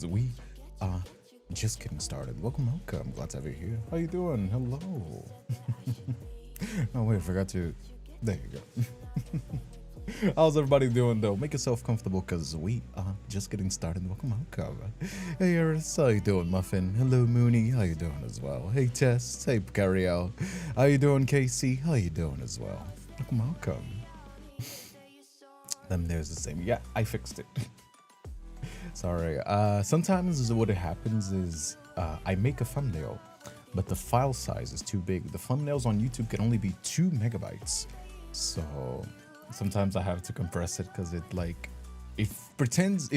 We are just getting started. Welcome. Glad to have you here. How you doing? Hello. Oh wait, I forgot to. There you go. How's everybody doing though? Make yourself comfortable because we are just getting started. Welcome. Hey Eris, how you doing, Muffin? Hello Mooney, how you doing as well? Hey Tess, hey Picariel. How you doing, Casey? How you doing as well? Welcome. Then there's the same. Yeah, I fixed it. Sorry. Sometimes what happens is I make a thumbnail, but the file size is too big. The thumbnails on YouTube can only be 2 megabytes. So sometimes I have to compress it because it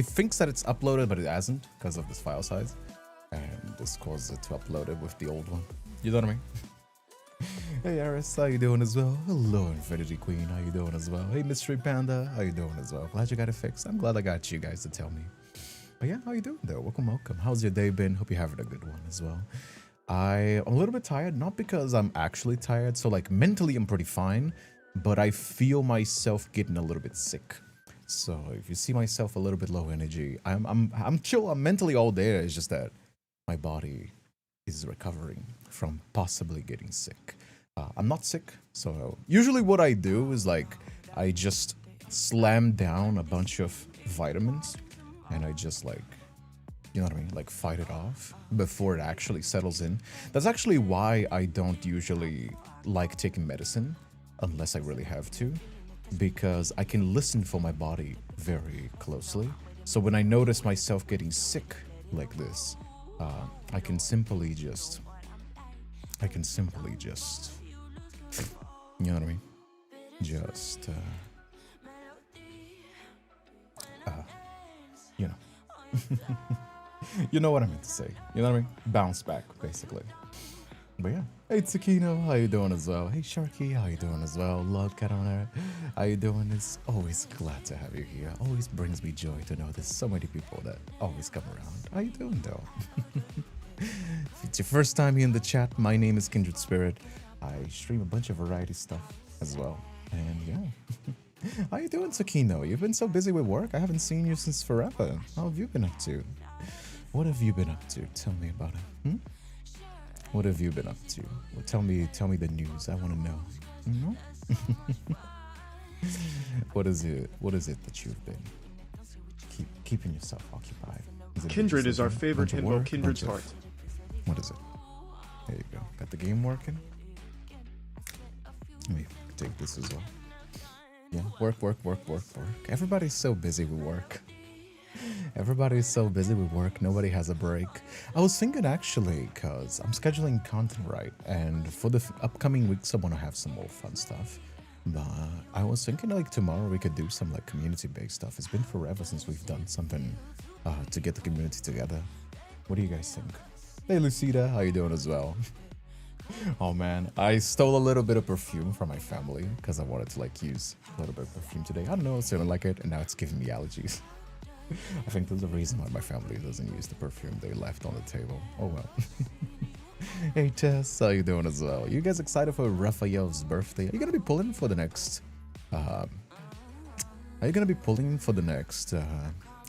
thinks that it's uploaded, but it hasn't because of this file size. And this causes it to upload it with the old one. You know what I mean? Hey Aris, how you doing as well? Hello Infinity Queen, how you doing as well? Hey Mystery Panda, how you doing as well? Glad you got it fixed. I'm glad I got you guys to tell me. But yeah, how you doing though? Welcome. How's your day been? Hope you're having a good one as well. I'm a little bit tired, not because I'm actually tired. So like mentally I'm pretty fine, but I feel myself getting a little bit sick. So if you see myself a little bit low energy, I'm chill. I'm mentally all there. It's just that my body is recovering from possibly getting sick. I'm not sick, so usually what I do is like I just slam down a bunch of vitamins and I just like, you know what I mean, like fight it off before it actually settles in. That's actually why I don't usually like taking medicine unless I really have to, because I can listen for my body very closely. So when I notice myself getting sick like this, I can simply just, you know what I mean? Just, you know. You know what I meant to say. You know what I mean? Bounce back, basically. But yeah. Hey, Tsukino, how you doing as well? Hey, Sharky, how you doing as well? Lord Cat on there, how you doing? It's always glad to have you here. Always brings me joy to know there's so many people that always come around. How you doing, though? If it's your first time here in the chat, my name is Kindred Spirit. I stream a bunch of variety stuff as well. And yeah. How you doing, Tsukino? You've been so busy with work. I haven't seen you since forever. How have you been up to? What have you been up to? Tell me about it. Hmm? What have you been up to? Well, tell me the news. I want to know. Mm-hmm. What is it that you've been keeping yourself occupied? Kindred is our favorite hymnal, Kindred's Heart. What is it? There you go. Got the game working. Let me take this as well. Yeah, work. Everybody's so busy with work. Everybody's so busy with work, nobody has a break. I was thinking actually, because I'm scheduling content right, and for the upcoming weeks I want to have some more fun stuff. But I was thinking like tomorrow we could do some like community-based stuff. It's been forever since we've done something to get the community together. What do you guys think? Hey Lucida, how you doing as well? Oh man, I stole a little bit of perfume from my family because I wanted to like use a little bit of perfume today. I don't know, I didn't like it, and now it's giving me allergies. I think there's a reason why my family doesn't use the perfume they left on the table. Oh well. Hey Tess, how you doing as well? You guys excited for Raphael's birthday? Are you gonna be pulling for the next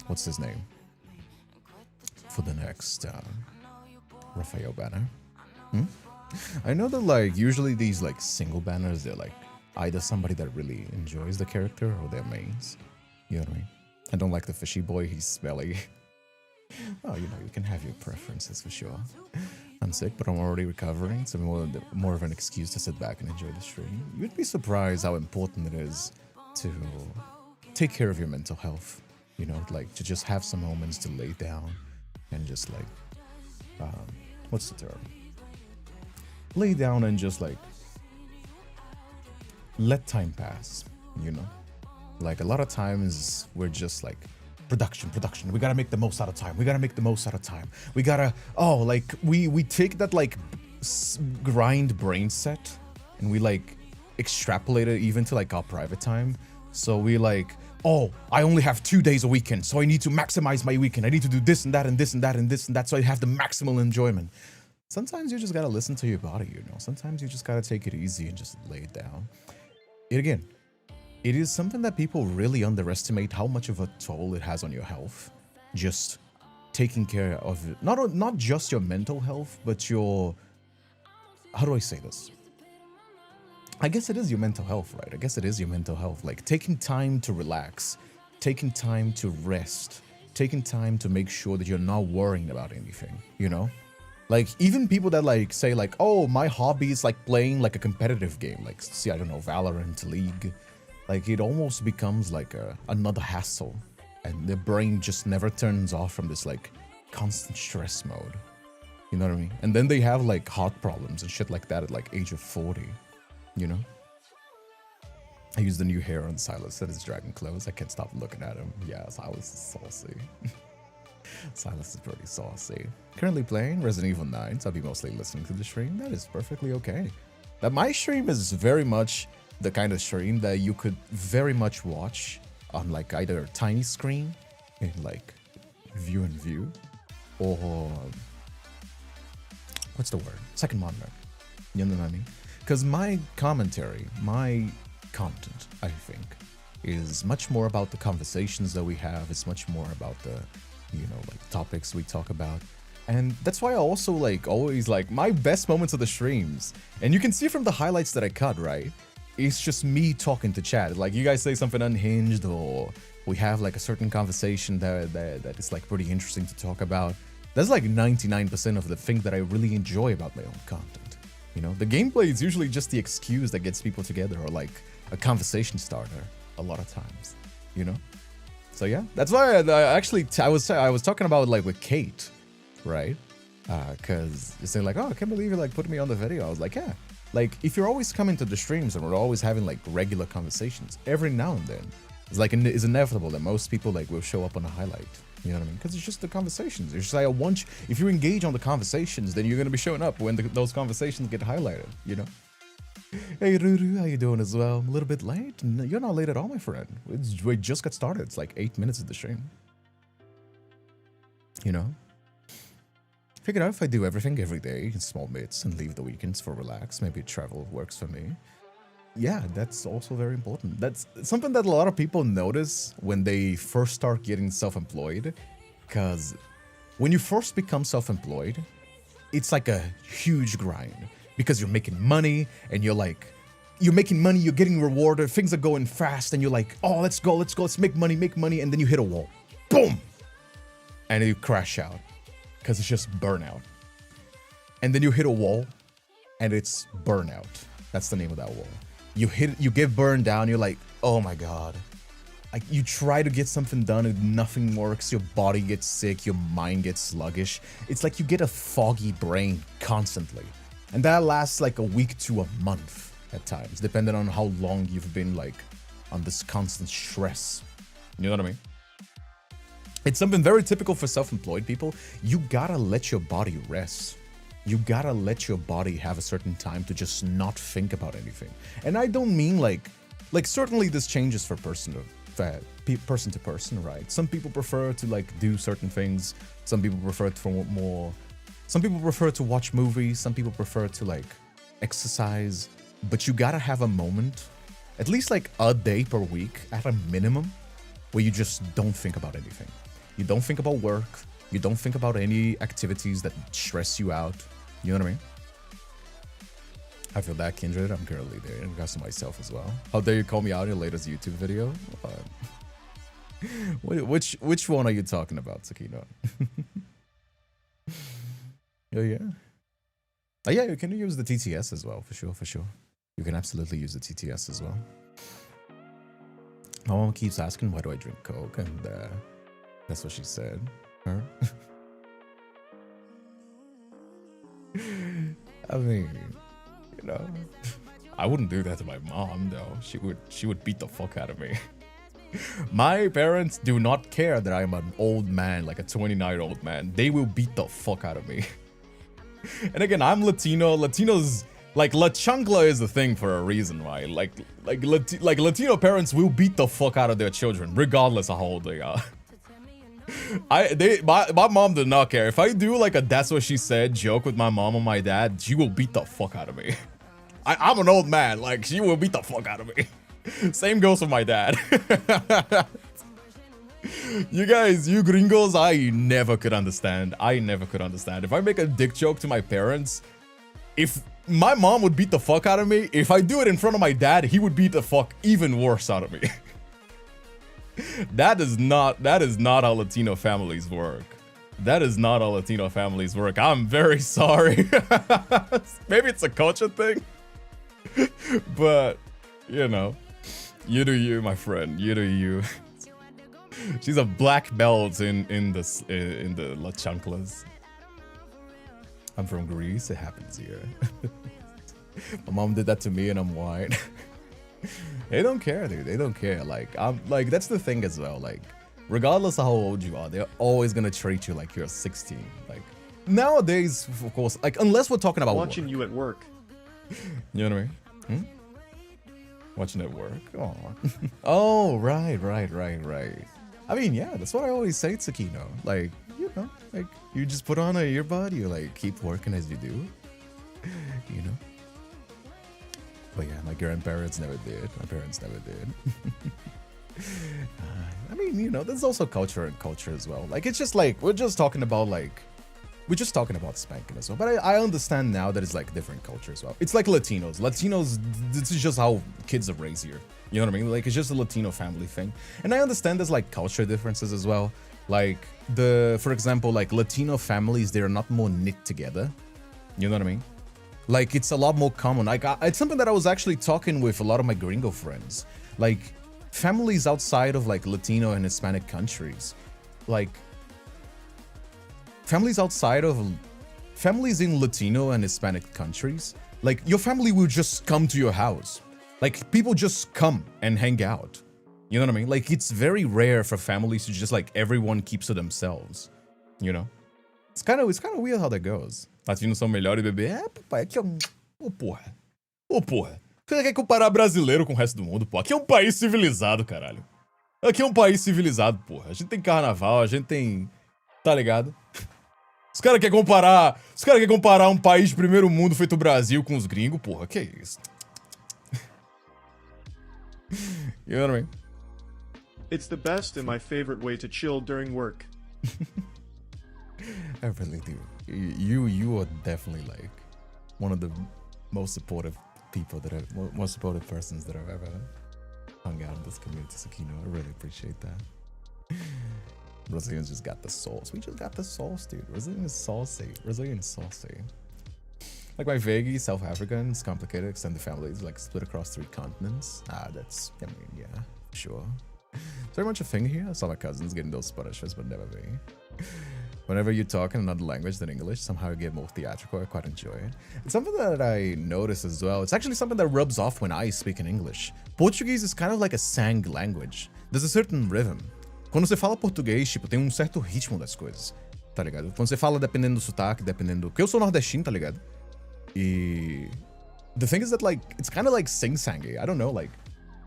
what's his name? For the next Raphael banner? Hmm? I know that like usually these like single banners, they're like either somebody that really enjoys the character or their mains. You know what I mean? I don't like the fishy boy, he's smelly. Oh, you know, you can have your preferences for sure. I'm sick, but I'm already recovering, so more of an excuse to sit back and enjoy the stream. You'd be surprised how important it is to take care of your mental health. You know, like to just have some moments to lay down and just like, what's the term? Lay down and just like, let time pass, you know? Like a lot of times we're just like production. We gotta make the most out of time. We gotta, like we take that like grind brain set and we like extrapolate it even to like our private time. So we like, oh, I only have 2 days a weekend, so I need to maximize my weekend. I need to do this and that and this and that and this and that, so I have the maximal enjoyment. Sometimes you just gotta listen to your body, you know. Sometimes you just gotta take it easy and just lay it down. It is something that people really underestimate how much of a toll it has on your health. Just taking care of not just your mental health, but your, how do I say this? I guess it is your mental health, right? I guess it is your mental health. Like taking time to relax, taking time to rest, taking time to make sure that you're not worrying about anything, you know? Like even people that like say like, oh, my hobby is like playing like a competitive game, like see, I don't know, Valorant, League. Like it almost becomes like another hassle, and the brain just never turns off from this like constant stress mode. You know what I mean? And then they have like heart problems and shit like that at like age of 40, you know? I use the new hair on Silas that is dragon clothes. I can't stop looking at him. Yeah, Silas is saucy. Silas is pretty saucy. Currently playing Resident Evil 9, so I'll be mostly listening to the stream. That is perfectly okay. That my stream is very much the kind of stream that you could very much watch on like either a tiny screen in like view and view, or what's the word? Second monitor. You know what I mean? Because my commentary, my content, I think, is much more about the conversations that we have. It's much more about the, you know, like topics we talk about. And that's why I also like always like my best moments of the streams, and you can see from the highlights that I cut, right? It's just me talking to chat. Like you guys say something unhinged, or we have like a certain conversation that is like pretty interesting to talk about. That's like 99% of the thing that I really enjoy about my own content. You know, the gameplay is usually just the excuse that gets people together, or like a conversation starter a lot of times, you know? So yeah, that's why I was talking about like with Kate, right? Cause you're saying like, oh, I can't believe you like put me on the video. I was like, yeah, like if you're always coming to the streams and we're always having like regular conversations every now and then, it's like it's inevitable that most people like will show up on a highlight. You know what I mean? Because it's just the conversations. It's just like if you engage on the conversations, then you're gonna be showing up when those conversations get highlighted. You know? Hey Ruru, how you doing as well? I'm a little bit late. No, you're not late at all, my friend. We just got started. It's like 8 minutes of the stream. You know? Figured out if I do everything every day in small bits and leave the weekends for relax, maybe travel works for me. Yeah, that's also very important. That's something that a lot of people notice when they first start getting self-employed. Because when you first become self-employed, it's like a huge grind. Because you're making money, and you're making money, you're getting rewarded, things are going fast, and you're like, oh, let's go, let's make money, and then you hit a wall. Boom! And you crash out. Because it's just burnout. And then you hit a wall, and it's burnout. That's the name of that wall. You get burned down, you're like, oh my god. Like, you try to get something done and nothing works, your body gets sick, your mind gets sluggish. It's like you get a foggy brain constantly. And that lasts like a week to a month at times, depending on how long you've been like on this constant stress. You know what I mean? It's something very typical for self-employed people. You gotta let your body rest. You gotta let your body have a certain time to just not think about anything. And I don't mean like certainly this changes for person to person, right? Some people prefer to like do certain things. Some people prefer some people prefer to watch movies. Some people prefer to like exercise. But you gotta have a moment, at least like a day per week at a minimum, where you just don't think about anything. You don't think about work. You don't think about any activities that stress you out. You know what I mean? I feel that, Kindred. I'm currently there in regards to myself as well. How dare you call me out in your latest YouTube video? Which one are you talking about, Tsukino? Yeah. Oh yeah, you can use the TTS as well, for sure. You can absolutely use the TTS as well. My mom keeps asking, why do I drink Coke? And that's what she said. Her. I mean, you know, I wouldn't do that to my mom though. She would beat the fuck out of me. My parents do not care that I'm an old man, like a 29-year-old man. They will beat the fuck out of me. And again, I'm Latino. Latinos, like La Chancla is a thing for a reason, right? Like Latino parents will beat the fuck out of their children, regardless of how old they are. My mom did not care. If I do like a that's what she said joke with my mom or my dad, she will beat the fuck out of me. I'm an old man, like she will beat the fuck out of me. Same goes for my dad. You guys, you gringos, I never could understand. I never could understand. If I make a dick joke to my parents, if my mom would beat the fuck out of me, if I do it in front of my dad, he would beat the fuck even worse out of me. That is not how Latino families work. That is not how Latino families work. I'm very sorry. Maybe it's a culture thing. But, you know, you do you, my friend. You do you. She's a black belt in the La Chanclas. I'm from Greece. It happens here. My mom did that to me, and I'm white. They don't care, dude. They don't care. Like, that's the thing as well. Like, regardless of how old you are, they're always gonna treat you like you're 16. Like, nowadays, of course, like, unless we're talking about watching work. You at work. You know what I mean? Watching it work. Oh. Oh, right. I mean, yeah, that's what I always say, Tsukino. Like, you know, like, you just put on a earbud, you like keep working as you do. You know? But yeah, my grandparents never did. My parents never did. I mean, you know, there's also culture and culture as well. Like, it's just like, we're just talking about spanking as well. But I understand now that it's like different culture as well. It's like Latinos. Latinos, this is just how kids are raised here. You know what I mean? Like, it's just a Latino family thing. And I understand there's like culture differences as well. Like, for example, like Latino families, they're not more knit together. You know what I mean? Like, it's a lot more common. Like, it's something that I was actually talking with a lot of my gringo friends. Like, families outside of like Latino and Hispanic countries, like families in Latino and Hispanic countries, like your family will just come to your house. Like, people just come and hang out. You know what I mean? Like, it's very rare for families to just like everyone keeps to themselves. You know? It's kind of weird how that goes. Latinos são melhores, bebê. É, papai, aqui é um... Ô, porra. Ô, porra. Você quer comparar brasileiro com o resto do mundo, pô? Aqui é um país civilizado, caralho. Aqui é um país civilizado, porra. A gente tem carnaval, a gente tem... Tá ligado? Os caras querem comparar um país de primeiro mundo feito Brasil com os gringos, porra. Que é isso? You know what I mean? It's the best and my favorite way to chill during work. I really do. You are definitely like one of the most supportive people most supportive persons that I've ever hung out in this community, Tsukino. I really appreciate that. Brazilians just got the sauce. We just got the sauce, dude. Brazilian is saucy. Like my Vegi, South African, it's complicated. Extended families, like split across 3 continents. That's, I mean, yeah, sure. It's very much a thing here. I saw my cousins getting those Spanishes, but never me. Whenever you talk in another language than English, somehow you get more theatrical. I quite enjoy it. It's something that I notice as well. It's actually something that rubs off when I speak in English. Portuguese is kind of like a sang language. There's a certain rhythm. Quando você fala português, tipo, tem um certo ritmo das coisas, tá ligado? Quando você fala dependendo do sotaque, dependendo... Porque eu sou nordestino, tá ligado? E... The thing is that, like, it's kind of like sing-sangy. I don't know, like...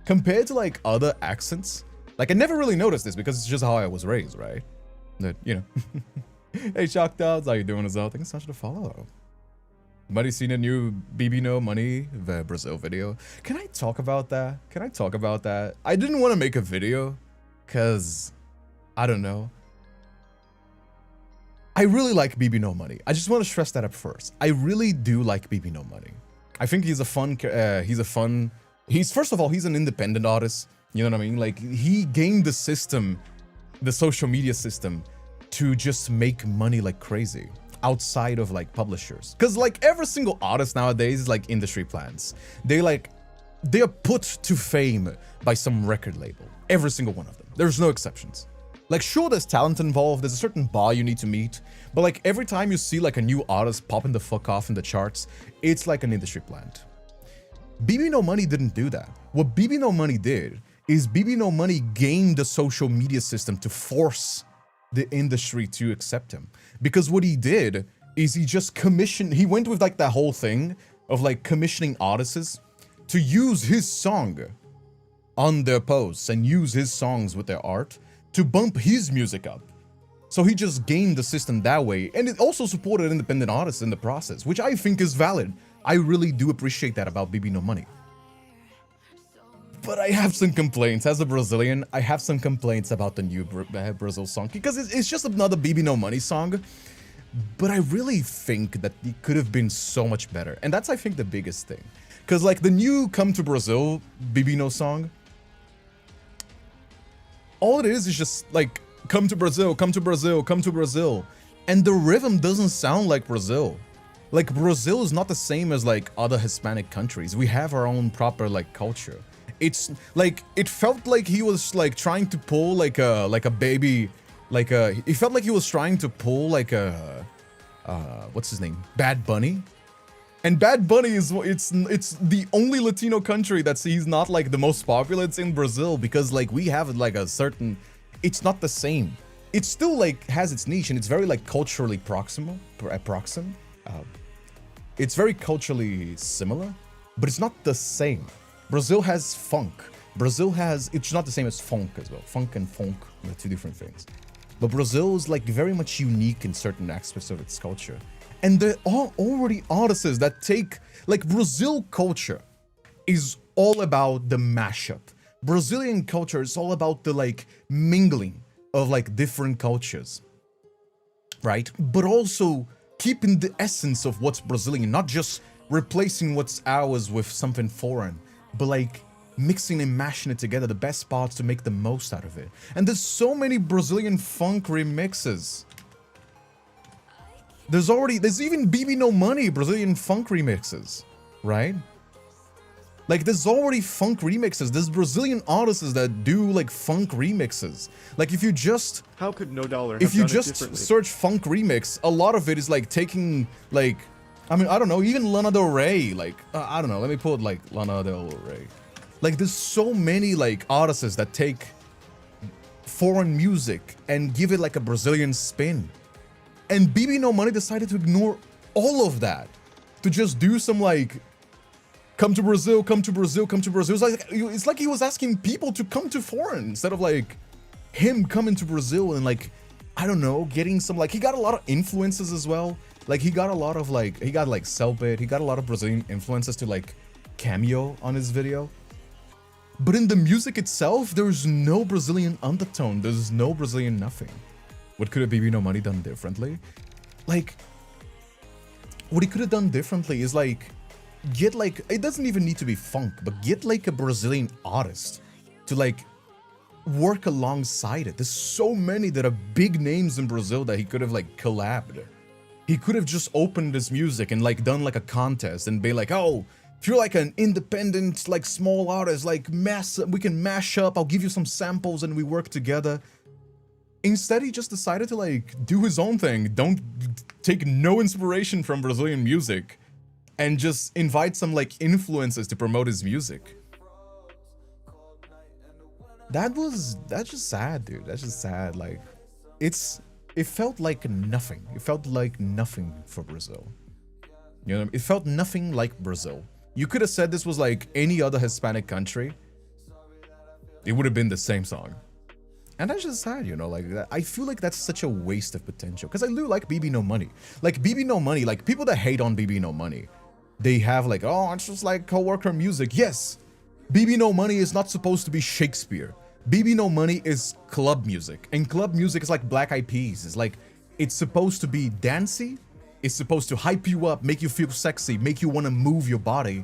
Compared to, like, other accents... Like, I never really noticed this because it's just how I was raised, right? That, you know... Hey, Shock Dogs, how you doing as well? Thank you so much for the follow. Buddy, seen a new BB No Money, the Brazil video? Can I talk about that? I didn't want to make a video, because, I don't know. I really like BB No Money. I just want to stress that up first. I really do like BB No Money. I think he's first of all, he's an independent artist. You know what I mean? Like, he gamed the system, the social media system, to just make money like crazy outside of like publishers, because like every single artist nowadays is like industry plants. They are put to fame by some record label, every single one of them. There's no exceptions. Like, sure, there's talent involved, there's a certain bar you need to meet, but like every time you see like a new artist popping the fuck off in the charts, it's like an industry plant. BB No Money didn't do that. What BB No Money did is BB No Money gamed the social media system to force the industry to accept him. Because what he did is he went with like that whole thing of like commissioning artists to use his song on their posts and use his songs with their art to bump his music up. So he just gamed the system that way, and it also supported independent artists in the process, which I think is valid. I really do appreciate that about BB No Money. But I have some complaints. As a Brazilian, I have some complaints about the new Brazil song because it's just another BB No Money song. But I really think that it could have been so much better. And that's, I think, the biggest thing. Because, like, the new Come to Brazil BB No song, all it is just, like, come to Brazil, come to Brazil, come to Brazil. And the rhythm doesn't sound like Brazil. Like, Brazil is not the same as, like, other Hispanic countries. We have our own proper, like, culture. It's, like, it felt like he was, like, trying to pull, like a baby, like a... It felt like he was trying to pull, like a... what's his name? Bad Bunny? And Bad Bunny is... It's the only Latino country that's... He's not, like, the most popular. It's in Brazil because, like, we have, like, a certain... It's not the same. It still, like, has its niche and it's very, like, culturally proxim. It's very culturally similar, but it's not the same. Brazil has funk. Brazil has... It's not the same as funk as well. Funk and funk are two different things. But Brazil is, like, very much unique in certain aspects of its culture. And there are already artists that take... Like, Brazil culture is all about the mashup. Brazilian culture is all about the, like, mingling of, like, different cultures. Right? But also keeping the essence of what's Brazilian, not just replacing what's ours with something foreign, but, like, mixing and mashing it together, the best parts to make the most out of it. And there's so many Brazilian funk remixes. There's even BB No Money Brazilian funk remixes, right? Like, there's already funk remixes. There's Brazilian artists that do, like, funk remixes. Like, if you just... How could No Dollar have If you done it just differently? search funk remix, a lot of it is, like, taking, like... I mean, I don't know, even Lana Del Rey, like... I don't know, let me put, like, Lana Del Rey. Like, there's so many, like, artists that take foreign music and give it, like, a Brazilian spin. And BB No Money decided to ignore all of that. To just do some, like... Come to Brazil, come to Brazil, come to Brazil. It's like he was asking people to come to foreign instead of, like, him coming to Brazil and, like, I don't know, getting some, like, he got a lot of influences as well. Like, he got a lot of, like, he got, like, Selbit, he got a lot of Brazilian influences to, like, cameo on his video. But in the music itself, there's no Brazilian undertone. There's no Brazilian nothing. What could have BB No Money done differently? Like, what he could have done differently is, like, get, like, it doesn't even need to be funk, but get, like, a Brazilian artist to, like, work alongside it. There's so many that are big names in Brazil that he could have, like, collabed. He could have just opened his music and, like, done, like, a contest and be like, oh, if you're, like, an independent, like, small artist, like, we can mash up, I'll give you some samples and we work together. Instead, he just decided to, like, do his own thing. Don't take no inspiration from Brazilian music. And just invite some, like, influencers to promote his music. That's just sad, dude. That's just sad. Like, it felt like nothing. It felt like nothing for Brazil. You know, it felt nothing like Brazil. You could have said this was like any other Hispanic country. It would have been the same song. And that's just sad, you know, like, I feel like that's such a waste of potential. Because I do like BB No Money. Like, BB No Money, like, people that hate on BB No Money, they have, like, oh, it's just like co-worker music. Yes, BB No Money is not supposed to be Shakespeare. BB No Money is club music. And club music is like Black Eyed Peas. It's like, it's supposed to be dancey. It's supposed to hype you up, make you feel sexy, make you want to move your body.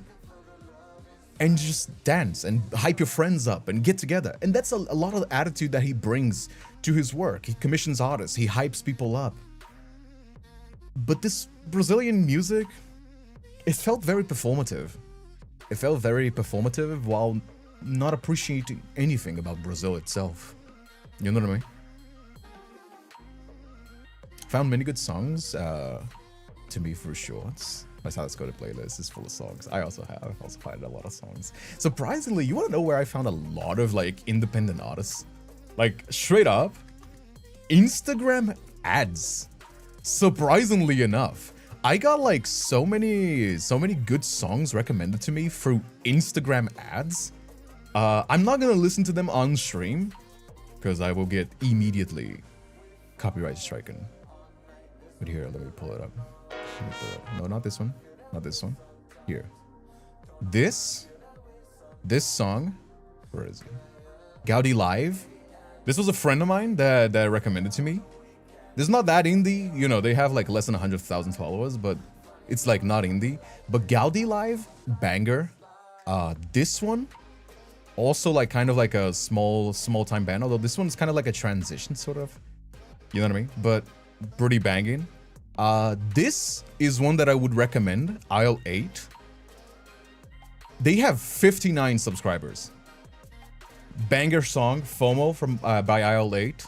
And just dance and hype your friends up and get together. And that's a lot of the attitude that he brings to his work. He commissions artists, he hypes people up. But this Brazilian music, it felt very performative. It felt very performative while not appreciating anything about Brazil itself. You know what I mean? Found many good songs to me for shorts. That's how let's go to playlist. It's full of songs. I also found a lot of songs. Surprisingly, you want to know where I found a lot of, like, independent artists? Like, straight up, Instagram ads. Surprisingly enough, I got, like, so many good songs recommended to me through Instagram ads. I'm not gonna listen to them on stream because I will get immediately copyright stricken. But here, let me pull it up. No, not this one. Not this one. Here. This song Where is it? Gaudi Live. This was a friend of mine that recommended to me. This is not that indie, you know, they have like less than 100,000 followers, but it's like not indie. But Gaudi Live, banger. This one, also like kind of like a small time band, although this one's kind of like a transition sort of. You know what I mean? But pretty banging. This is one that I would recommend, Aisle 8. They have 59 subscribers. Banger song, FOMO from by Aisle 8.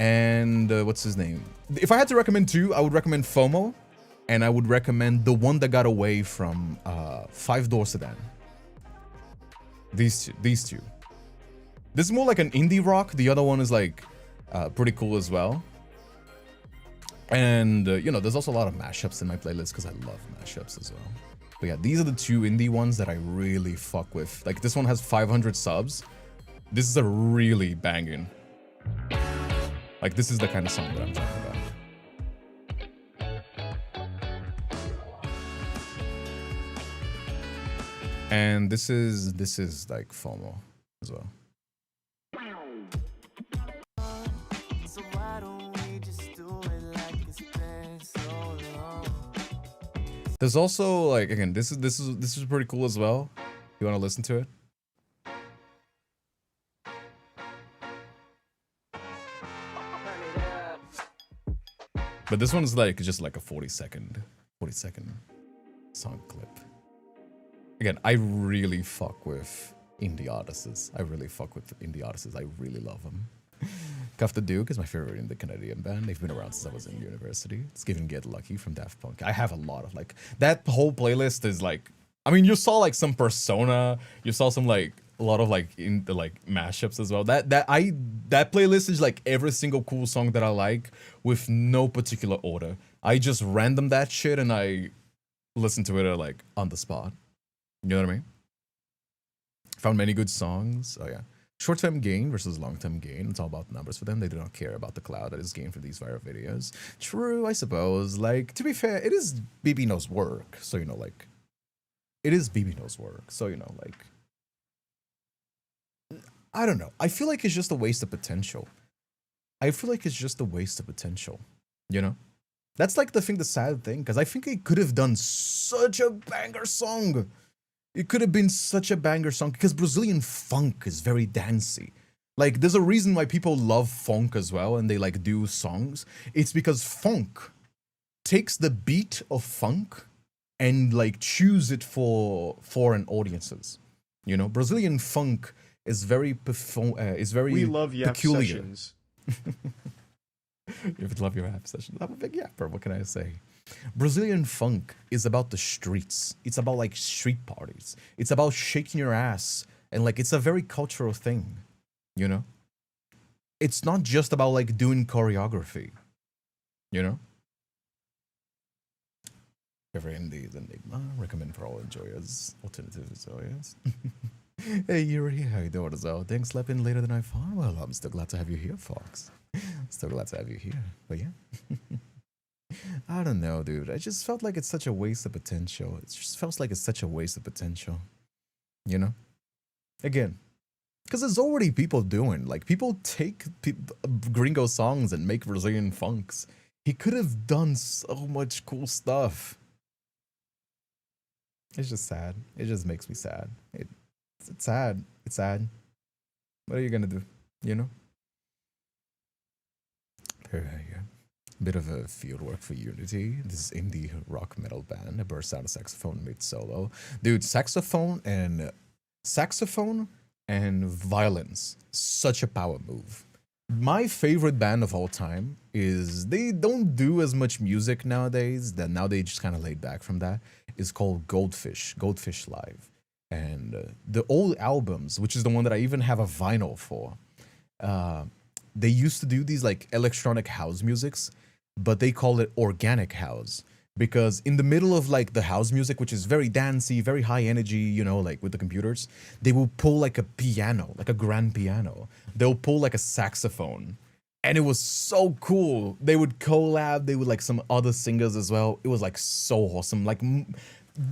And what's his name? If I had to recommend two, I would recommend FOMO, and I would recommend the one that got away from 5-Door Sedan. These two. This is more like an indie rock. The other one is like pretty cool as well. And you know, there's also a lot of mashups in my playlist because I love mashups as well. But yeah, these are the two indie ones that I really fuck with. Like this one has 500 subs. This is a really banging. Like this is the kind of song that I'm talking about. And this is like FOMO as well. There's also like, again, this is pretty cool as well. You want to listen to it? But this one's like just like a 40 second song clip. Again, I really fuck with indie artists. I really love them. Cuff the Duke is my favorite indie Canadian band. They've been around since I was in university. It's given Get Lucky from Daft Punk. I have a lot of like, that whole playlist is like, I mean, you saw like some Persona, you saw some like, a lot of like in the like mashups as well. That playlist is like every single cool song that I like with no particular order. I just random that shit and I listen to it like on the spot. You know what I mean? Found many good songs. Oh yeah. Short-term gain versus long-term gain. It's all about numbers for them. They do not care about the cloud that is gained for these viral videos. True, I suppose. Like, to be fair, it is BB knows work. So, you know, like, it is BB knows work. So, you know, like, I don't know. I feel like it's just a waste of potential. You know? That's like the sad thing, because I think he could have done such a banger song. It could have been such a banger song, because Brazilian funk is very dancey. Like, there's a reason why people love funk as well, and they like do songs. It's because funk takes the beat of funk and like choose it for foreign audiences. You know, Brazilian funk is very We love Yap peculiar. Sessions. If you love your rap session, I'm a big yapper. What can I say? Brazilian funk is about the streets. It's about like street parties. It's about shaking your ass, and like it's a very cultural thing, you know? It's not just about like doing choreography, you know? Favorite indie Enigma, recommend for all enjoyers, alternative enjoyers. Hey Yuri, how you doing as well? Thanks sleeping later than I thought. Well, I'm still glad to have you here, Fox. Still glad to have you here, but yeah. I don't know, dude. I just felt like it's such a waste of potential. It just feels like it's such a waste of potential. You know? Again, because there's already people doing, like, people take gringo songs and make Brazilian funks. He could have done so much cool stuff. It's just sad. It just makes me sad. It's sad. It's sad. What are you gonna do? You know? There you go. Bit of a field work for Unity. This is indie rock metal band. A burst out of saxophone mid solo. Dude, saxophone and violins. Such a power move. My favorite band of all time is, they don't do as much music nowadays, that now they just kind of laid back from that, is called Goldfish Live. And the old albums, which is the one that I even have a vinyl for, they used to do these like electronic house musics, but they call it organic house, because in the middle of like the house music, which is very dancey, very high energy, you know, like with the computers, they will pull like a piano, like a grand piano. They'll pull like a saxophone, and it was so cool. They would collab, they would like some other singers as well. It was like so awesome. Like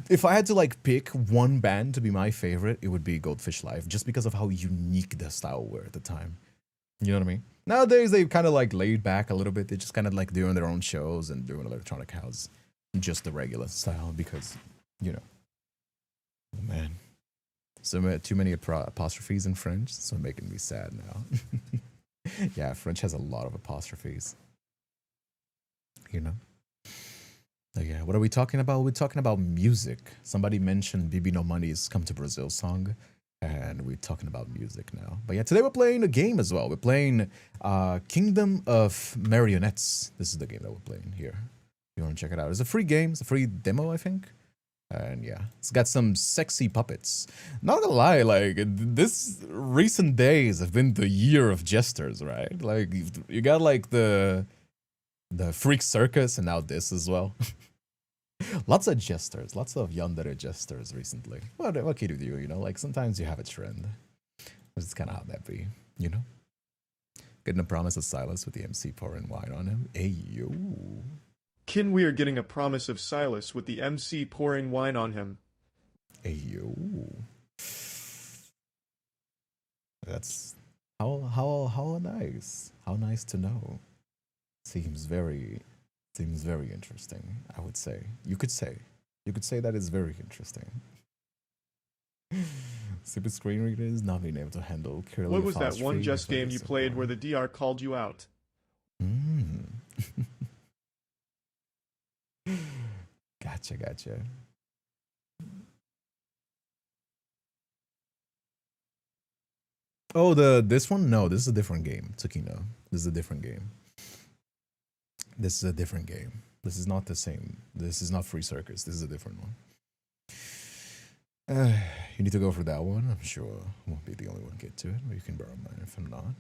if I had to like pick one band to be my favorite, it would be Goldfish Live, just because of how unique the style were at the time. You know what I mean? Nowadays they've kind of like laid back a little bit. They just kind of like doing their own shows and doing electronic house, just the regular style because, you know, oh, man, too many apostrophes in French, so making me sad now. Yeah, French has a lot of apostrophes. You know. Yeah, what are we talking about? We're talking about music. Somebody mentioned Bibi No Money's "Come to Brazil" song, and we're talking about music now. But yeah, today we're playing a game as well. We're playing Kingdom of Marionettes. This is the game that we're playing here. If you want to check it out, it's a free game. It's a free demo, I think. And yeah, it's got some sexy puppets. Not gonna lie, like this recent days have been the year of jesters, right? Like you got like the Freak Circus and now this as well. Lots of jesters, lots of Yandere Jesters recently. What can you do, you know? Like sometimes you have a trend. It's kind of how that be, you know? Getting a promise of Silas with the MC pouring wine on him. Hey, yo. Kin, we are getting a promise of Silas with the MC pouring wine on him. Hey, yo. That's how nice. How nice to know. Seems very interesting, I would say. You could say that is very interesting. Stupid screen readers not being able to handle curly. What was that one just game you played where the DR called you out? Gotcha. Oh, this one? No, this is a different game, Tsukino. This is a different game. This is not the same. This is not Free Circus. This is a different one. You need to go for that one. I'm sure I won't be the only one to get to it. Or you can borrow mine if I'm not.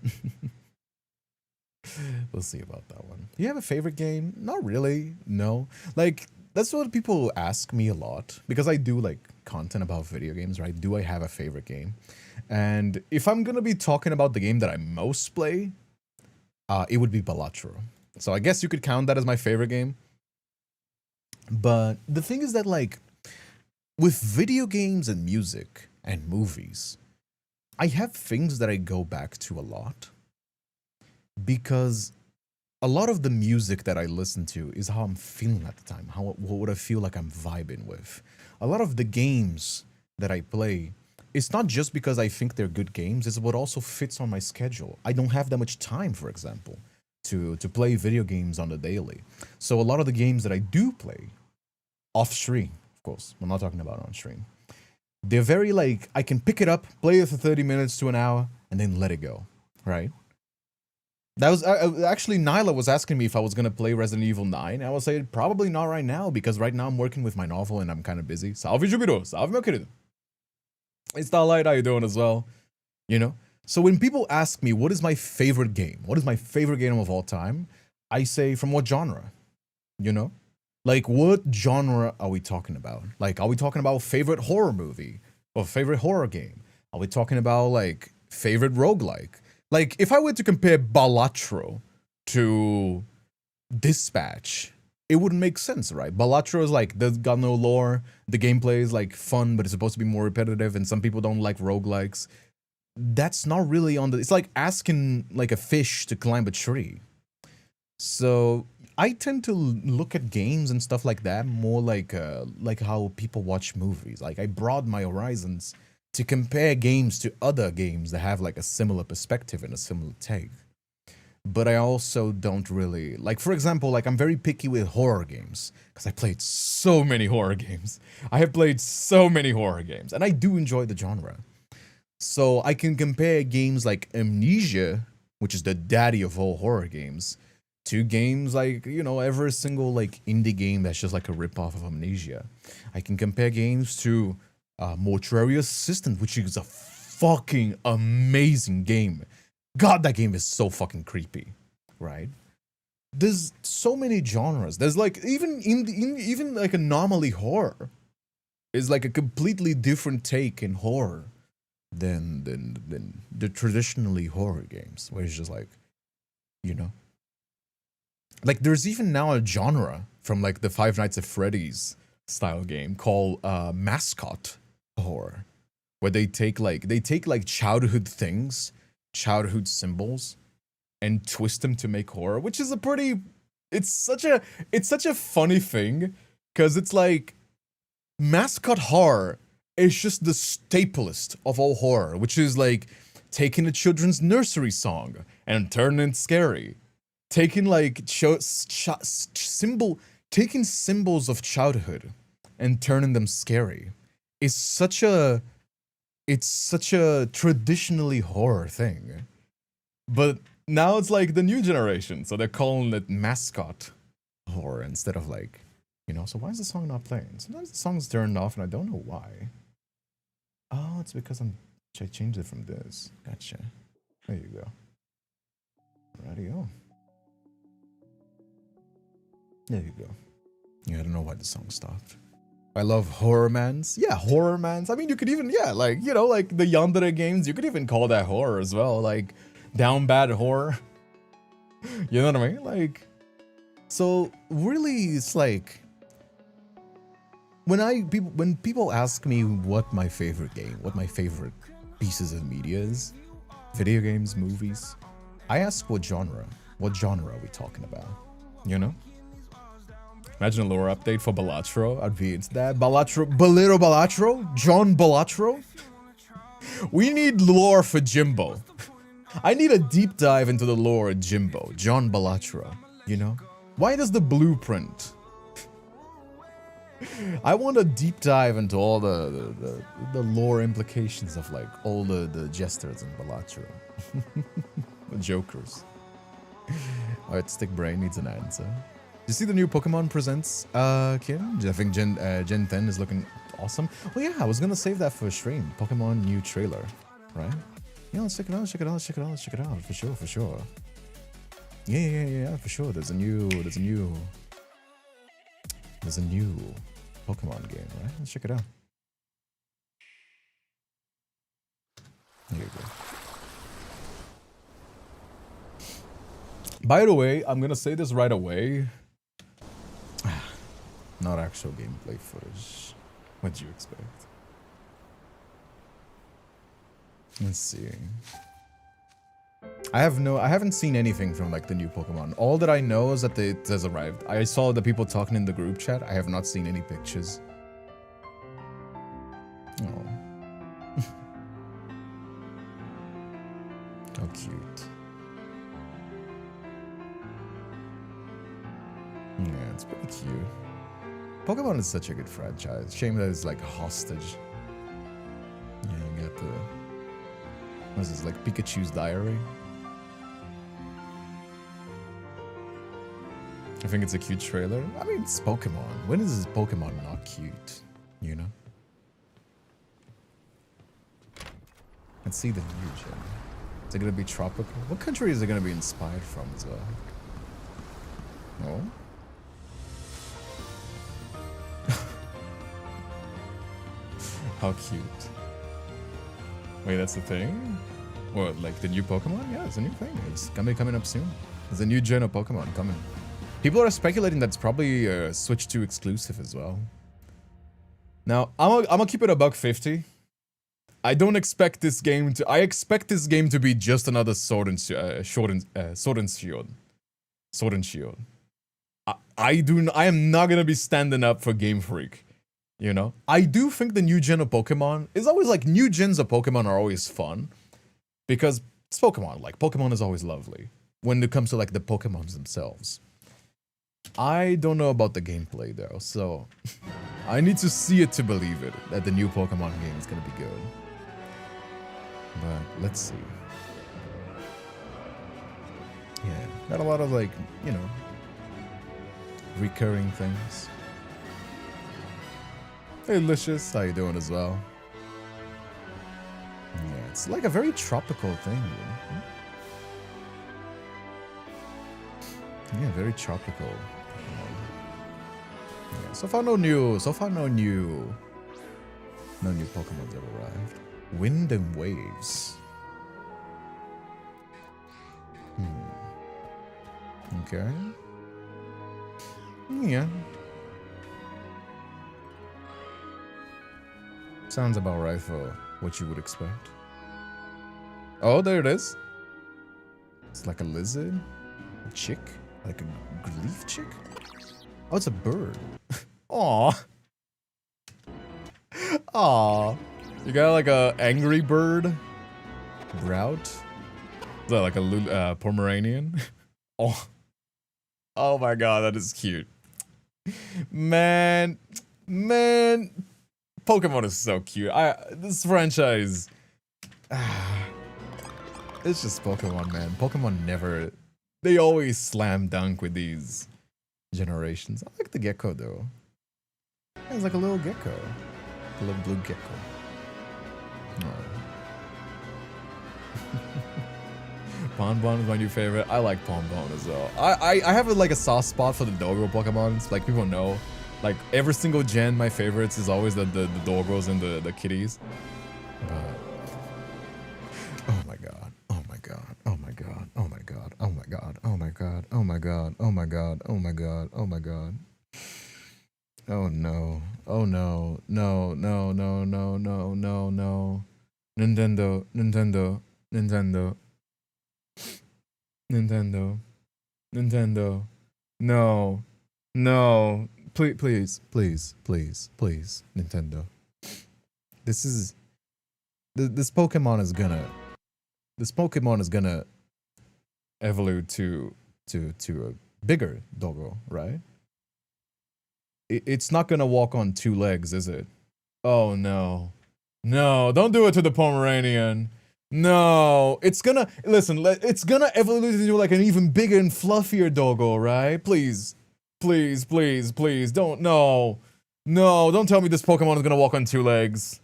We'll see about that one. Do you have a favorite game? Not really. No. Like, that's what people ask me a lot. Because I do, like, content about video games, right? Do I have a favorite game? And if I'm going to be talking about the game that I most play, it would be Balatro. So I guess you could count that as my favorite game. But the thing is that, like, with video games and music and movies, I have things that I go back to a lot. Because a lot of the music that I listen to is how I'm feeling at the time. What I feel like I'm vibing with. A lot of the games that I play, it's not just because I think they're good games, it's what also fits on my schedule. I don't have that much time, for example, to play video games on the daily. So a lot of the games that I do play, off stream, of course, I'm not talking about on stream, they're very like, I can pick it up, play it for 30 minutes to an hour, and then let it go, right? That was actually Nyla was asking me if I was gonna play Resident Evil 9. I was saying probably not right now because right now I'm working with my novel and I'm kind of busy. Salve Jubilo, salve meu querido. It's Starlight, how you doing as well? You know. So when people ask me what is my favorite game, what is my favorite game of all time, I say from what genre. You know, like what genre are we talking about? Like, are we talking about favorite horror movie or favorite horror game? Are we talking about like favorite roguelike? Like, if I were to compare Balatro to Dispatch, it wouldn't make sense, right? Balatro is like, there's got no lore, the gameplay is like fun, but it's supposed to be more repetitive, and some people don't like roguelikes. That's not really on the... It's like asking like a fish to climb a tree. So, I tend to look at games and stuff like that more like how people watch movies. Like, I broaden my horizons to compare games to other games that have like a similar perspective and a similar take. But I also don't really, like, for example, like I'm very picky with horror games because I played so many horror games. I have played so many horror games and I do enjoy the genre. So I can compare games like Amnesia, which is the daddy of all horror games, to games like, you know, every single like indie game that's just like a ripoff of Amnesia. I can compare games to Mortuary Assistant, which is a fucking amazing game. God, that game is so fucking creepy, right? There's so many genres. There's like even like anomaly horror is like a completely different take in horror than the traditionally horror games, where it's just like, you know, like there's even now a genre from like the Five Nights at Freddy's style game called Mascot Horror, where they take like childhood things, childhood symbols, and twist them to make horror, which is a pretty it's such a funny thing, because it's like mascot horror is just the staplest of all horror, which is like taking a children's nursery song and turning it scary, taking like taking symbols of childhood and turning them scary is such a traditionally horror thing. But now it's like the new generation, so they're calling it mascot horror instead of like, you know. So why is the song not playing? Sometimes the song's turned off and I don't know why. Oh, it's because I changed it from this. Gotcha. There you go. Radio. There you go. Yeah, I don't know why the song stopped. I love horror mans. Yeah, horror mans. I mean, you could even, yeah, like, you know, like the Yandere games, you could even call that horror as well. Like, down bad horror. You know what I mean? Like, so really, it's like, when people ask me what my favorite game, what my favorite pieces of media is, video games, movies, I ask what genre are we talking about, you know? Imagine a lore update for Balatro. I'd be into that. Bolero Balatro? John Balatro? We need lore for Jimbo. I need a deep dive into the lore of Jimbo, John Balatro, you know? Why does the blueprint? I want a deep dive into all the lore implications of like all the jesters in Balatro. The jokers. Alright, Stick Brain needs an answer. You see the new Pokemon Presents, Kim? I think Gen 10 is looking awesome. Oh yeah, I was gonna save that for a stream. Pokemon new trailer, right? Yeah, let's check it out, for sure. Yeah, for sure. There's a new Pokemon game, right? Let's check it out. There you go. By the way, I'm gonna say this right away. Not actual gameplay footage. What'd you expect? Let's see. I haven't seen anything from like the new Pokemon. All that I know is that it has arrived. I saw the people talking in the group chat. I have not seen any pictures. Oh. How cute. Yeah, it's pretty cute. Pokemon is such a good franchise. Shame that it's like a hostage. Yeah, you got the... What is this, like Pikachu's diary? I think it's a cute trailer. I mean, it's Pokemon. When is this Pokemon not cute? You know? Let's see the new gen. Is it gonna be tropical? What country is it gonna be inspired from as well? Oh? How cute. Wait, that's the thing? What, like the new Pokemon? Yeah, it's a new thing. It's gonna be coming up soon. There's a new gen of Pokemon coming. People are speculating that it's probably a Switch 2 exclusive as well. Now, I'm gonna keep it a $1.50. I don't expect this game to... I expect this game to be just another Sword and Shield. I am not gonna be standing up for Game Freak. You know? I do think the new gen of Pokemon is always like... New gens of Pokemon are always fun. Because it's Pokemon. Like, Pokemon is always lovely. When it comes to, like, the Pokemons themselves. I don't know about the gameplay, though. So, I need to see it to believe it. That the new Pokemon game is gonna be good. But, let's see. Yeah. Got a lot of, like, you know... recurring things. Hey, Licious, how you doing as well? Yeah, it's like a very tropical thing. You know? Yeah, very tropical. Yeah, so far no new Pokemon have arrived. Wind and Waves. Okay. Yeah. Sounds about right for what you would expect. Oh, there it is. It's like a lizard, a chick, like a leaf chick. Oh, it's a bird. Aw. Aw. You got like a angry bird. Brout. Is that like a Pomeranian? Oh. Oh my god, that is cute. Man. Pokemon is so cute. This franchise. It's just Pokemon, man. Pokemon never. They always slam dunk with these generations. I like the gecko though. It's like a little gecko. A little blue gecko. Bonbon is my new favorite. I like Bonbon as well. I have like a soft spot for the doggo Pokemons. Like people know. Like every single gen, my favorites is always the doggos and the kitties. But oh my god. Oh my god. Oh my god. Oh my god. Oh my god. Oh my god. Oh my god. Oh my god. Oh my god. Oh my god. Oh no. Oh no. No, no, no, no, no, no, no. Nintendo. Nintendo. Nintendo. Nintendo. Nintendo. No. No. Please, please, please, please, please, Nintendo. This is... This Pokemon is gonna... This Pokemon is gonna evolve to a bigger doggo, right? It's not gonna walk on two legs, is it? Oh no. No, don't do it to the Pomeranian. No, it's gonna... Listen, it's gonna evolve into like an even bigger and fluffier doggo, right? Please. Please, please, please, don't, no. No, don't tell me this Pokemon is gonna walk on two legs.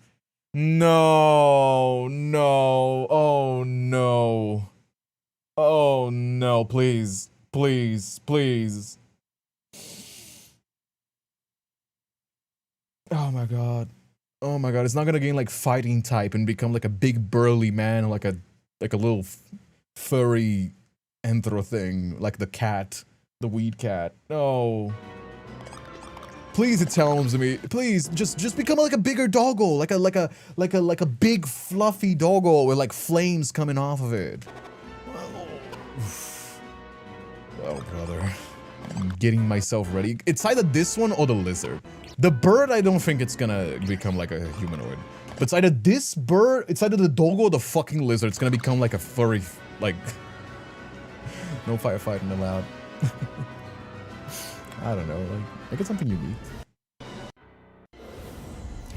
No, no, oh no. Oh no, please, please, please. Oh my god. Oh my god, it's not gonna gain like fighting type and become like a big burly man, like a little furry anthro thing, like the cat. The weed cat. No. Please, it tells me. Please, just become like a bigger doggo, like a big fluffy doggo with like flames coming off of it. Oh, brother. I'm getting myself ready. It's either this one or the lizard. The bird, I don't think it's gonna become like a humanoid. But it's either this bird, it's either the doggo or the fucking lizard. It's gonna become like a furry, like... No firefighting allowed. I don't know, like, make it something unique.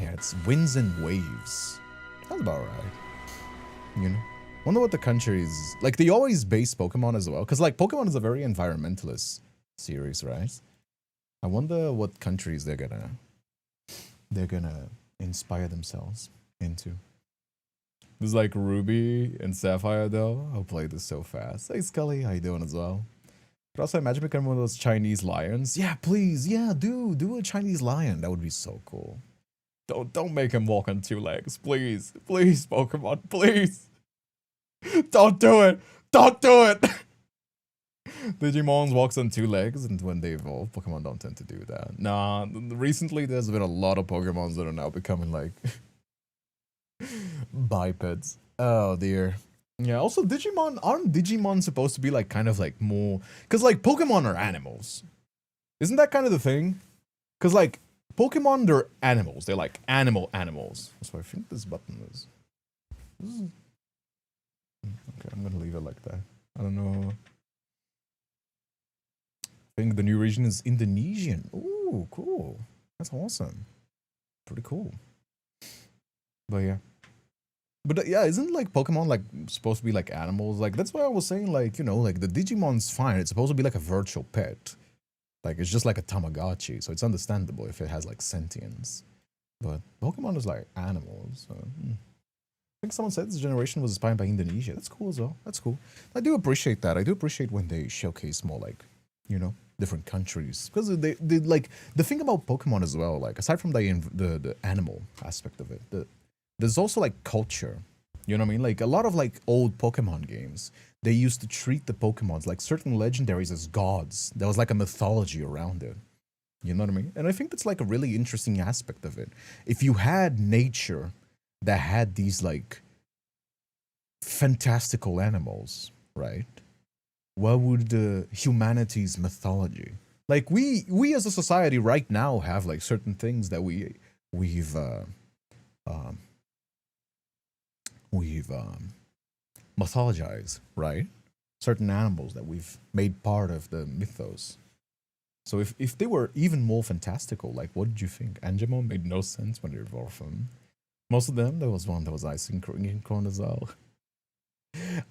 Yeah, it's winds and waves. That's about right. You know? Wonder what the countries... Like, they always base Pokemon as well. Because, like, Pokemon is a very environmentalist series, right? I wonder what countries they're gonna inspire themselves into. There's like Ruby and Sapphire though. I'll play this so fast. Hey Scully, how you doing as well? But also imagine becoming one of those Chinese lions. Yeah, please. Yeah, do a Chinese lion. That would be so cool. Don't make him walk on two legs. Please. Please, Pokemon. Please. Don't do it. Don't do it. Digimon walks on two legs, and when they evolve, Pokemon don't tend to do that. Nah, recently there's been a lot of Pokemons that are now becoming like bipeds. Oh dear. Yeah, also aren't Digimon supposed to be like kind of like more... Because like Pokemon are animals. Isn't that kind of the thing? Because like Pokemon, they're animals. They're like animals. So I think this button is... Okay, I'm gonna leave it like that. I don't know. I think the new region is Indonesian. Ooh, cool. That's awesome. Pretty cool. But yeah. But yeah, isn't like Pokemon like supposed to be like animals? Like that's why I was saying like, you know, like the Digimon's fine. It's supposed to be like a virtual pet. Like it's just like a Tamagotchi, so it's understandable if it has like sentience. But Pokemon is like animals. So, I think someone said this generation was inspired by Indonesia. That's cool as well. That's cool. I do appreciate that. I do appreciate when they showcase more like, you know, different countries. Because they like the thing about Pokemon as well, like aside from the animal aspect of it, there's also like culture. You know what I mean? Like a lot of like old Pokemon games, they used to treat the Pokemons like certain legendaries as gods. There was like a mythology around it. You know what I mean? And I think that's like a really interesting aspect of it. If you had nature that had these like fantastical animals, right? What would humanity's mythology? Like we as a society right now have like certain things that we've um, mythologized, right? Certain animals that we've made part of the mythos. So if they were even more fantastical, like what did you think? Angemon made no sense when they evolved from. Most of them, there was one that was asynchronous as well.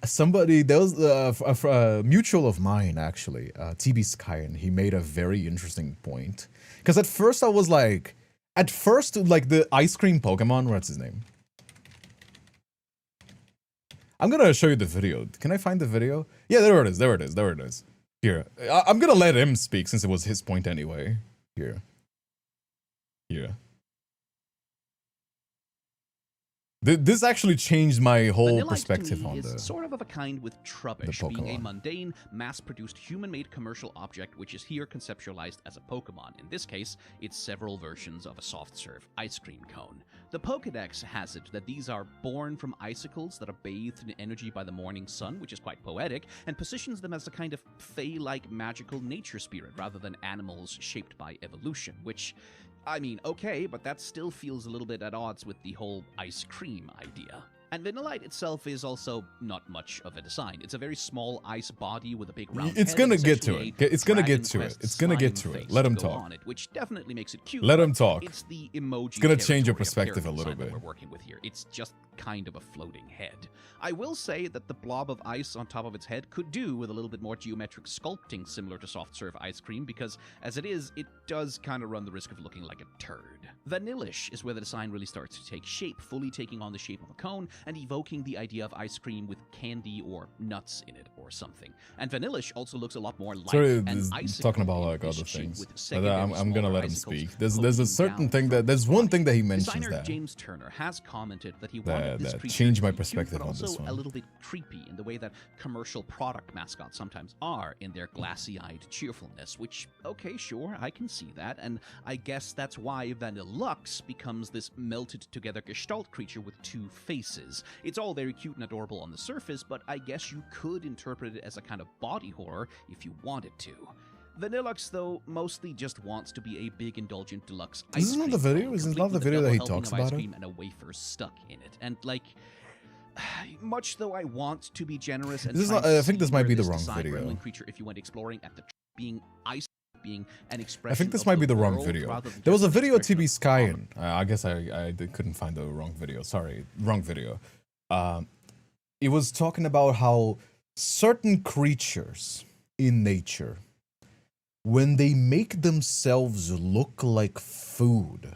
Somebody, there was a mutual of mine actually, TB Skyen. He made a very interesting point. Because at first, like the ice cream Pokemon. What's his name? I'm gonna show you the video. Can I find the video? Yeah, there it is. There it is. There it is. Here, I'm gonna let him speak since it was his point anyway. Here. This actually changed my whole Vanillite perspective to me on is the sort of a kind with Trubbish, being a mundane, mass-produced, human-made commercial object which is here conceptualized as a Pokemon. In this case, it's several versions of a soft-serve ice cream cone. The Pokedex has it that these are born from icicles that are bathed in energy by the morning sun, which is quite poetic, and positions them as a kind of fey-like magical nature spirit rather than animals shaped by evolution, which, I mean, okay, but that still feels a little bit at odds with the whole ice cream idea. And Vanillite itself is also not much of a design. It's a very small ice body with a big round It's head gonna and get to essentially it. It's gonna Dragon get to it. Quest It's gonna get slime to it. face Let him to go talk. on it, which definitely makes it cute. Let him but talk. It's the emoji. It's gonna change your territory of perspective a character little design that bit. we're working with here. It's just kind of a floating head. I will say that the blob of ice on top of its head could do with a little bit more geometric sculpting similar to soft serve ice cream because, as it is, it does kind of run the risk of looking like a turd. Vanillish is where the design really starts to take shape, fully taking on the shape of a cone and evoking the idea of ice cream with candy or nuts in it or something. And Vanillish also looks a lot more like an icicle talking about like in other addition things. with But secondary I'm gonna smaller let him icicles speak. There's a certain poking thing down that there's from one the thing that he body. mentions Designer that James Turner has commented that he wanted this that creature changed to my be cute, perspective but on this also one. a little bit creepy in the way that commercial product mascots sometimes are in their glassy-eyed cheerfulness, which, okay, sure, I can see that, and I guess that's why Vanillux becomes this melted-together gestalt creature with two faces. It's all very cute and adorable on the surface, but I guess you could interpret it as a kind of body horror if you wanted to. Vanillux, though, mostly just wants to be a big, indulgent deluxe ice cream. This is not the video? cone, Is this complete not the with a video that he double helping talks of ice about it? cream and a wafer stuck in it. And, like, much though I want to be generous and This is try not- and I think see this might where be the this wrong design video. gremlin creature, if you went exploring at the being ice being an expression I think this of might the be the wrong world video. rather than There was just a an video expression TB of Skyen. I guess I couldn't find the wrong video. Sorry, wrong video. It was talking about how certain creatures in nature, when they make themselves look like food,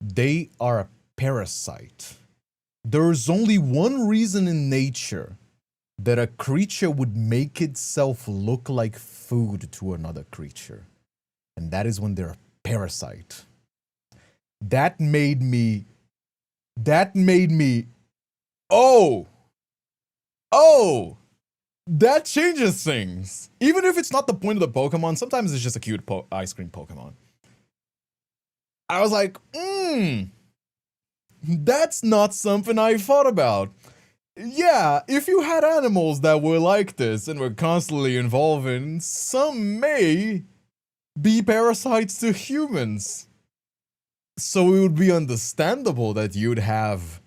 they are a parasite. There's only one reason in nature that a creature would make itself look like food to another creature, and that is when they're a parasite. That made me, oh, that changes things. Even if it's not the point of the Pokemon, sometimes it's just a cute ice cream Pokemon. I was like, that's not something I thought about. Yeah, if you had animals that were like this and were constantly evolving, some may be parasites to humans. So it would be understandable that you'd have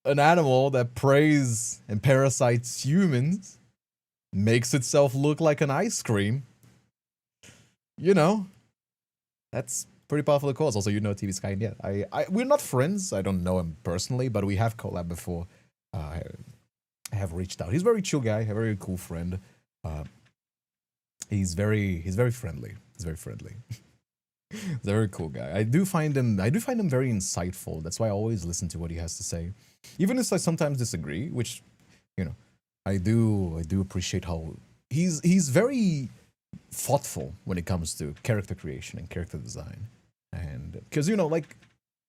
an animal that preys and parasites humans, makes itself look like an ice cream. You know, that's pretty powerful cause. Also, you know TV Sky, yeah. We're not friends. I don't know him personally, but we have collabed before. I have reached out. He's a very chill guy, a very cool friend. He's very friendly. He's very friendly. He's a very cool guy. I do find him very insightful. That's why I always listen to what he has to say. Even if I sometimes disagree, which, you know, I do appreciate how he's very thoughtful when it comes to character creation and character design. And because, you know, like,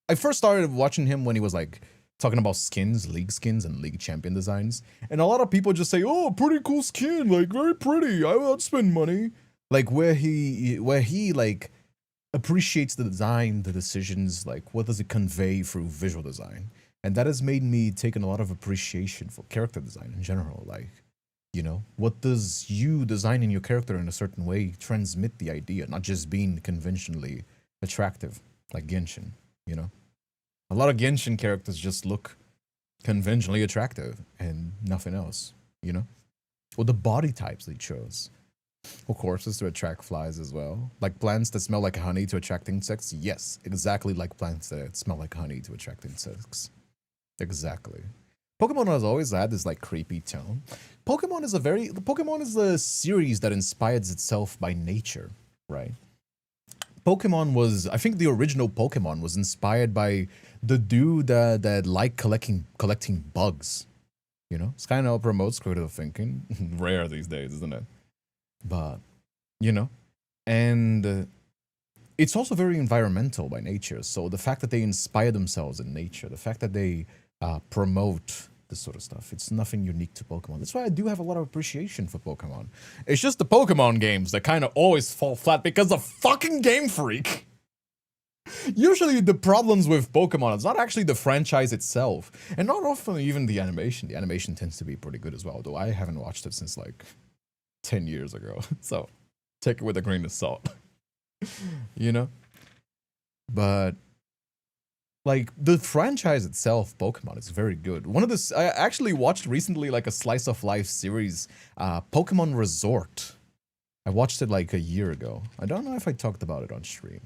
I first started watching him when he was like talking about skins, and league champion designs, and a lot of people just say, oh, pretty cool skin, like very pretty, I would spend money. Like where he like appreciates the design, the decisions, like what does it convey through visual design. And that has made me take a lot of appreciation for character design in general. Like, you know, what does you designing your character in a certain way transmit the idea, not just being conventionally attractive, like Genshin, you know? A lot of Genshin characters just look conventionally attractive and nothing else, you know? Or the body types they chose. Of course, is to attract flies as well. Like plants that smell like honey to attract insects? Yes, exactly like plants that smell like honey to attract insects. Exactly. Pokemon has always had this like creepy tone. Pokemon is a series that inspires itself by nature, right? Pokemon was, I think the original Pokemon was inspired by the dude that liked collecting bugs. You know, it's kind of promotes critical thinking. Rare these days, isn't it? But, you know, and it's also very environmental by nature. So the fact that they inspire themselves in nature, the fact that they promote this sort of stuff, it's nothing unique to Pokemon. That's why I do have a lot of appreciation for Pokemon. It's just the Pokemon games that kind of always fall flat because of fucking Game Freak. Usually the problems with Pokemon is not actually the franchise itself, and not often even the animation. The animation tends to be pretty good as well, though I haven't watched it since like 10 years ago, so take it with a grain of salt. You know? But like the franchise itself, Pokemon, is very good. One of the I actually watched recently like a slice of life series, Pokemon Resort. I watched it like a year ago. I don't know if I talked about it on stream,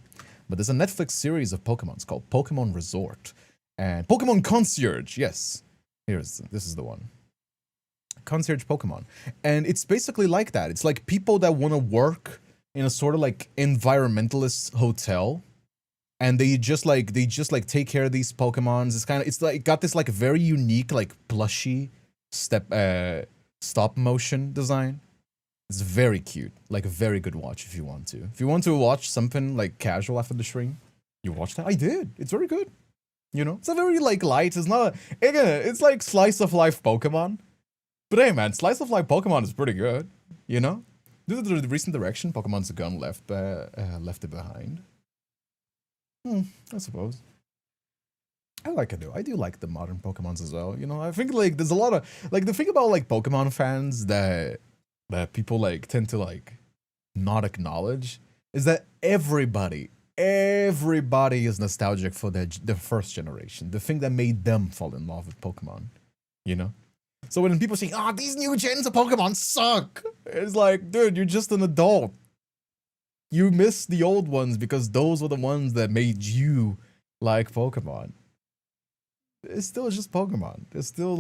but there's a Netflix series of Pokemon. It's called Pokemon Resort and Pokemon Concierge. Yes, this is the one. Concierge Pokemon, and it's basically like that. It's like people that want to work in a sort of like environmentalist hotel, and they just like take care of these Pokemons. It's like got this like very unique like plushy stop motion design. It's very cute, like a very good watch if you want to. If you want to watch something like casual after the stream, you watch that. I did. It's very good. You know, it's a very like light. It's not again. It's like slice of life Pokemon. But hey, man, slice of life Pokemon is pretty good. You know, due to the recent direction Pokemon's gone left it behind. I suppose. I like it though. I do like the modern Pokemons as well. You know, I think like there's a lot of like the thing about like Pokemon fans that people like tend to like not acknowledge is that everybody is nostalgic for their first generation, the thing that made them fall in love with Pokemon. You know. So when people say, these new gens of Pokemon suck, it's like, dude, you're just an adult. You miss the old ones because those were the ones that made you like Pokemon. It's still just Pokemon. There's still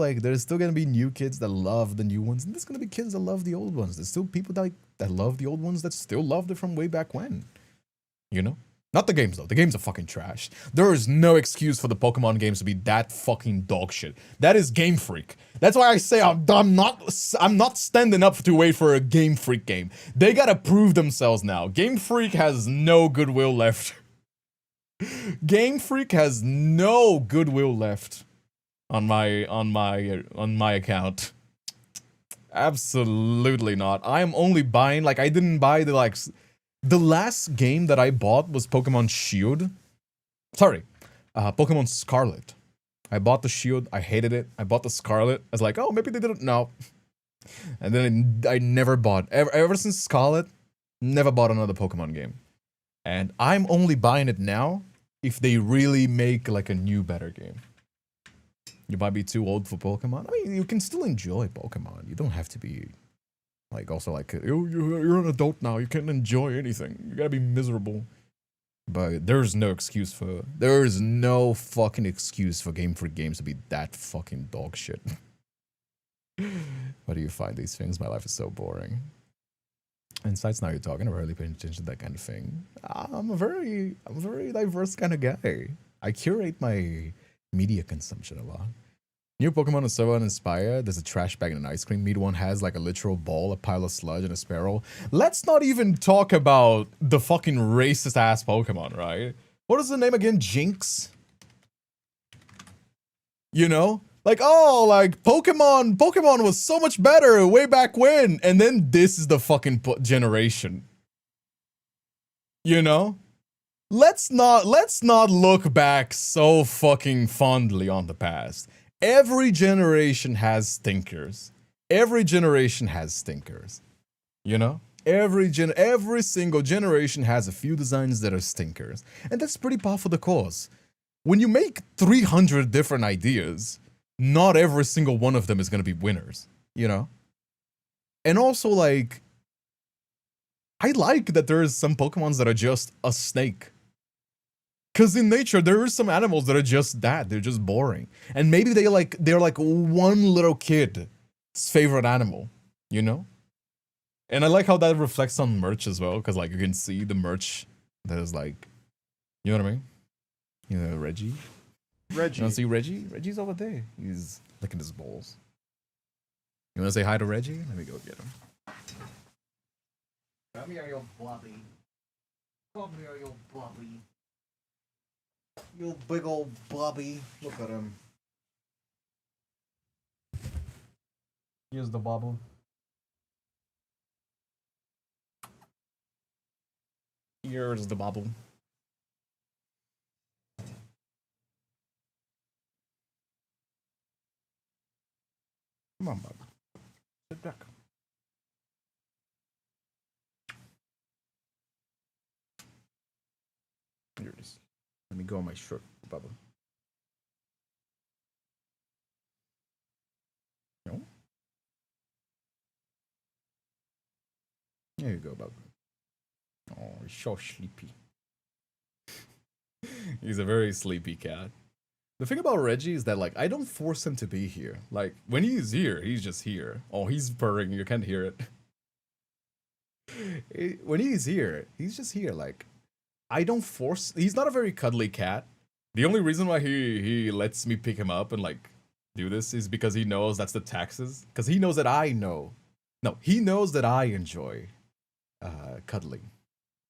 gonna be new kids that love the new ones, and there's gonna be kids that love the old ones. There's still people that love the old ones that still loved it from way back when. You know? Not the games, though. The games are fucking trash. There is no excuse for the Pokemon games to be that fucking dog shit. That is Game Freak. That's why I say I'm not standing up to wait for a Game Freak game. They gotta prove themselves now. Game Freak has no goodwill left. Game Freak has no goodwill left on my account. Absolutely not. I am only buying, like, I didn't buy the last game that I bought was Pokemon Shield. Sorry, Pokemon Scarlet. I bought the Shield. I hated it. I bought the Scarlet. I was like, oh, maybe they didn't know. And then I never bought. Ever since Scarlet, never bought another Pokemon game. And I'm only buying it now if they really make like a new, better game. You might be too old for Pokemon. I mean, you can still enjoy Pokemon. You don't have to be... like, also, like, you're an adult now. You can't enjoy anything. You gotta be miserable. But there is no fucking excuse for Game Freak games to be that fucking dog shit. Why do you find these things? My life is so boring. Insights, now you're talking. I'm really paying attention to that kind of thing. I'm a very diverse kind of guy. I curate my media consumption a lot. New Pokemon is so uninspired. There's a trash bag and an ice cream. Meat one has like a literal ball, a pile of sludge, and a sparrow. Let's not even talk about the fucking racist ass Pokemon, right? What is the name again? Jinx? You know? Like, oh, like Pokemon was so much better way back when. And then this is the fucking generation. You know? Let's not look back so fucking fondly on the past. Every generation has stinkers. Every generation has stinkers. You know? Every single generation has a few designs that are stinkers. And that's pretty par for the course. When you make 300 different ideas, not every single one of them is going to be winners, you know? And also, like, I like that there is some Pokemons that are just a snake. Because in nature, there are some animals that are just that. They're just boring. And maybe they're like one little kid's favorite animal, you know? And I like how that reflects on merch as well. Because, like, you can see the merch that is like, you know what I mean? You know, Reggie. You want to see Reggie? Reggie's over there. He's licking his balls. You want to say hi to Reggie? Let me go get him. Come here, you blobby. Come here, you blobby. You big old blobby. Look at him. Here's the bobble. Here's the bobble. Come on, bub. Sit back. Here it is. Let me go on my shirt, Bubba. No? There you go, Bubba. Oh, he's so sleepy. He's a very sleepy cat. The thing about Reggie is that, like, I don't force him to be here. Like, when he's here, he's just here. Oh, he's purring. You can't hear it. When he's here, he's just here. Like, I don't force. He's not a very cuddly cat. The only reason why he lets me pick him up and, like, do this is because he knows that's the taxes. Because he knows that I know. No, he knows that I enjoy cuddling.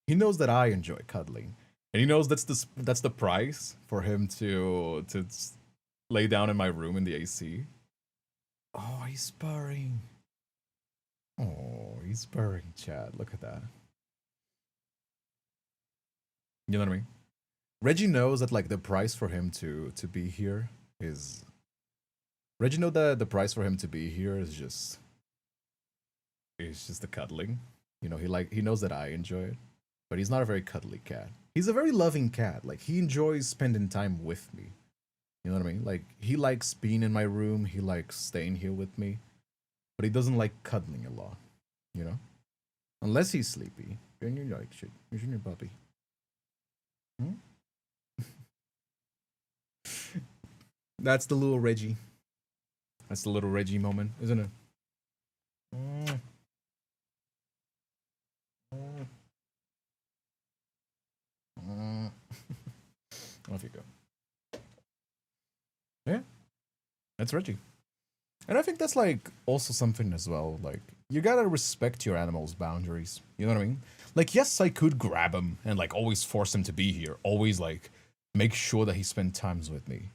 He knows that I enjoy cuddling. And he knows that's the price for him to lay down in my room in the AC. Oh, he's purring. Oh, he's purring, Chad. Look at that. You know what I mean? Reggie knows that, like, the price for him to be here is. Reggie knows that the price for him to be here is just the cuddling. You know, he knows that I enjoy it, but he's not a very cuddly cat. He's a very loving cat. Like, he enjoys spending time with me. You know what I mean? Like, he likes being in my room. He likes staying here with me, but he doesn't like cuddling a lot. You know, unless he's sleepy. Then you like shit. You're your puppy. Hmm? That's the little Reggie. That's the little Reggie moment, isn't it? Mm. Mm. Mm. Off you go. Yeah, that's Reggie. And I think that's, like, also something as well. Like, you gotta respect your animal's boundaries. You know what I mean? Like, yes, I could grab him and, like, always force him to be here. Always, like, make sure that he spent times with me.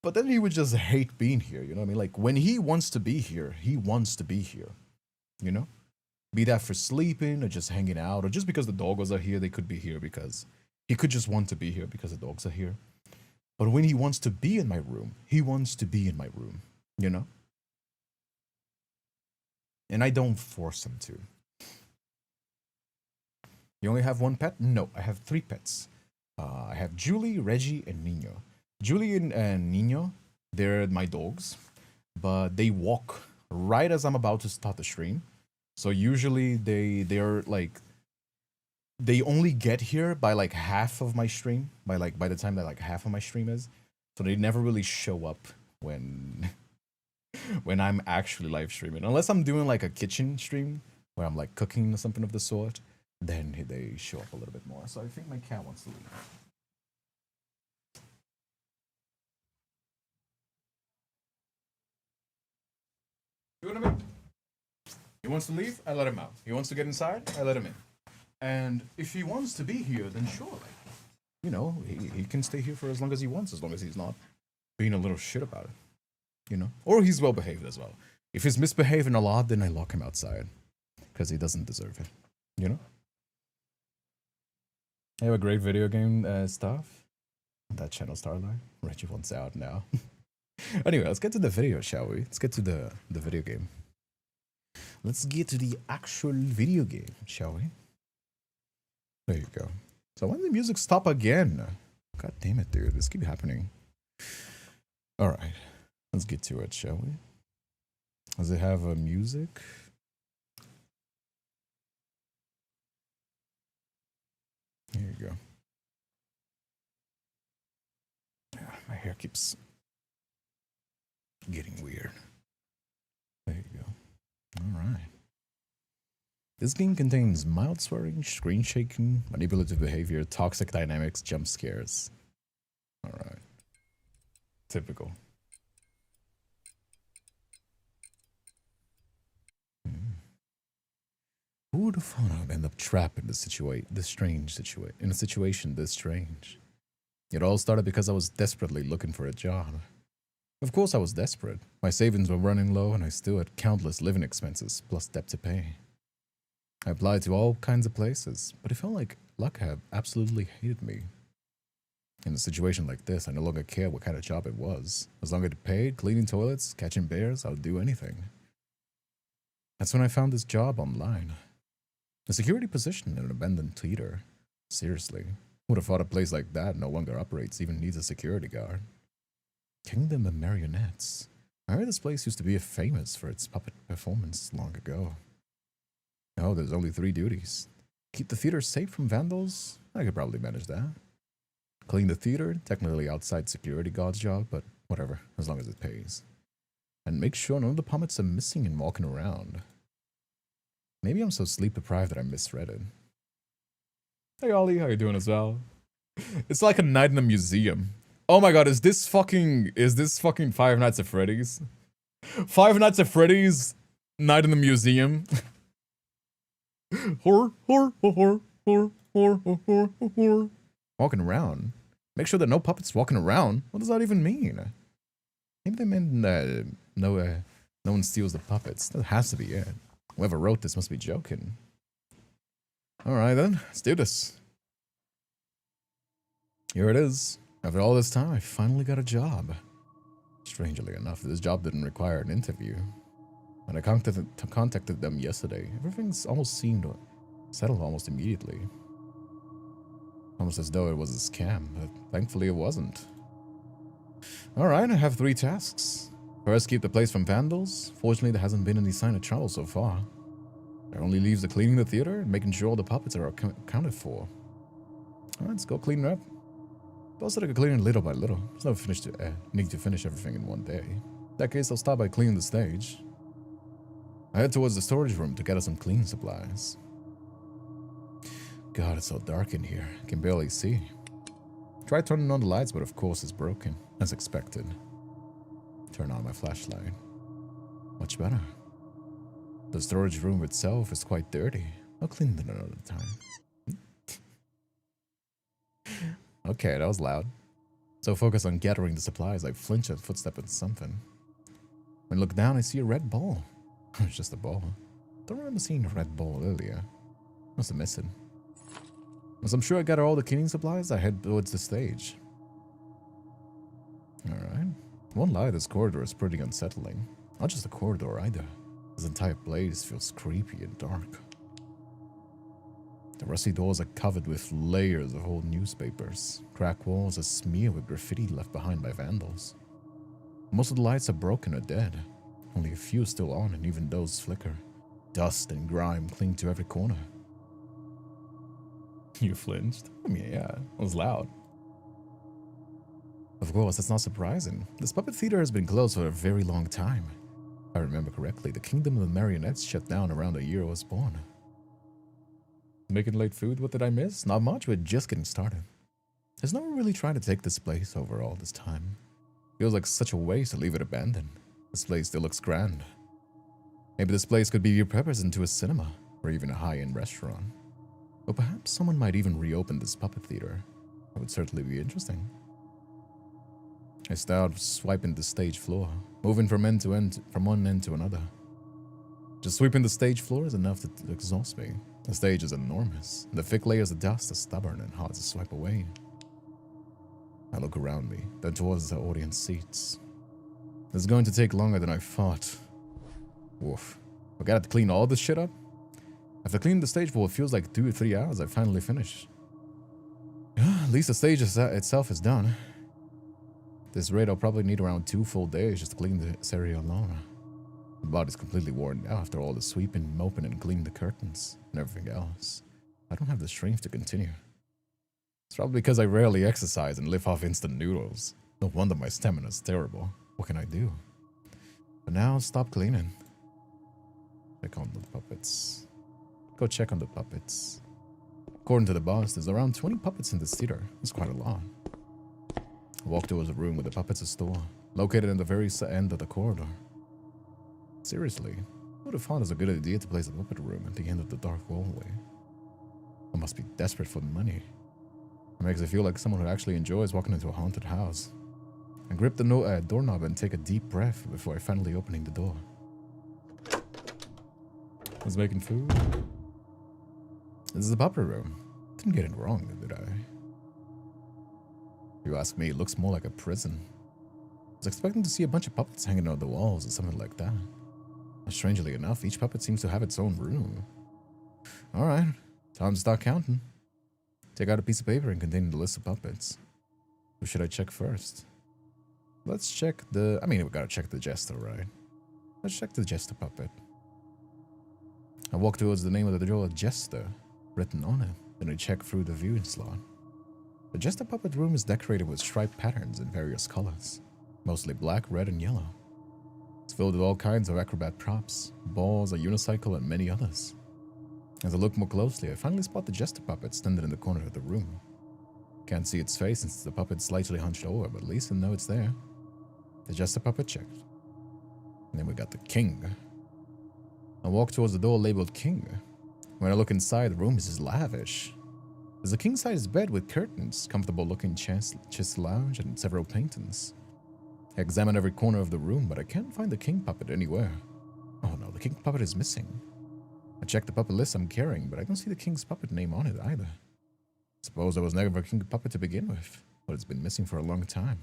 But then he would just hate being here, you know what I mean? Like, when he wants to be here, he wants to be here, you know? Be that for sleeping or just hanging out or just because the doggos are here, they could be here because he could just want to be here because the dogs are here. But when he wants to be in my room, he wants to be in my room, you know? And I don't force him to. You only have one pet? No, I have 3 pets. I have Julie, Reggie, and Nino. Julie and Nino, they're my dogs, but they walk right as I'm about to start the stream. So usually they're like, they only get here by like half of my stream, by the time that like half of my stream is. So they never really show up when I'm actually live streaming. Unless I'm doing like a kitchen stream where I'm like cooking or something of the sort, then they show up a little bit more. So I think my cat wants to leave. You know what I mean? He wants to leave, I let him out. He wants to get inside, I let him in. And if he wants to be here, then sure, like, you know, he can stay here for as long as he wants, as long as he's not being a little shit about it, you know? Or he's well behaved as well. If he's misbehaving a lot, then I lock him outside because he doesn't deserve it, you know? I have a great video game stuff. That channel Starlight. Reggie wants out now. Anyway, let's get to the video, shall we? Let's get to the video game. Let's get to the actual video game, shall we? There you go. So when did the music stop again? God damn it, dude. This keeps happening. Alright. Let's get to it, shall we? Does it have music? Here you go. Yeah, my hair keeps getting weird. There you go. Alright. This game contains mild swearing, screen shaking, manipulative behavior, toxic dynamics, jump scares. Alright. Typical. Who would have thought I would end up trapped in this strange situation this strange? It all started because I was desperately looking for a job. Of course I was desperate. My savings were running low and I still had countless living expenses, plus debt to pay. I applied to all kinds of places, but it felt like luck had absolutely hated me. In a situation like this, I no longer cared what kind of job it was. As long as it paid, cleaning toilets, catching bears, I would do anything. That's when I found this job online. A security position in an abandoned theater. Seriously, who would have thought a place like that no longer operates, even needs a security guard? Kingdom of Marionettes. I heard this place used to be famous for its puppet performance long ago. Oh, there's only 3 duties. Keep the theater safe from vandals? I could probably manage that. Clean the theater, technically outside security guard's job, but whatever, as long as it pays. And make sure none of the puppets are missing and walking around. Maybe I'm so sleep deprived that I misread it. Hey Ollie, how you doing as well? It's like a night in a museum. Oh my god, is this fucking Five Nights at Freddy's? Five Nights at Freddy's, night in the museum. Horror. Walking around. Make sure that no puppets walking around. What does that even mean? Maybe they meant no one steals the puppets. That has to be it. Whoever wrote this must be joking. Alright then, let's do this. Here it is. After all this time, I finally got a job. Strangely enough, this job didn't require an interview. When I contacted them yesterday, everything's almost seemed settled almost immediately. Almost as though it was a scam, but thankfully it wasn't. Alright, I have 3 tasks. First, keep the place from vandals. Fortunately, there hasn't been any sign of trouble so far. There only leaves the cleaning the theater and making sure all the puppets are accounted for. Alright, let's go clean it up. Also, I could clean it little by little. There's no need to finish everything in one day. In that case, I'll start by cleaning the stage. I head towards the storage room to get us some cleaning supplies. God, it's so dark in here. I can barely see. Tried turning on the lights, but of course it's broken, as expected. Turn on my flashlight. Much better. The storage room itself is quite dirty. I'll clean it another time. Okay, that was loud. So focused on gathering the supplies, I flinch at footstep at something. When I look down, I see a red ball. It's just a ball. Don't remember seeing a red ball earlier. Must have missed it. Once I'm sure I got all the cleaning supplies, I head towards the stage. Alright. Won't lie, this corridor is pretty unsettling. Not just the corridor either. This entire place feels creepy and dark. The rusty doors are covered with layers of old newspapers. Cracked walls are smeared with graffiti left behind by vandals. Most of the lights are broken or dead. Only a few still on, and even those flicker. Dust and grime cling to every corner. You flinched? I mean, yeah, it was loud. Of course, that's not surprising. This puppet theater has been closed for a very long time. If I remember correctly, the Kingdom of the Marionettes shut down around the year I was born. Making late food? What did I miss? Not much, we're just getting started. There's no one really trying to take this place over all this time. Feels like such a waste to leave it abandoned. This place still looks grand. Maybe this place could be repurposed into a cinema, or even a high-end restaurant. Or perhaps someone might even reopen this puppet theater. That would certainly be interesting. I start swiping the stage floor, moving from one end to another. Just sweeping the stage floor is enough to exhaust me. The stage is enormous. The thick layers of dust are stubborn and hard to swipe away. I look around me, then towards the audience seats. This is going to take longer than I thought. Woof. I gotta clean all this shit up? After cleaning the stage for what feels like 2 or 3 hours, I finally finished. At least the stage itself is done. At this rate, I'll probably need around 2 full days just to clean this area alone. My body's completely worn out after all the sweeping, mopping, and cleaning the curtains and everything else. I don't have the strength to continue. It's probably because I rarely exercise and live off instant noodles. No wonder my stamina's terrible. What can I do? But now, stop cleaning. Check on the puppets. Go check on the puppets. According to the boss, there's around 20 puppets in this theater. That's quite a lot. I walk towards a room where the puppets are stored, located in the very end of the corridor. Seriously, who would have thought it was a good idea to place a puppet room at the end of the dark hallway? I must be desperate for the money. It makes it feel like someone who actually enjoys walking into a haunted house. I grip the doorknob and take a deep breath before finally opening the door. I was making food. This is the puppet room. Didn't get it wrong, did I? If you ask me, it looks more like a prison. I was expecting to see a bunch of puppets hanging on the walls or something like that. But strangely enough, each puppet seems to have its own room. Alright, time to start counting. Take out a piece of paper and containing the list of puppets. Who should I check first? Let's check the... we gotta check the Jester, right? Let's check the Jester puppet. I walk towards the name of the drawer, Jester, written on it. Then I check through the viewing slot. The Jester puppet room is decorated with striped patterns in various colors. Mostly black, red, and yellow. It's filled with all kinds of acrobat props, balls, a unicycle, and many others. As I look more closely, I finally spot the Jester puppet standing in the corner of the room. Can't see its face since the puppet's slightly hunched over, but at least I know it's there. The Jester puppet checked. And then we got the King. I walk towards the door labeled King. When I look inside, the room is just lavish. There's a king-size bed with curtains, comfortable-looking chest lounge, and several paintings. I examine every corner of the room, but I can't find the King puppet anywhere. Oh no, the King puppet is missing. I check the puppet list I'm carrying, but I don't see the King's puppet name on it either. Suppose there was never a King puppet to begin with, but it's been missing for a long time.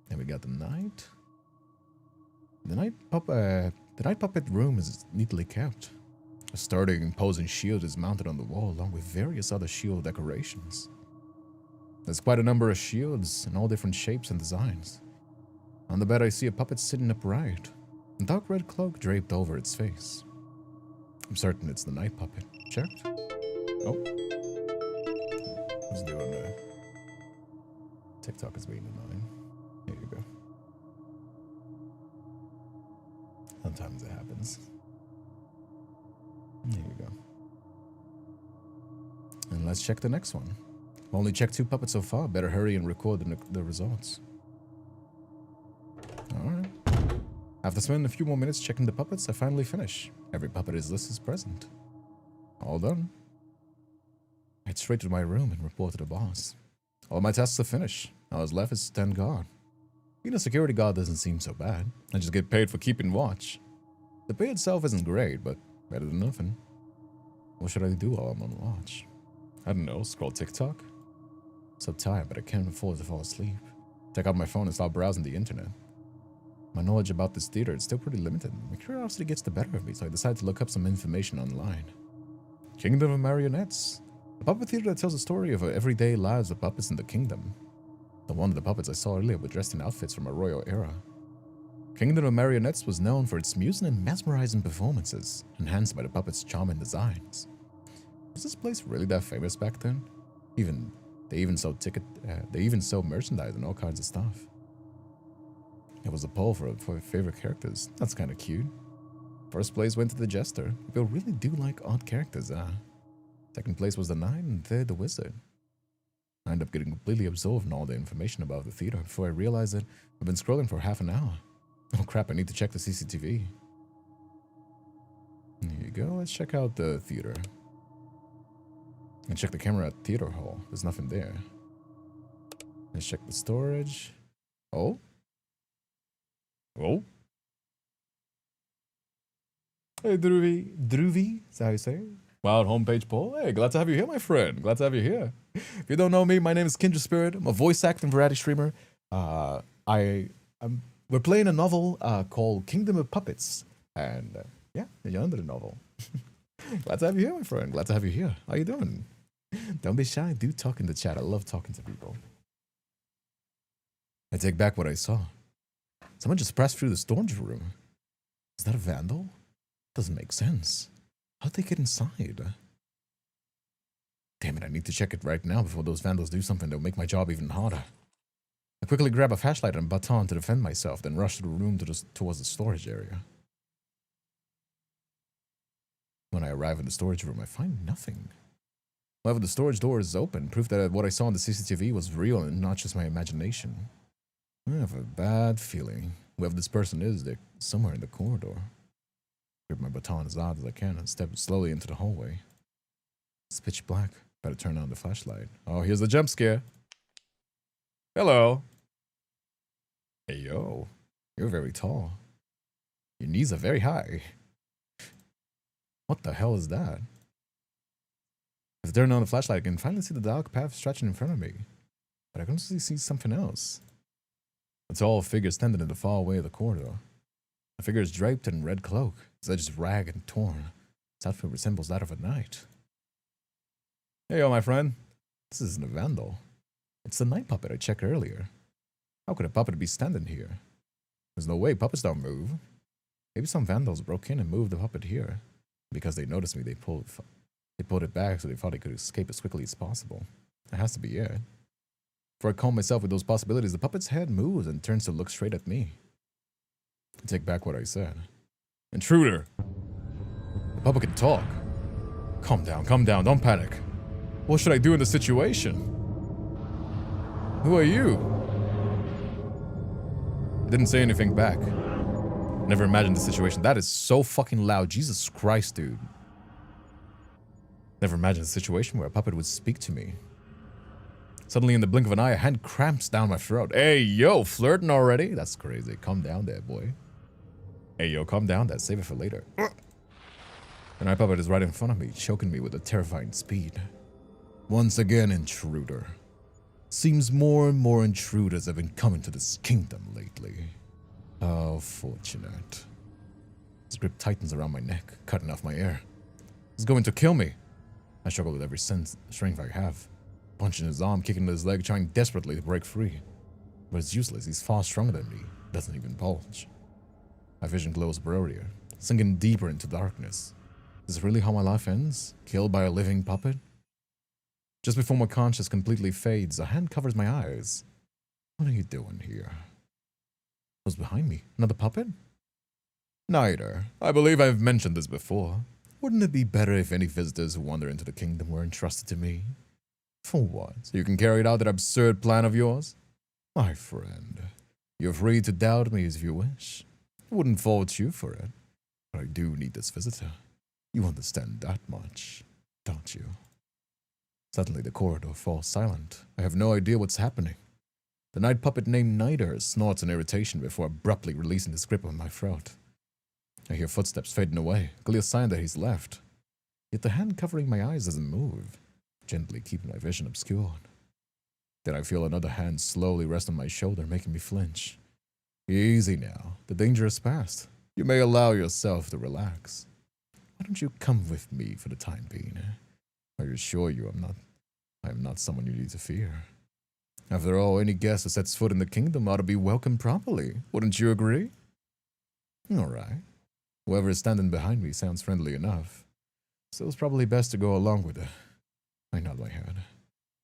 Then we got the Knight. The Knight puppet room is neatly kept. A sturdy imposing shield is mounted on the wall along with various other shield decorations. There's quite a number of shields in all different shapes and designs. On the bed I see a puppet sitting upright, a dark red cloak draped over its face. I'm certain it's the Knight puppet. Checked? Oh. Who's doing that? TikTok is being annoying. Here you go. Sometimes it happens. There you go. And let's check the next one. Only checked 2 puppets so far. Better hurry and record the results. Alright. After spending a few more minutes checking the puppets, I finally finish. Every puppet is listed as present. All done. I head straight to my room and report to the boss. All my tasks are finished. All that's left is to stand guard. Being a security guard doesn't seem so bad. I just get paid for keeping watch. The pay itself isn't great, but better than nothing. What should I do while I'm on watch? I don't know, scroll TikTok? So tired, but I can't afford to fall asleep. Take out my phone and start browsing the internet. My knowledge about this theater is still pretty limited. My curiosity gets the better of me, so I decide to look up some information online. Kingdom of Marionettes. A puppet theater that tells the story of everyday lives of puppets in the kingdom. The one of the puppets I saw earlier were dressed in outfits from a royal era. Kingdom of Marionettes was known for its amusing and mesmerizing performances, enhanced by the puppets' charming designs. Was this place really that famous back then? They even sold merchandise and all kinds of stuff. It was a poll for favorite characters. That's kind of cute. First place went to the Jester. People really do like odd characters, huh? Second place was the Knight, and third the Wizard. I ended up getting completely absorbed in all the information about the theater before I realized that I've been scrolling for half an hour. Oh crap, I need to check the CCTV. Here you go, let's check out the theater. And check the camera at the theater hall. There's nothing there. Let's check the storage. Oh? Oh? Hey, Druvi. Druvi? Is that how you say it? Wild homepage poll. Hey, glad to have you here, my friend. Glad to have you here. If you don't know me, my name is Kindred Spirit. I'm a voice acting variety streamer. We're playing a novel called Kingdom of Puppets. And yeah, the Yandere novel. Glad to have you here, my friend. Glad to have you here. How you doing? Don't be shy. Do talk in the chat. I love talking to people. I take back what I saw. Someone just pressed through the storage room. Is that a vandal? Doesn't make sense. How'd they get inside? Damn it, I need to check it right now before those vandals do something that'll make my job even harder. I quickly grab a flashlight and a baton to defend myself, then rush through the room towards the storage area. When I arrive in the storage room, I find nothing. However, the storage door is open, proof that what I saw on the CCTV was real and not just my imagination. I have a bad feeling. Whoever this person is, they're somewhere in the corridor. Grip my baton as hard as I can and step slowly into the hallway. It's pitch black. Better turn on the flashlight. Oh, here's the jump scare. Hello. Hey, yo. You're very tall. Your knees are very high. What the hell is that? As I turn on the flashlight, I can finally see the dark path stretching in front of me. But I can also see something else. A tall figure standing in the far away of the corridor. The figure is draped in a red cloak. Its edge is ragged and torn. Its outfit resembles that of a knight. Hey, yo, my friend. This isn't a vandal. It's the night puppet I checked earlier. How could a puppet be standing here? There's no way. Puppets don't move. Maybe some vandals broke in and moved the puppet here. Because they noticed me, they pulled it back so they thought they could escape as quickly as possible. That has to be it. Before I calm myself with those possibilities, the puppet's head moves and turns to look straight at me. I take back what I said. Intruder! The puppet can talk. Calm down, don't panic. What should I do in this situation? Who are you? I didn't say anything back. Never imagined the situation. That is so fucking loud. Jesus Christ, dude. Never imagined a situation where a puppet would speak to me. Suddenly, in the blink of an eye, a hand cramps down my throat. Hey, yo, flirting already? That's crazy. Calm down there, boy. Hey, yo, calm down there. Save it for later. The night puppet is right in front of me, choking me with a terrifying speed. Once again, intruder. Seems more and more intruders have been coming to this kingdom lately. How fortunate. His grip tightens around my neck, cutting off my air. He's going to kill me. I struggle with every strength I have. Punching his arm, kicking his leg, trying desperately to break free. But it's useless. He's far stronger than me. Doesn't even bulge. My vision glows blurrier, sinking deeper into darkness. Is this really how my life ends? Killed by a living puppet? Just before my conscience completely fades, a hand covers my eyes. What are you doing here? Who's behind me? Another puppet? Neither. I believe I've mentioned this before. Wouldn't it be better if any visitors who wander into the kingdom were entrusted to me? For what? So you can carry out that absurd plan of yours? My friend, you're free to doubt me if you wish. I wouldn't fault you for it. But I do need this visitor. You understand that much, don't you? Suddenly the corridor falls silent. I have no idea what's happening. The night puppet named Niter snorts in irritation before abruptly releasing his grip on my throat. I hear footsteps fading away, a clear sign that he's left. Yet the hand covering my eyes doesn't move, gently keeping my vision obscured. Then I feel another hand slowly rest on my shoulder, making me flinch. Easy now. The danger is past. You may allow yourself to relax. Why don't you come with me for the time being? I assure you I am not someone you need to fear. After all, any guest who sets foot in the kingdom ought to be welcomed properly. Wouldn't you agree? All right. Whoever is standing behind me sounds friendly enough. So it's probably best to go along with it. I nod my head.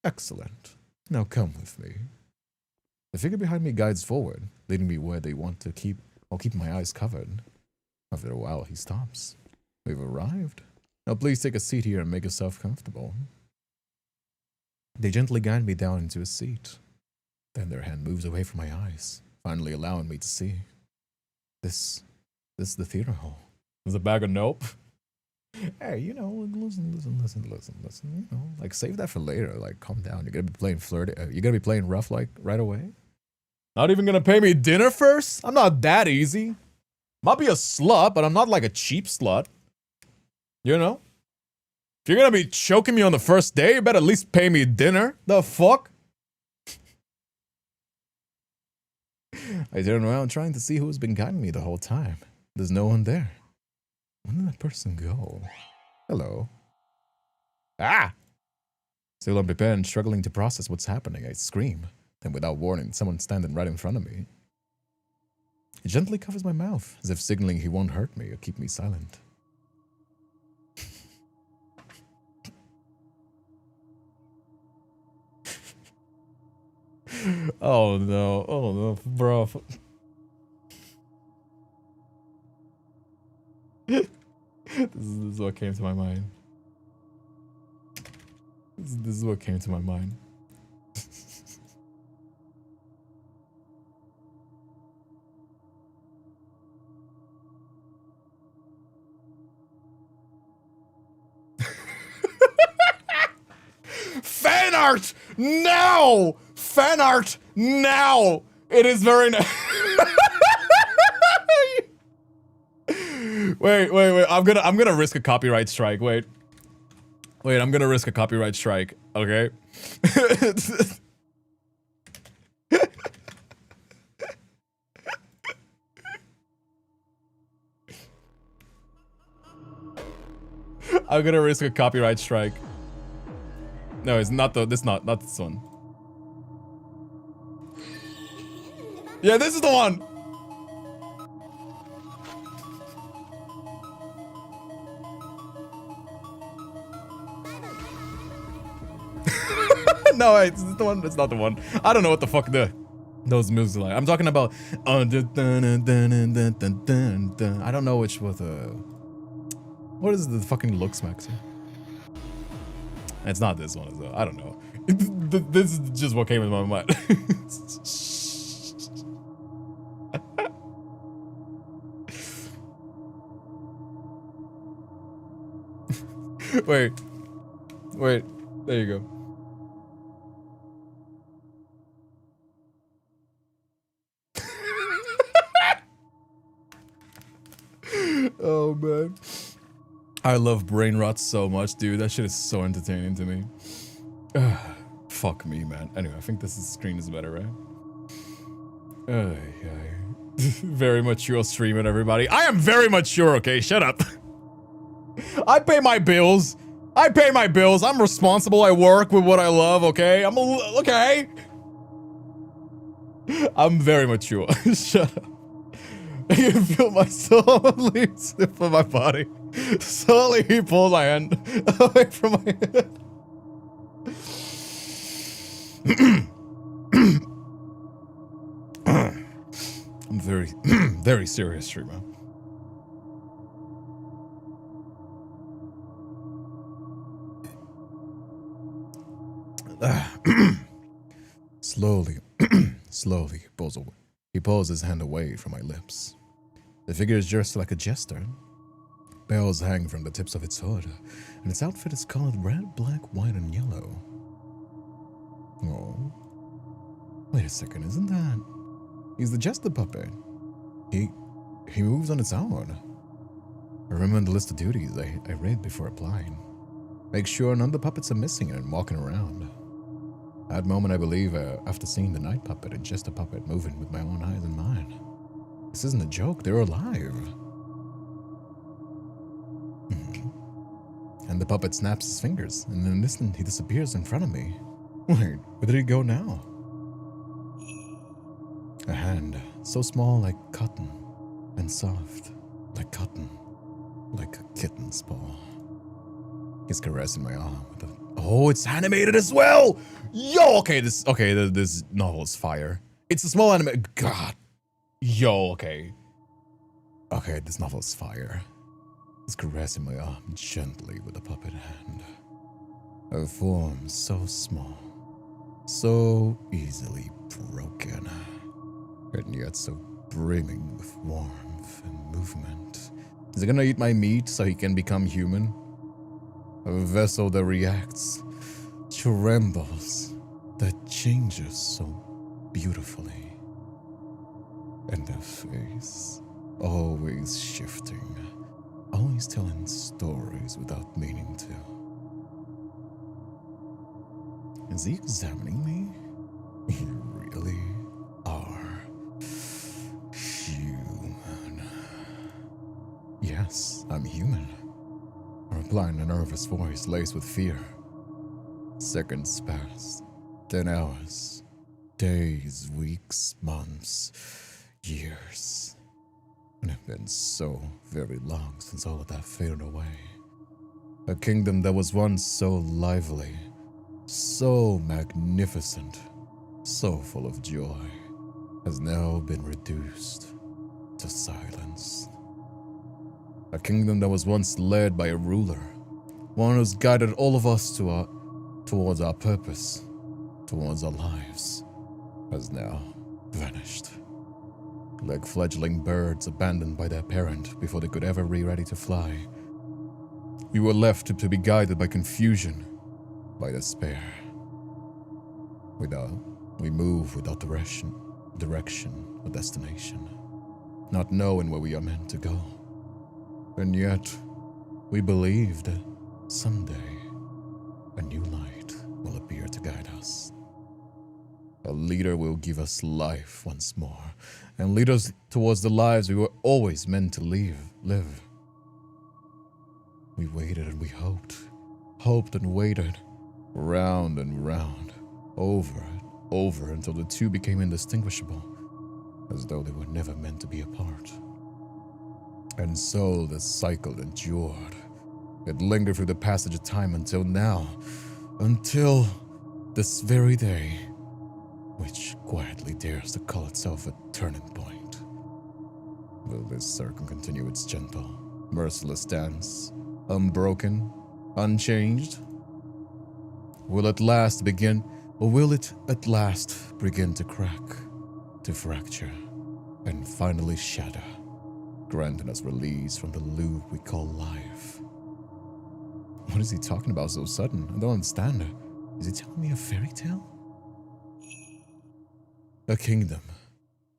Excellent. Now come with me. The figure behind me guides forward, leading me where they want to keep, while keeping my eyes covered. After a while, he stops. We've arrived. Now please take a seat here and make yourself comfortable. They gently guide me down into a seat. Then their hand moves away from my eyes, finally allowing me to see. This is the theater hall. There's a bag of nope. Hey, you know, listen. You know, like save that for later. Like, calm down. You're gonna be playing flirty. You're gonna be playing rough like right away. Not even gonna pay me dinner first? I'm not that easy. Might be a slut, but I'm not like a cheap slut. You know? If you're gonna be choking me on the first day, you better at least pay me dinner. The fuck? I turn around trying to see who's been guiding me the whole time. There's no one there. When did that person go? Hello. Ah! Still unprepared and struggling to process what's happening, I scream. Then without warning, someone's standing right in front of me. He gently covers my mouth, as if signaling he won't hurt me or keep me silent. Oh no, bro. This is what came to my mind. This is what came to my mind. Fan art now! Fan art now! It is very Wait. I'm gonna risk a copyright strike. Wait, I'm gonna risk a copyright strike. Okay. I'm gonna risk a copyright strike. No, it's not not this one. Yeah, this is the one. No, wait, it's the one. It's not the one. I don't know what the fuck those moves are like. I'm talking about. I don't know which was what is the fucking looks max? It's not this one as well. I don't know. This is just what came into my mind. Wait. There you go. Oh man, I love brain rot so much, dude. That shit is so entertaining to me. Fuck me, man. Anyway, I think this screen is better, right? Very mature streaming, everybody. I am very mature, okay? Shut up. I pay my bills. I'm responsible. I work with what I love, okay? Okay. I'm very mature. Shut up. I can feel my soul leaves from my body. Slowly he pulls my hand away from my head. I'm very serious streamer. Slowly he pulls his hand away from my lips. The figure is dressed like a jester. Bells hang from the tips of its hood, and its outfit is colored red, black, white, and yellow. Oh. Wait a second, isn't that? He's the jester puppet. He moves on its own. I remember the list of duties I read before applying. Make sure none of the puppets are missing and walking around. At that moment, I believe, after seeing the night puppet and jester puppet moving with my own eyes and mind. This isn't a joke, they're alive. And the puppet snaps his fingers, and in an instant he disappears in front of me. Wait, where did he go now? A hand, so small like cotton, and soft like cotton, like a kitten's paw. He's caressing my arm with a... Oh, it's animated as well! Yo, this novel is fire. It's a small anime... God. Yo, okay. Okay, this novel is fire. He's caressing my arm gently with a puppet hand. A form so small, so easily broken, and yet so brimming with warmth and movement. Is he gonna eat my meat so he can become human? A vessel that reacts, trembles, that changes so beautifully. And their face, always shifting, always telling stories without meaning to. Is he examining me? You really are human. Yes, I'm human. I reply in a nervous voice laced with fear. Seconds pass, then hours, days, weeks, months, years. And it's been so very long since all of that faded away. A kingdom that was once so lively, so magnificent, so full of joy, has now been reduced to silence. A kingdom that was once led by a ruler, one who's guided all of us towards our purpose, towards our lives, has now vanished. Like fledgling birds abandoned by their parent before they could ever be ready to fly, we were left to be guided by confusion, by despair. We move without direction or destination, not knowing where we are meant to go. And yet, we believe that someday a new light will appear to guide us. A leader will give us life once more and lead us towards the lives we were always meant to live. We waited and we hoped and waited, round and round, over and over until the two became indistinguishable, as though they were never meant to be apart. And so the cycle endured. It lingered through the passage of time until now, until this very day, which quietly dares to call itself a turning point. Will this circle continue its gentle, merciless dance, unbroken, unchanged? Will it last begin, or will it at last begin to crack, to fracture, and finally shatter, granting us release from the loop we call life? What is he talking about so sudden? I don't understand. Is he telling me a fairy tale? A kingdom,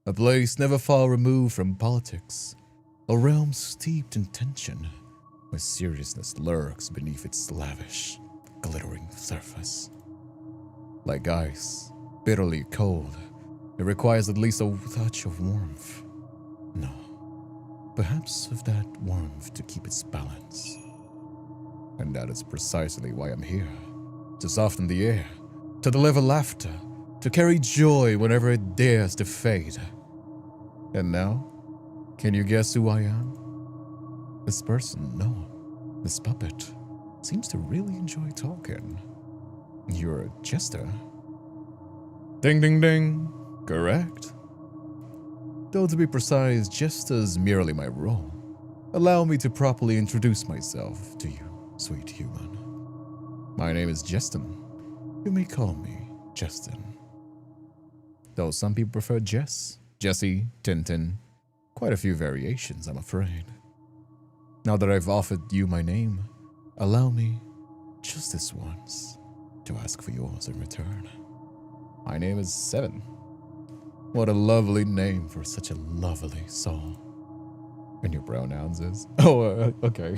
a place never far removed from politics, a realm steeped in tension, where seriousness lurks beneath its lavish, glittering surface. Like ice, bitterly cold, it requires at least a touch of warmth. No, perhaps of that warmth to keep its balance. And that is precisely why I'm here, to soften the air, to deliver laughter, to carry joy whenever it dares to fade. And now, can you guess who I am? This person, no, this puppet, seems to really enjoy talking. You're a jester? Ding ding ding, correct? Though to be precise, jester is merely my role. Allow me to properly introduce myself to you, sweet human. My name is Justin. You may call me Justin. Though some people prefer Jess, Jessie, Tintin. Quite a few variations, I'm afraid. Now that I've offered you my name, allow me, just this once, to ask for yours in return. My name is Seven. What a lovely name for such a lovely soul. And your pronouns is? Oh, okay.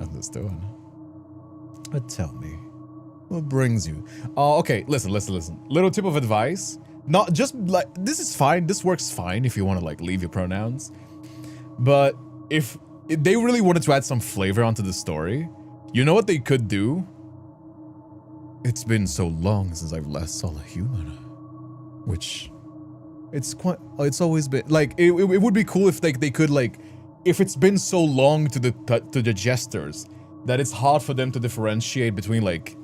Understood. But tell me, what brings you? Oh, okay, listen. Little tip of advice. Not just like, this is fine. This works fine if you want to like leave your pronouns. But if they really wanted to add some flavor onto the story, you know what they could do? It's been so long since I've last saw a human. Which, it's always been, like, it would be cool if they could, like, if it's been so long to the jesters that it's hard for them to differentiate between, like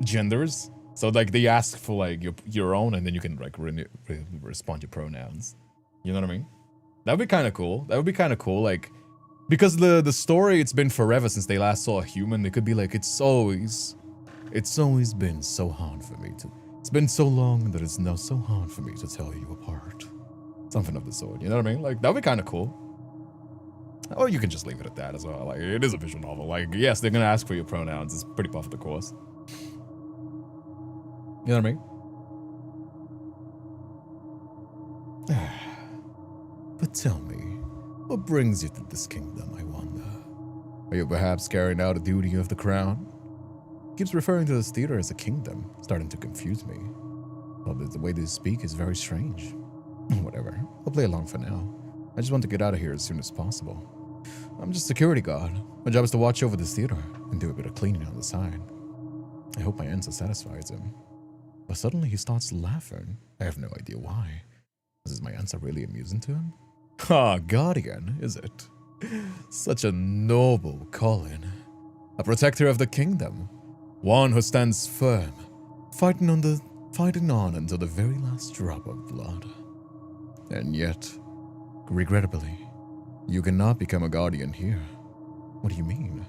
genders. So, like, they ask for, like, your own, and then you can, like, respond your pronouns. You know what I mean? That would be kind of cool. Like, because the story, it's been forever since they last saw a human. They could be like, it's always been so hard for me to... It's been so long that it's now so hard for me to tell you apart. Something of the sort, you know what I mean? Like, that would be kind of cool. Or you can just leave it at that as well. Like, it is a visual novel. Like, yes, they're gonna ask for your pronouns. It's pretty par for the course. You know what I mean? But tell me, what brings you to this kingdom, I wonder? Are you perhaps carrying out a duty of the crown? Keeps referring to this theater as a kingdom, starting to confuse me. Well, the way they speak is very strange. Whatever, I'll play along for now. I just want to get out of here as soon as possible. I'm just a security guard. My job is to watch over this theater and do a bit of cleaning on the side. I hope my answer satisfies him. But suddenly he starts laughing. I have no idea why. Is my answer really amusing to him? Ah, guardian, is it? Such a noble calling. A protector of the kingdom. One who stands firm, fighting on until the very last drop of blood. And yet, regrettably, you cannot become a guardian here. What do you mean?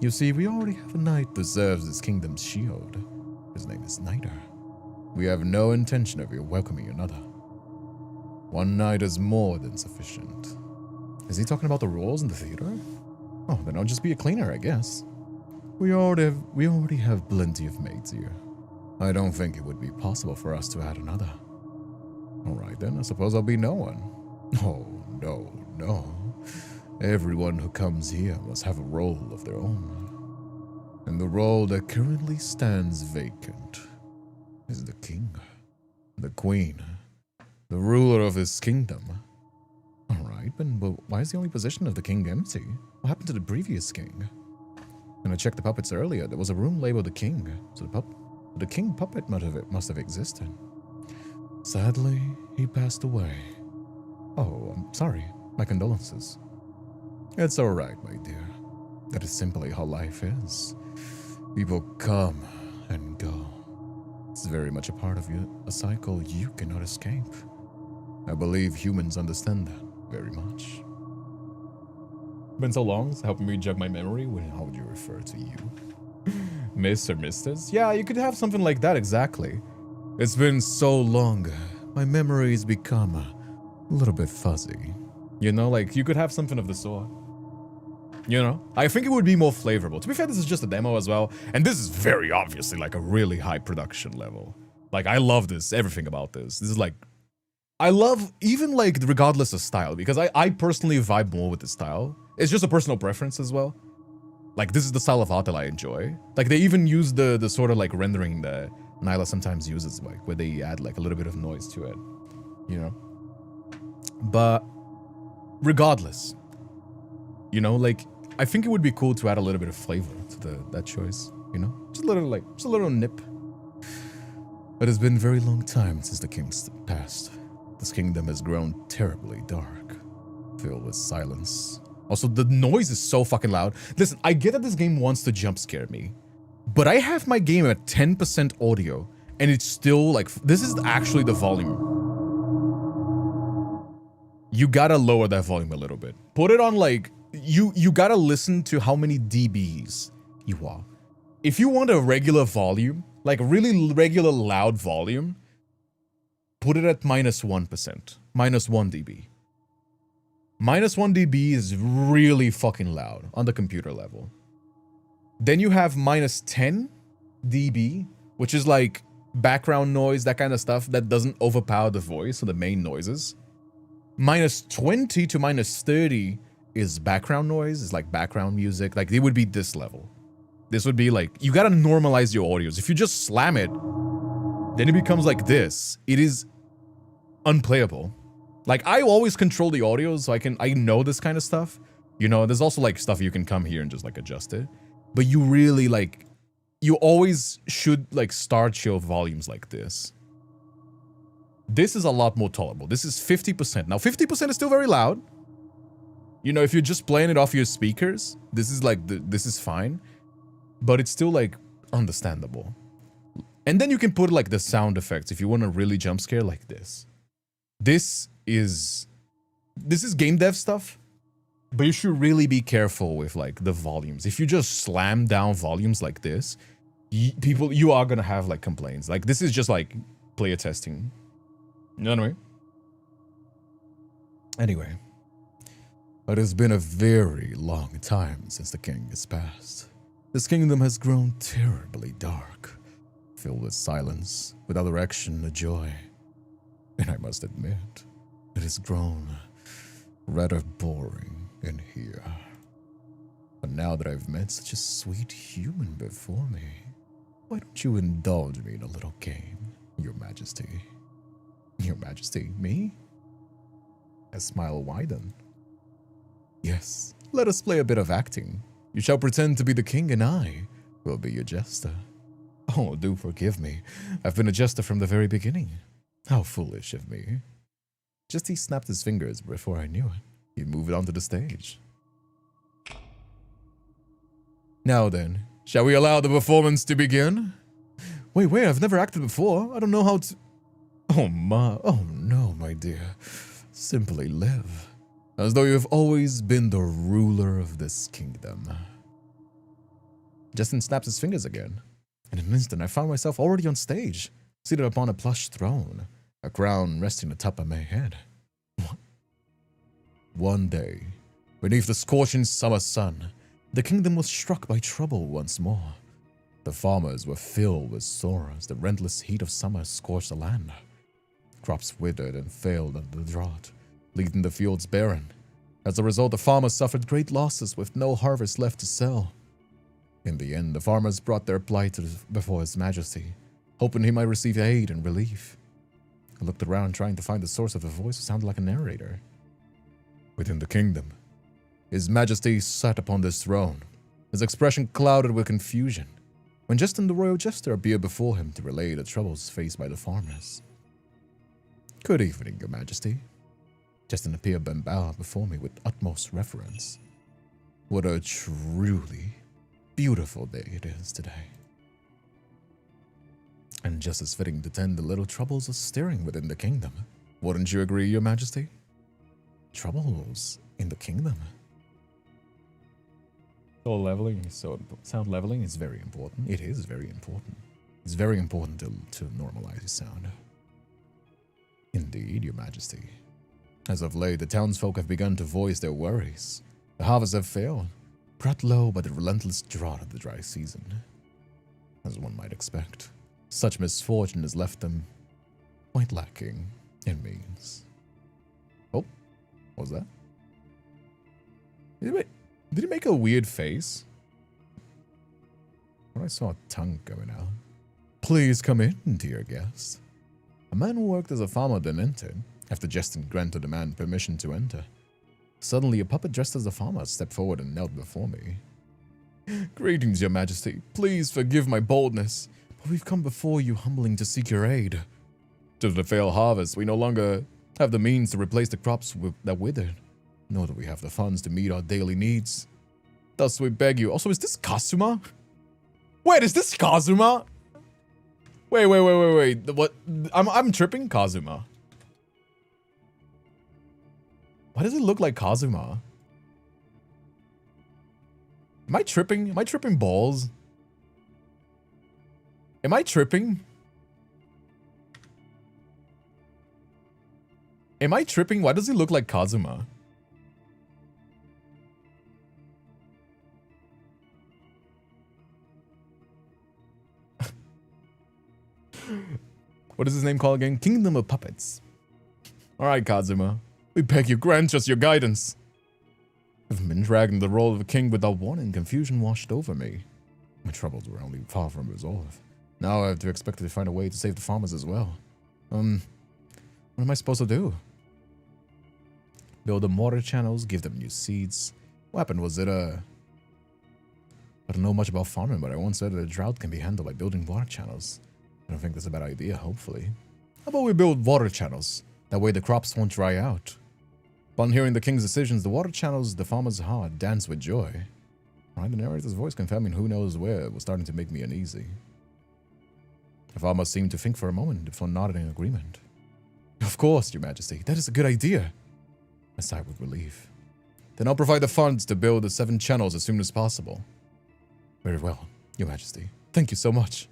You see, we already have a knight who serves this kingdom's shield. His name is Niter. We have no intention of welcoming another. One knight is more than sufficient. Is he talking about the rules in the theater? Oh, then I'll just be a cleaner, I guess. We already have plenty of maids here. I don't think it would be possible for us to add another. Alright then, I suppose I'll be no one. Oh, no. Everyone who comes here must have a role of their own. And the role that currently stands vacant is the king, the queen, the ruler of his kingdom. Alright, but why is the only position of the king empty? What happened to the previous king? When I checked the puppets earlier, there was a room labeled the king, so the king puppet must have existed. Sadly, he passed away. Oh, I'm sorry. My condolences. It's alright, my dear. That is simply how life is. People come and go. It's very much a part of a cycle you cannot escape. I believe humans understand that very much. Been so long, it's helping me jog my memory. How would you refer to you? Miss or Misters? Yeah, you could have something like that, exactly. It's been so long. My memory's become a little bit fuzzy. You know, like, you could have something of the sort. You know? I think it would be more flavorful. To be fair, this is just a demo as well. And this is very obviously, like, a really high production level. Like, I love this, everything about this. This is, like... I love, even, like, regardless of style, because I personally vibe more with the style. It's just a personal preference as well. Like, this is the style of art that I enjoy. Like, they even use the sort of, like, rendering that Nyla sometimes uses, like, where they add, like, a little bit of noise to it. You know? But, regardless, you know, like, I think it would be cool to add a little bit of flavor to that choice, you know? Just a little, like, just a little nip. It has been a very long time since the king's passed. This kingdom has grown terribly dark, filled with silence. Also, the noise is so fucking loud. Listen, I get that this game wants to jump scare me, but I have my game at 10% audio, and it's still, like, this is actually the volume. You gotta lower that volume a little bit. Put it on, like, you gotta listen to how many dBs you are. If you want a regular volume, like a really regular loud volume, put it at -1%, -1 dB. -1 dB is really fucking loud on the computer level. Then you have -10 dB, which is like background noise, that kind of stuff that doesn't overpower the voice or the main noises. -20 to -30 is background noise, is like background music. Like, it would be this level. This would be like, you gotta normalize your audios. If you just slam it, then it becomes like this. It is unplayable. Like, I always control the audio, so I know this kind of stuff. You know, there's also like stuff you can come here and just like adjust it. But you really like, you always should like start your volumes like this. This is a lot more tolerable. This is 50%. Now, 50% is still very loud. You know, if you're just playing it off your speakers, this is like, this is fine. But it's still like understandable. And then you can put like the sound effects if you want to really jump scare like this. This is game dev stuff, but you should really be careful with like the volumes. If you just slam down volumes like this, you are gonna have like complaints. Like, this is just like player testing. You know what I mean? Anyway, it has been a very long time since the king has passed. This kingdom has grown terribly dark, filled with silence, without direction or joy. And I must admit, it has grown rather boring in here. But now that I've met such a sweet human before me, why don't you indulge me in a little game, Your Majesty? Your Majesty, me? I smile widened. Yes, let us play a bit of acting. You shall pretend to be the king and I will be your jester. Oh, do forgive me. I've been a jester from the very beginning. How foolish of me. Just he snapped his fingers before I knew it. He moved onto the stage. Now then, shall we allow the performance to begin? Wait, I've never acted before. I don't know how to... Oh no, my dear. Simply live. As though you have always been the ruler of this kingdom. Justin snaps his fingers again. In an instant, I found myself already on stage, seated upon a plush throne, a crown resting atop of my head. What? One day, beneath the scorching summer sun, the kingdom was struck by trouble once more. The farmers were filled with sorrow as the relentless heat of summer scorched the land. Crops withered and failed under the drought, leaving the fields barren. As a result, the farmers suffered great losses with no harvest left to sell. In the end, the farmers brought their plight before His Majesty, hoping he might receive aid and relief. I looked around trying to find the source of the voice that sounded like a narrator. Within the kingdom, His Majesty sat upon this throne, his expression clouded with confusion, when Justin the Royal Jester appeared before him to relay the troubles faced by the farmers. Good evening, Your Majesty. Justin appeared and bowed before me with utmost reverence. What a truly beautiful day it is today. And just as fitting to tend the little troubles of stirring within the kingdom. Wouldn't you agree, Your Majesty? Troubles in the kingdom. Sound leveling is very important. It is very important. It's very important to normalize sound. Indeed, Your Majesty. As of late, the townsfolk have begun to voice their worries. The harvests have failed, brought low by the relentless drought of the dry season. As one might expect, such misfortune has left them quite lacking in means. Oh, what was that? Did he make a weird face? I saw a tongue coming out. Please come in, dear guest. A man who worked as a farmer then entered, after Justin granted the man permission to enter. Suddenly, a puppet dressed as a farmer stepped forward and knelt before me. Greetings, Your Majesty. Please forgive my boldness, but we've come before you humbling to seek your aid. Due to the failed harvest, we no longer have the means to replace the crops that withered, nor do we have the funds to meet our daily needs. Thus, we beg you. Also, is this Kazuma? Wait, is this Kazuma? Wait. What? I'm tripping, Kazuma. Why does it look like Kazuma? Am I tripping? Am I tripping balls? Am I tripping? Am I tripping? Why does he look like Kazuma? What is his name called again? Kingdom of Puppets. Alright, Kazuma. We beg you, grant us your guidance. I've been dragged into the role of a king without warning. Confusion washed over me. My troubles were only far from resolved. Now I have to expect to find a way to save the farmers as well. What am I supposed to do? Build them water channels, give them new seeds. What happened? Was it I don't know much about farming, but I once heard that a drought can be handled by building water channels. I don't think that's a bad idea, hopefully. How about we build water channels? That way the crops won't dry out. Upon hearing the king's decisions, the water channels, the farmer's heart danced with joy. Alright, the narrator's voice confirming who knows where was starting to make me uneasy. The farmer seemed to think for a moment before nodding in agreement. Of course, Your Majesty, that is a good idea. I sighed with relief. Then I'll provide the funds to build the 7 channels as soon as possible. Very well, Your Majesty. Thank you so much.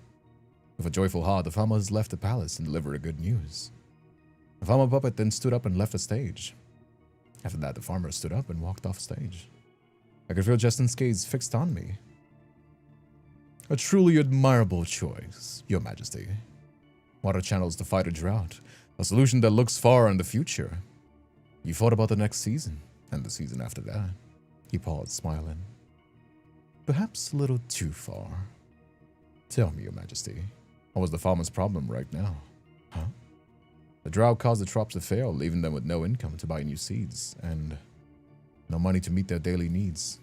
With a joyful heart, the farmers left the palace and delivered the good news. The farmer puppet then stood up and left the stage. After that, the farmer stood up and walked off stage. I could feel Justin's gaze fixed on me. A truly admirable choice, Your Majesty. Water channels to fight a drought, a solution that looks far in the future. You thought about the next season, and the season after that. He paused, smiling. perhaps a little too far. Tell me, Your Majesty, what was the farmer's problem right now? Huh? The drought caused the crops to fail, leaving them with no income to buy new seeds, and no money to meet their daily needs.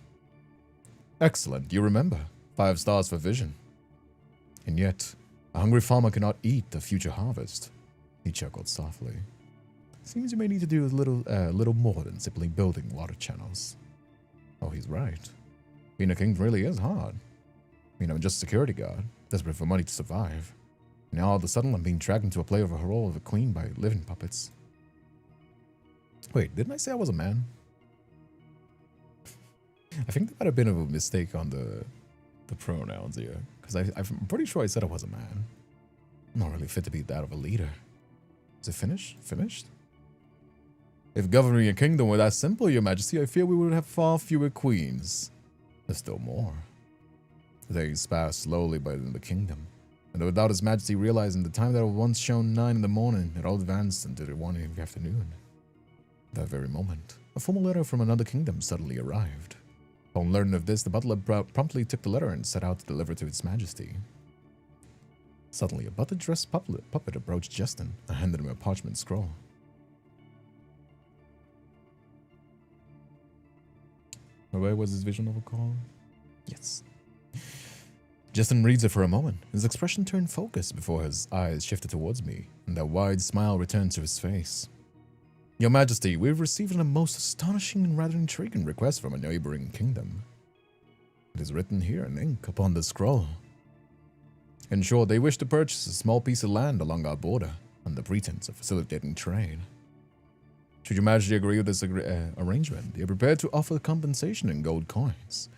Excellent, you remember. 5 stars for vision. And yet, a hungry farmer cannot eat the future harvest. He chuckled softly. Seems you may need to do a little more than simply building water channels. Oh, he's right. Being a king really is hard. I'm just a security guard, desperate for money to survive. Now all of a sudden I'm being dragged into a play of a role of a queen by living puppets. Wait, didn't I say I was a man? I think there might have been a mistake on the pronouns here, because I'm pretty sure I said I was a man. I'm not really fit to be that of a leader. Is it finished? Finished? If governing a kingdom were that simple, Your Majesty, I fear we would have far fewer queens. There's still more. The days passed slowly by in the kingdom, and without His Majesty realizing the time that had once shown 9 in the morning had all advanced into the 1 in the afternoon. At that very moment, a formal letter from another kingdom suddenly arrived. Upon learning of this, the butler promptly took the letter and set out to deliver it to Its Majesty. Suddenly, a butler-dressed puppet approached Justin and handed him a parchment scroll. Where was his vision novel called? Yes. Justin reads it for a moment. His expression turned focused before his eyes shifted towards me, and that wide smile returned to his face. Your Majesty, we've received a most astonishing and rather intriguing request from a neighboring kingdom. It is written here in ink upon the scroll. In short, they wish to purchase a small piece of land along our border on the pretense of facilitating trade. Should Your Majesty agree with this arrangement, they are prepared to offer compensation in gold coins.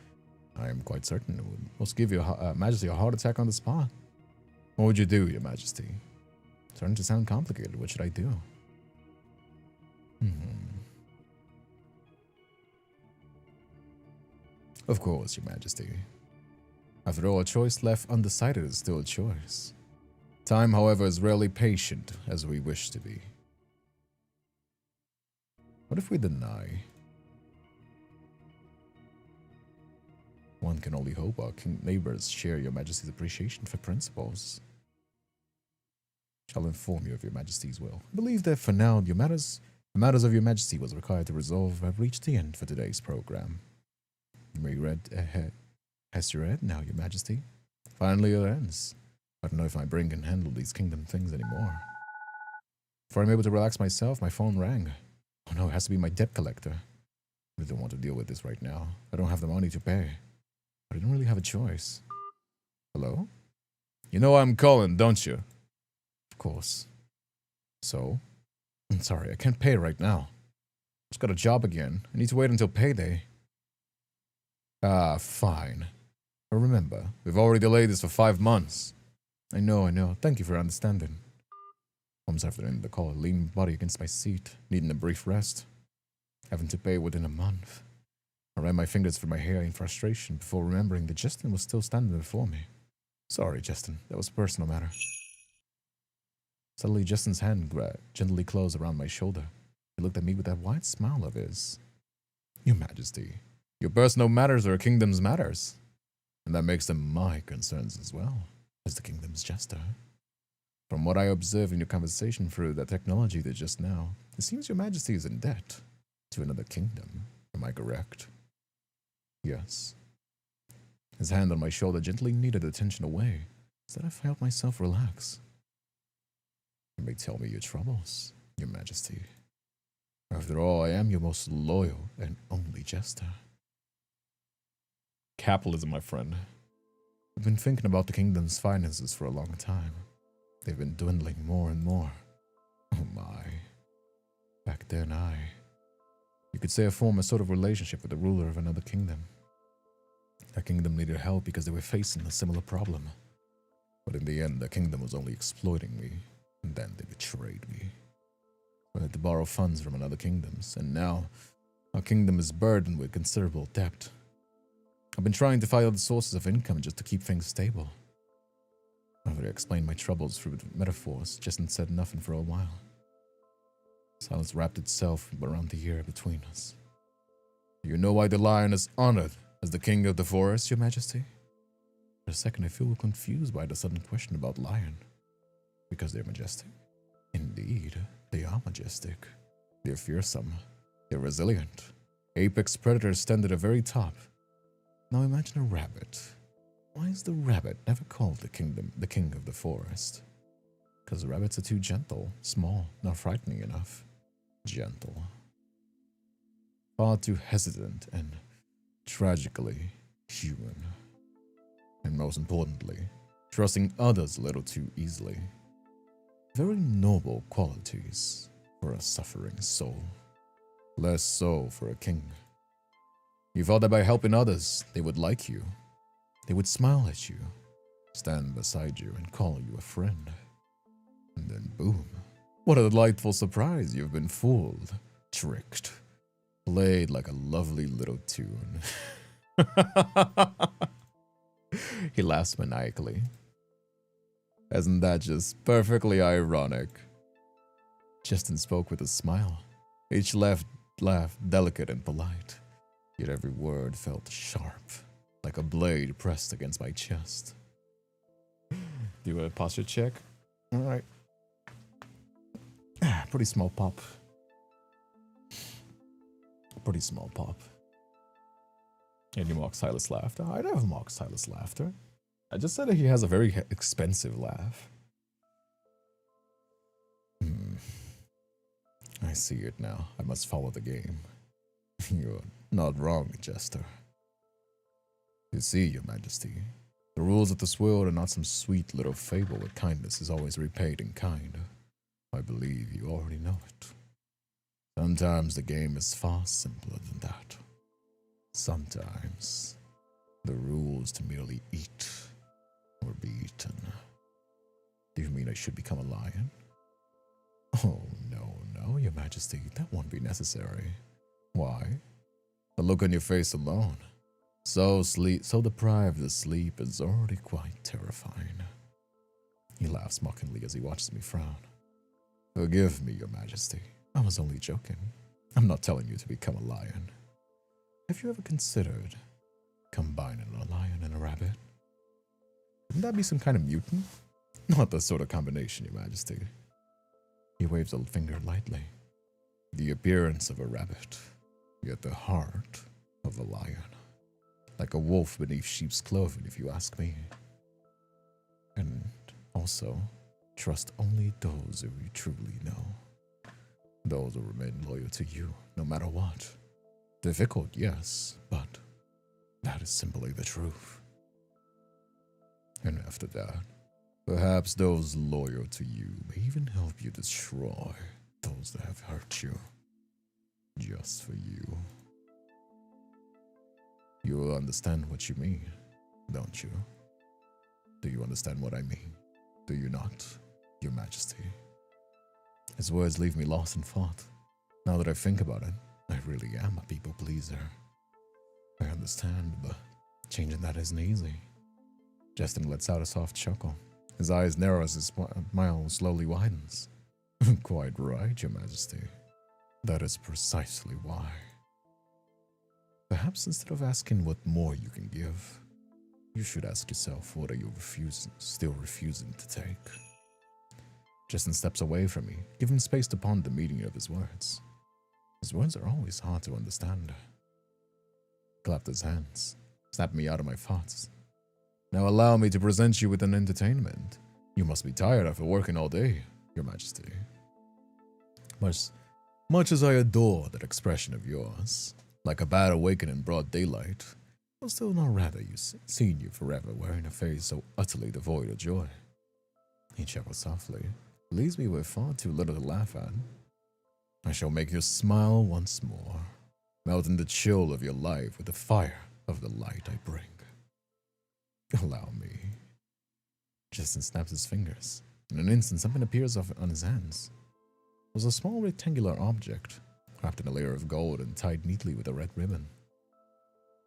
I am quite certain it would most give Your Majesty a heart attack on the spot. What would you do, Your Majesty? It's starting to sound complicated. What should I do? Of course, Your Majesty. After all, a choice left undecided is still a choice. Time, however, is rarely patient as we wish to be. What if we deny? One can only hope our neighbors share Your Majesty's appreciation for principles. Shall inform you of Your Majesty's will. I believe that for now, the matters of Your Majesty was required to resolve have reached the end for today's program. You may rest your head now, Your Majesty. Finally it ends. I don't know if my brain can handle these kingdom things anymore. Before I'm able to relax myself, my phone rang. Oh no, it has to be my debt collector. I don't want to deal with this right now. I don't have the money to pay. But I don't really have a choice. Hello? You know I'm calling, don't you? Of course. So? I'm sorry, I can't pay right now. Just got a job again. I need to wait until payday. Ah, fine. But remember, we've already delayed this for 5 months. I know. Thank you for understanding. Moments after ending the call, I leaned my body against my seat, needing a brief rest. Having to pay within a month. I ran my fingers through my hair in frustration before remembering that Justin was still standing before me. Sorry, Justin. That was a personal matter. Suddenly, Justin's hand gently closed around my shoulder. He looked at me with that wide smile of his. Your Majesty, your personal matters are a kingdom's matters. And that makes them my concerns as well, as the kingdom's jester. From what I observed in your conversation through that technology that just now, it seems Your Majesty is in debt to another kingdom. Am I correct? Yes. His hand on my shoulder gently kneaded the tension away, so that I felt myself relax. You may tell me your troubles, Your Majesty. After all, I am your most loyal and only jester. Capitalism, my friend. I've been thinking about the kingdom's finances for a long time. They've been dwindling more and more. Oh my. Back then you could say I formed a sort of relationship with the ruler of another kingdom. That kingdom needed help because they were facing a similar problem. But in the end, the kingdom was only exploiting me, and then they betrayed me. I had to borrow funds from other kingdoms, and now our kingdom is burdened with considerable debt. I've been trying to find other sources of income just to keep things stable. After I explained my troubles through metaphors, Justin said nothing for a while. Silence wrapped itself around the air between us. You know why the lion is honored As the king of the forest, your majesty? For a second, I feel confused by the sudden question about lion. Because they're majestic? Indeed, they are majestic. They're fearsome. They're resilient. Apex predators stand at the very top. Now imagine a rabbit. Why is the rabbit never called the king of the forest? Because rabbits are too gentle, small, not frightening enough. Gentle. Far too hesitant and tragically human. And most importantly, trusting others a little too easily. Very noble qualities for a suffering soul. Less so for a king. You thought that by helping others, they would like you. They would smile at you, stand beside you, and call you a friend. And then boom. What a delightful surprise. You've been fooled, tricked, played like a lovely little tune. He laughs maniacally. Isn't that just perfectly ironic? Justin spoke with a smile. Each laugh delicate and polite. Yet every word felt sharp, like a blade pressed against my chest. Do a posture check? Alright. Pretty small pop. Pretty small pop. And you mock Silas' laughter? I never mock Silas' laughter. I just said that he has a very expensive laugh. I see it now. I must follow the game. You're not wrong, Jester. You see, your majesty, the rules of this world are not some sweet little fable where kindness is always repaid in kind. I believe you already know it. Sometimes the game is far simpler than that. Sometimes the rules to merely eat or be eaten. Do you mean I should become a lion? Oh, no, your majesty, that won't be necessary. Why? The look on your face alone. So deprived of sleep is already quite terrifying. He laughs mockingly as he watches me frown. Forgive me, your majesty. I was only joking. I'm not telling you to become a lion. Have you ever considered combining a lion and a rabbit? Wouldn't that be some kind of mutant? Not the sort of combination, your majesty. He waves a finger lightly. The appearance of a rabbit, yet the heart of a lion. Like a wolf beneath sheep's clothing, if you ask me. And also, trust only those who you truly know. Those will remain loyal to you, no matter what. Difficult, yes, but that is simply the truth. And after that, perhaps those loyal to you may even help you destroy those that have hurt you. Just for you. You will understand what you mean, don't you? Do you understand what I mean? Do you not, your majesty? His words leave me lost in thought. Now that I think about it, I really am a people pleaser. I understand, but changing that isn't easy. Justin lets out a soft chuckle. His eyes narrow as his smile slowly widens. Quite right, your majesty. That is precisely why. Perhaps instead of asking what more you can give, you should ask yourself what are you still refusing to take. Justin steps away from me, giving space to ponder the meaning of his words. His words are always hard to understand. He clapped his hands, snapped me out of my thoughts. Now allow me to present you with an entertainment. You must be tired after working all day, your majesty. Much as I adore that expression of yours, like a bat awakened in broad daylight, I'll still not rather seen you forever wearing a face so utterly devoid of joy. He chuckles softly, leaves me with far too little to laugh at. I shall make you smile once more, melting the chill of your life with the fire of the light I bring. Allow me. Justin snaps his fingers. In an instant, something appears on his hands. It was a small rectangular object, wrapped in a layer of gold and tied neatly with a red ribbon.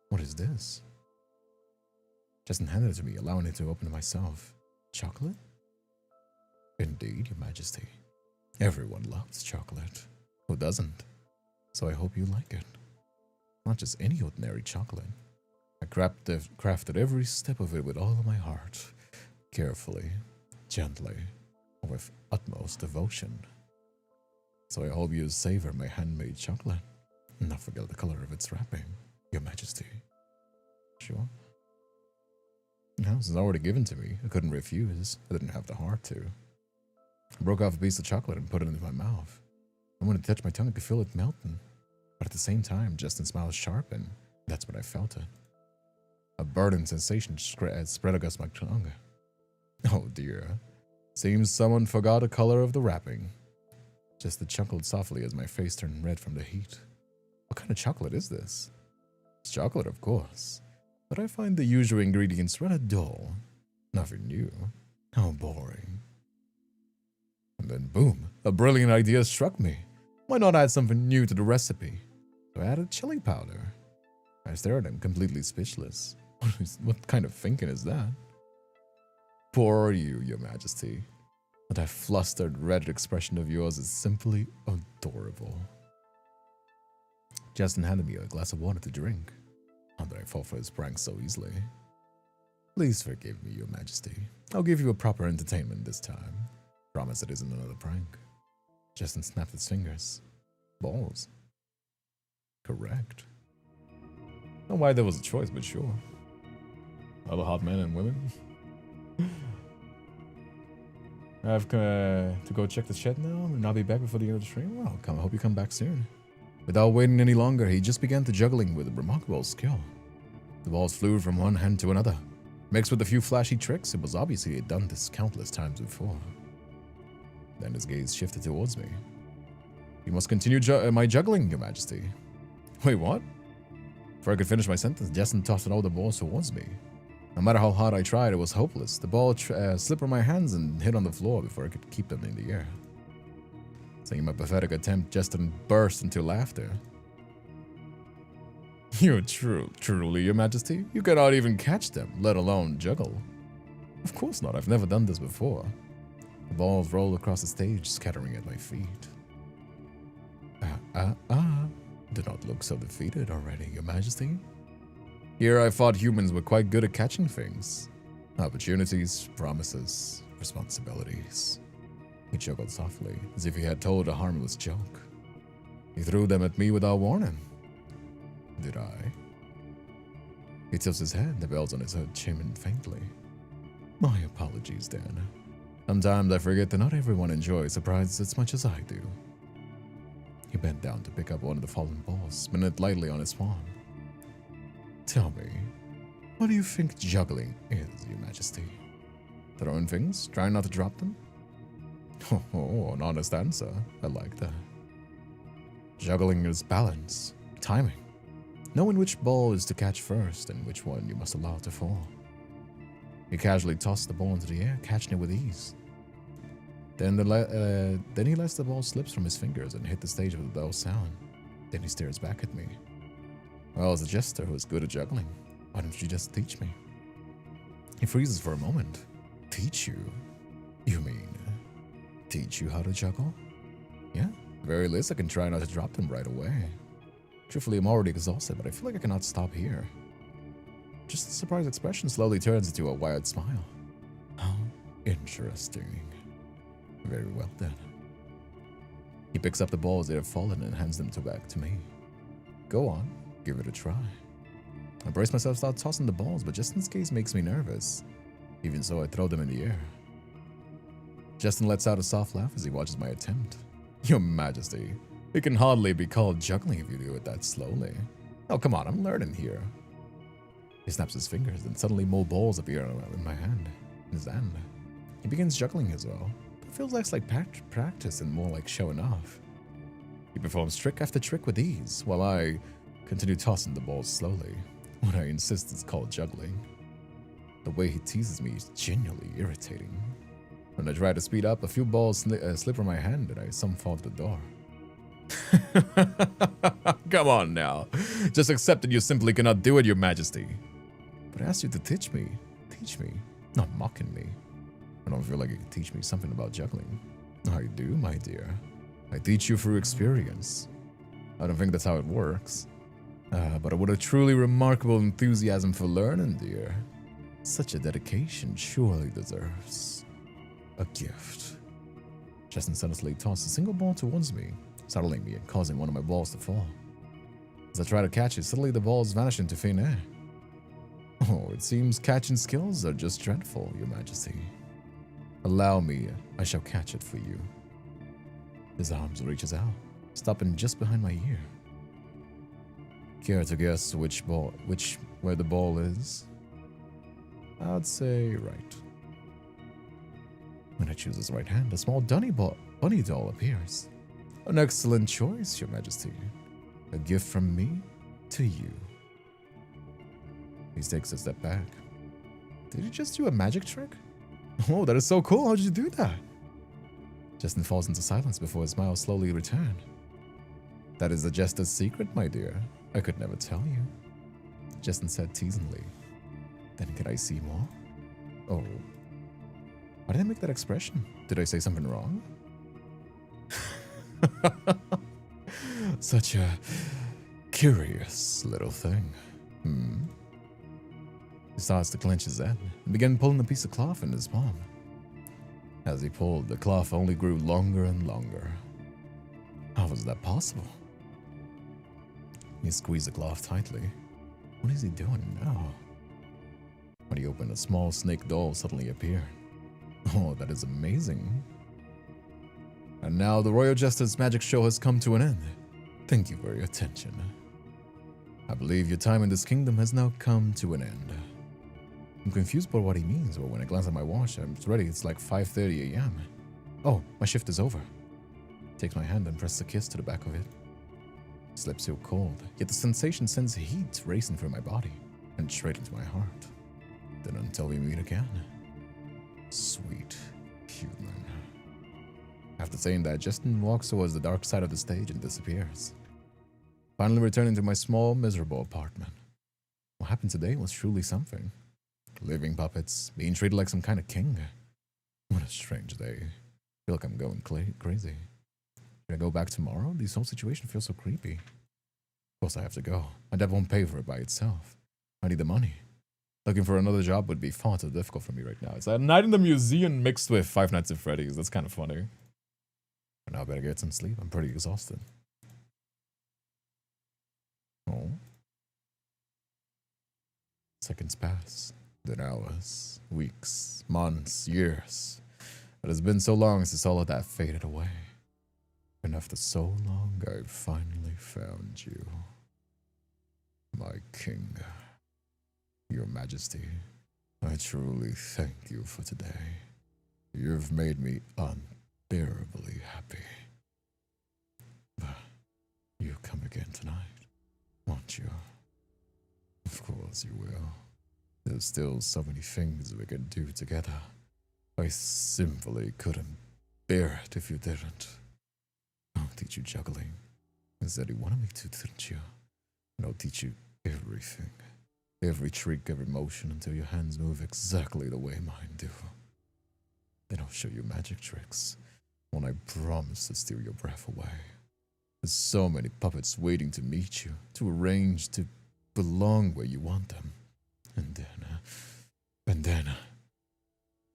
What is this? Justin handed it to me, allowing it to open it myself. Chocolate? Indeed, your majesty. Everyone loves chocolate. Who doesn't? So I hope you like it. Not just any ordinary chocolate. I crafted every step of it with all of my heart, carefully, gently, with utmost devotion. So I hope you savor my handmade chocolate, and not forget the color of its wrapping, Your Majesty. Sure? No, this is already given to me. I couldn't refuse. I didn't have the heart to. I broke off a piece of chocolate and put it into my mouth. And when it touched my tongue, I could feel it melting. But at the same time, Justin's smile sharpened. That's when I felt it. A burning sensation spread across my tongue. Oh dear. Seems someone forgot the color of the wrapping. Justin chuckled softly as my face turned red from the heat. What kind of chocolate is this? It's chocolate, of course. But I find the usual ingredients rather dull. Nothing new. How boring. And then boom, a brilliant idea struck me. Why not add something new to the recipe? So I added chili powder. I stared at him, completely speechless. What kind of thinking is that? Poor you, Your Majesty. But that flustered, red expression of yours is simply adorable. Justin handed me a glass of water to drink. Not that I fall for his pranks so easily. Please forgive me, Your Majesty. I'll give you a proper entertainment this time. Promise it isn't another prank. Justin snapped his fingers. Balls. Correct. Not why there was a choice, but sure. All the hot men and women. I have to go check the shed now, and I'll be back before the end of the stream. Well, I hope you come back soon. Without waiting any longer, he just began to juggling with remarkable skill. The balls flew from one hand to another. Mixed with a few flashy tricks, it was obvious he had done this countless times before. Then his gaze shifted towards me. You must continue my juggling, Your Majesty. Wait, what? Before I could finish my sentence, Justin tossed all the balls towards me. No matter how hard I tried, it was hopeless. The ball slipped from my hands and hit on the floor before I could keep them in the air. Seeing my pathetic attempt, Justin burst into laughter. You're truly, Your Majesty. You cannot even catch them, let alone juggle. Of course not, I've never done this before. The balls rolled across the stage, scattering at my feet. Do not look so defeated already, Your Majesty. Here I thought humans were quite good at catching things. Opportunities, promises, responsibilities. He chuckled softly, as if he had told a harmless joke. He threw them at me without warning. Did I? He tilts his head, the bells on his hood chiming faintly. My apologies, Dan. Sometimes I forget that not everyone enjoys surprises as much as I do. He bent down to pick up one of the fallen balls, spinning it lightly on his palm. Tell me, what do you think juggling is, Your Majesty? Throwing things, trying not to drop them? Oh, an honest answer. I like that. Juggling is balance, timing. Knowing which ball is to catch first and which one you must allow to fall. He casually tossed the ball into the air, catching it with ease. Then he lets the ball slip from his fingers and hit the stage with a dull sound. Then he stares back at me. Well, as a jester who is good at juggling, why don't you just teach me? He freezes for a moment. Teach you? You mean, teach you how to juggle? Yeah, at the very least I can try not to drop them right away. Truthfully, I'm already exhausted, but I feel like I cannot stop here. Just a surprised expression slowly turns into a wild smile. How interesting. Very well then. He picks up the balls that have fallen and hands them back to me. Go on, give it a try. I brace myself to start tossing the balls, but Justin's gaze makes me nervous. Even so, I throw them in the air. Justin lets out a soft laugh as he watches my attempt. Your Majesty, it can hardly be called juggling if you do it that slowly. Oh, come on, I'm learning here. He snaps his fingers, and suddenly more balls appear in my hand, in his hand. He begins juggling as well. It feels less like practice and more like showing off. He performs trick after trick with ease, while I continue tossing the balls slowly. What I insist is called juggling. The way he teases me is genuinely irritating. When I try to speed up, a few balls slip from my hand and some fall to the door. Come on now. Just accept that you simply cannot do it, Your Majesty. But I asked you to teach me. Teach me, not mocking me. I don't feel like you can teach me something about juggling. I do, my dear. I teach you through experience. I don't think that's how it works. But what a truly remarkable enthusiasm for learning, dear. Such a dedication surely deserves a gift. Justin suddenly tossed a single ball towards me, startling me and causing one of my balls to fall. As I try to catch it, suddenly the balls vanish into thin air. Oh, it seems catching skills are just dreadful, Your Majesty. Allow me, I shall catch it for you. His arms reaches out, stopping just behind my ear. Care to guess where the ball is? I'd say right. When I choose his right hand, a small bunny doll appears. An excellent choice, Your Majesty. A gift from me to you. He takes a step back. Did you just do a magic trick? Oh, that is so cool. How did you do that? Justin falls into silence before his smile slowly returns. That is the jester's secret, my dear. I could never tell you. Justin said teasingly. Then can I see more? Oh. Why did I make that expression? Did I say something wrong? Such a curious little thing. He starts to clench his head and began pulling a piece of cloth in his palm. As he pulled, the cloth only grew longer and longer. How was that possible? He squeezed the cloth tightly. What is he doing now? When he opened, a small snake doll suddenly appeared. Oh, that is amazing. And now the Royal Jester's magic show has come to an end. Thank you for your attention. I believe your time in this kingdom has now come to an end. I'm confused by what he means, but when I glance at my watch, I'm ready. It's like 5:30 a.m. Oh, my shift is over. Takes my hand and presses a kiss to the back of it. Slips so cold, yet the sensation sends heat racing through my body and straight into my heart. Then until we meet again, sweet human. After saying that, Justin walks towards the dark side of the stage and disappears. Finally returning to my small, miserable apartment. What happened today was truly something. Living puppets, being treated like some kind of king. What a strange day. I feel like I'm going crazy. Should I go back tomorrow? This whole situation feels so creepy. Of course I have to go. My dad won't pay for it by itself. I need the money. Looking for another job would be far too difficult for me right now. It's a night in the museum mixed with Five Nights at Freddy's. That's kind of funny. But now I better get some sleep. I'm pretty exhausted. Oh. Seconds pass. Then hours, weeks, months, years. It has been so long since all of that faded away. And after so long, I finally found you. My king. Your Majesty, I truly thank you for today. You've made me unbearably happy. But you come again tonight, won't you? Of course you will. There's still so many things we can do together. I simply couldn't bear it if you didn't. I'll teach you juggling. You said you wanted me to, didn't you? And I'll teach you everything. Every trick, every motion until your hands move exactly the way mine do. Then I'll show you magic tricks. When I promise to steal your breath away. There's so many puppets waiting to meet you, to arrange to belong where you want them. And then,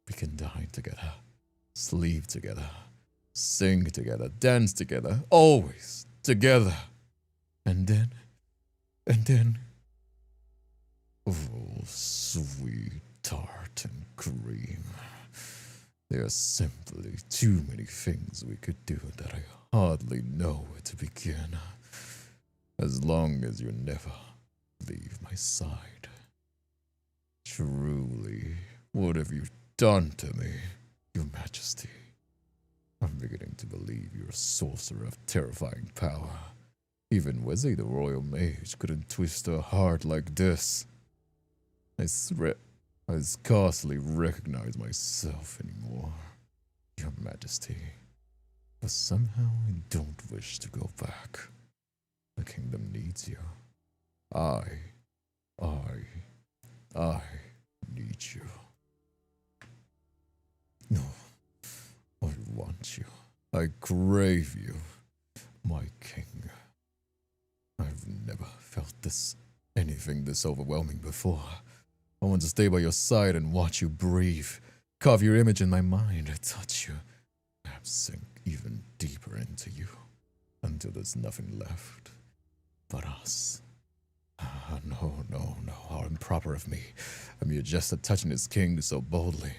we can dine together, sleep together, sing together, dance together, always together. And then, oh, sweet tart and cream. There are simply too many things we could do that I hardly know where to begin. As long as you never leave my side. Truly, what have you done to me, Your Majesty? I'm beginning to believe you're a sorcerer of terrifying power. Even Wizzy, the royal mage, couldn't twist a heart like this. I scarcely recognize myself anymore, Your Majesty. But somehow I don't wish to go back. The kingdom needs you. I need you. No, I want you. I crave you, my king. I've never felt this anything this overwhelming before. I want to stay by your side and watch you breathe, carve your image in my mind, touch you, perhaps sink even deeper into you, until there's nothing left but us. No, how improper of me. A mere jester touching his king so boldly.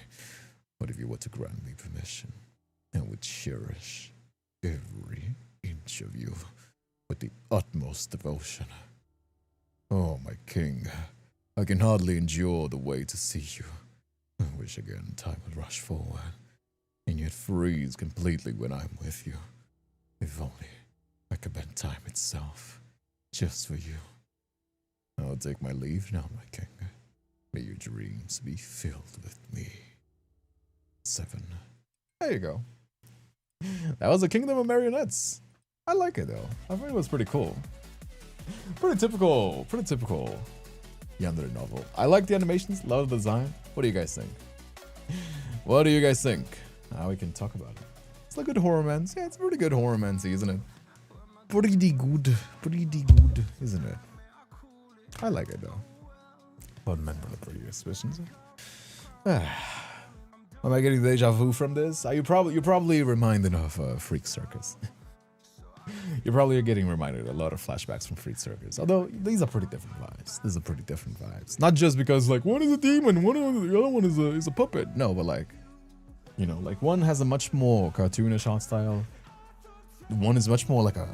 But if you were to grant me permission, I would cherish every inch of you with the utmost devotion. Oh, my king, I can hardly endure the way to see you. I wish again time would rush forward, and yet freeze completely when I'm with you. If only I could bend time itself, just for you. I'll take my leave now, my king. May your dreams be filled with me. 7. There you go. That was a Kingdom of Marionettes. I like it though. I thought it was pretty cool. Pretty typical Yandere novel. I like the animations, love the design. What do you guys think? What do you guys think? Now we can talk about it. It's a good horror man. Yeah, it's a pretty good horror man, isn't it? Pretty good, isn't it? I like it though. But remember the previous visions. Am I getting deja vu from this? You're probably reminded of Freak Circus. You're probably getting reminded a lot of flashbacks from Freak Circus. Although these are pretty different vibes. Not just because like one is a demon, the other one is a puppet. No, but like, you know, like one has a much more cartoonish art style. One is much more like a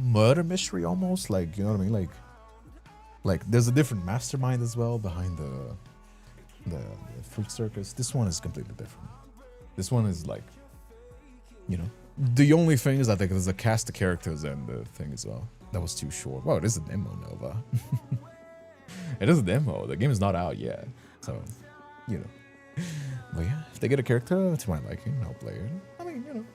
murder mystery almost. Like, you know what I mean? Like there's a different mastermind as well behind the Freak Circus. This one is completely different. This one is like, you know, the only thing is I think there's a cast of characters and the thing as well. That was too short. Wow, it is a demo, Nova. It is a demo. The game is not out yet. So, you know. But yeah, if they get a character to my liking, I'll play it. I mean, you know,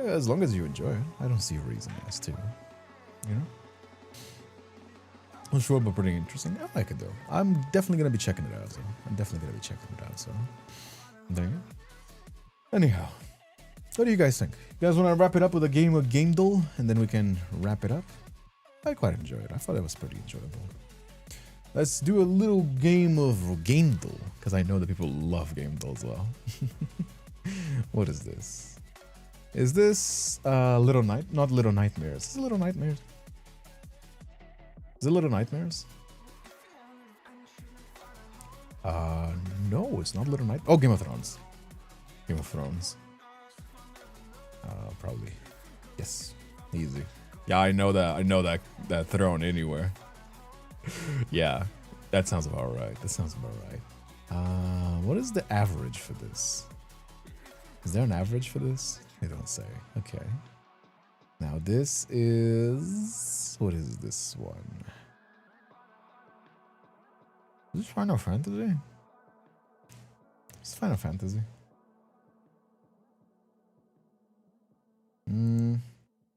as long as you enjoy it, I don't see a reason as to, you know. I'm sure, but pretty interesting. I like it though. I'm definitely gonna be checking it out. So, there you go. Anyhow, what do you guys think? You guys want to wrap it up with a game of Gamedle, and then we can wrap it up? I quite enjoyed it. I thought it was pretty enjoyable. Let's do a little game of Gamedle, because I know that people love Gamedle as well. What is this? Is this not Little Nightmares? Is it Little Nightmares? Is it Little Nightmares? No, it's not Little Nightmares. Oh, Game of Thrones. Game of Thrones. Probably. Yes. Easy. Yeah, I know that throne anywhere. Yeah. That sounds about right. What is the average for this? Is there an average for this? They don't say. Okay. Now this is... What is this one? Is this Final Fantasy? It's Final Fantasy.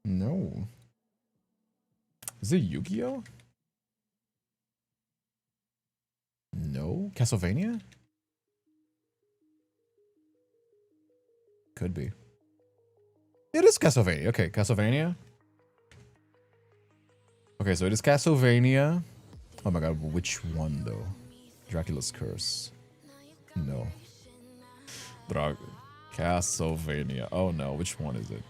No. Is it Yu-Gi-Oh? No. Castlevania? Could be. It is Castlevania. Okay, Castlevania. Okay, so it is Castlevania. Oh my god, which one though? Dracula's Curse. No. Castlevania. Oh no, which one is it?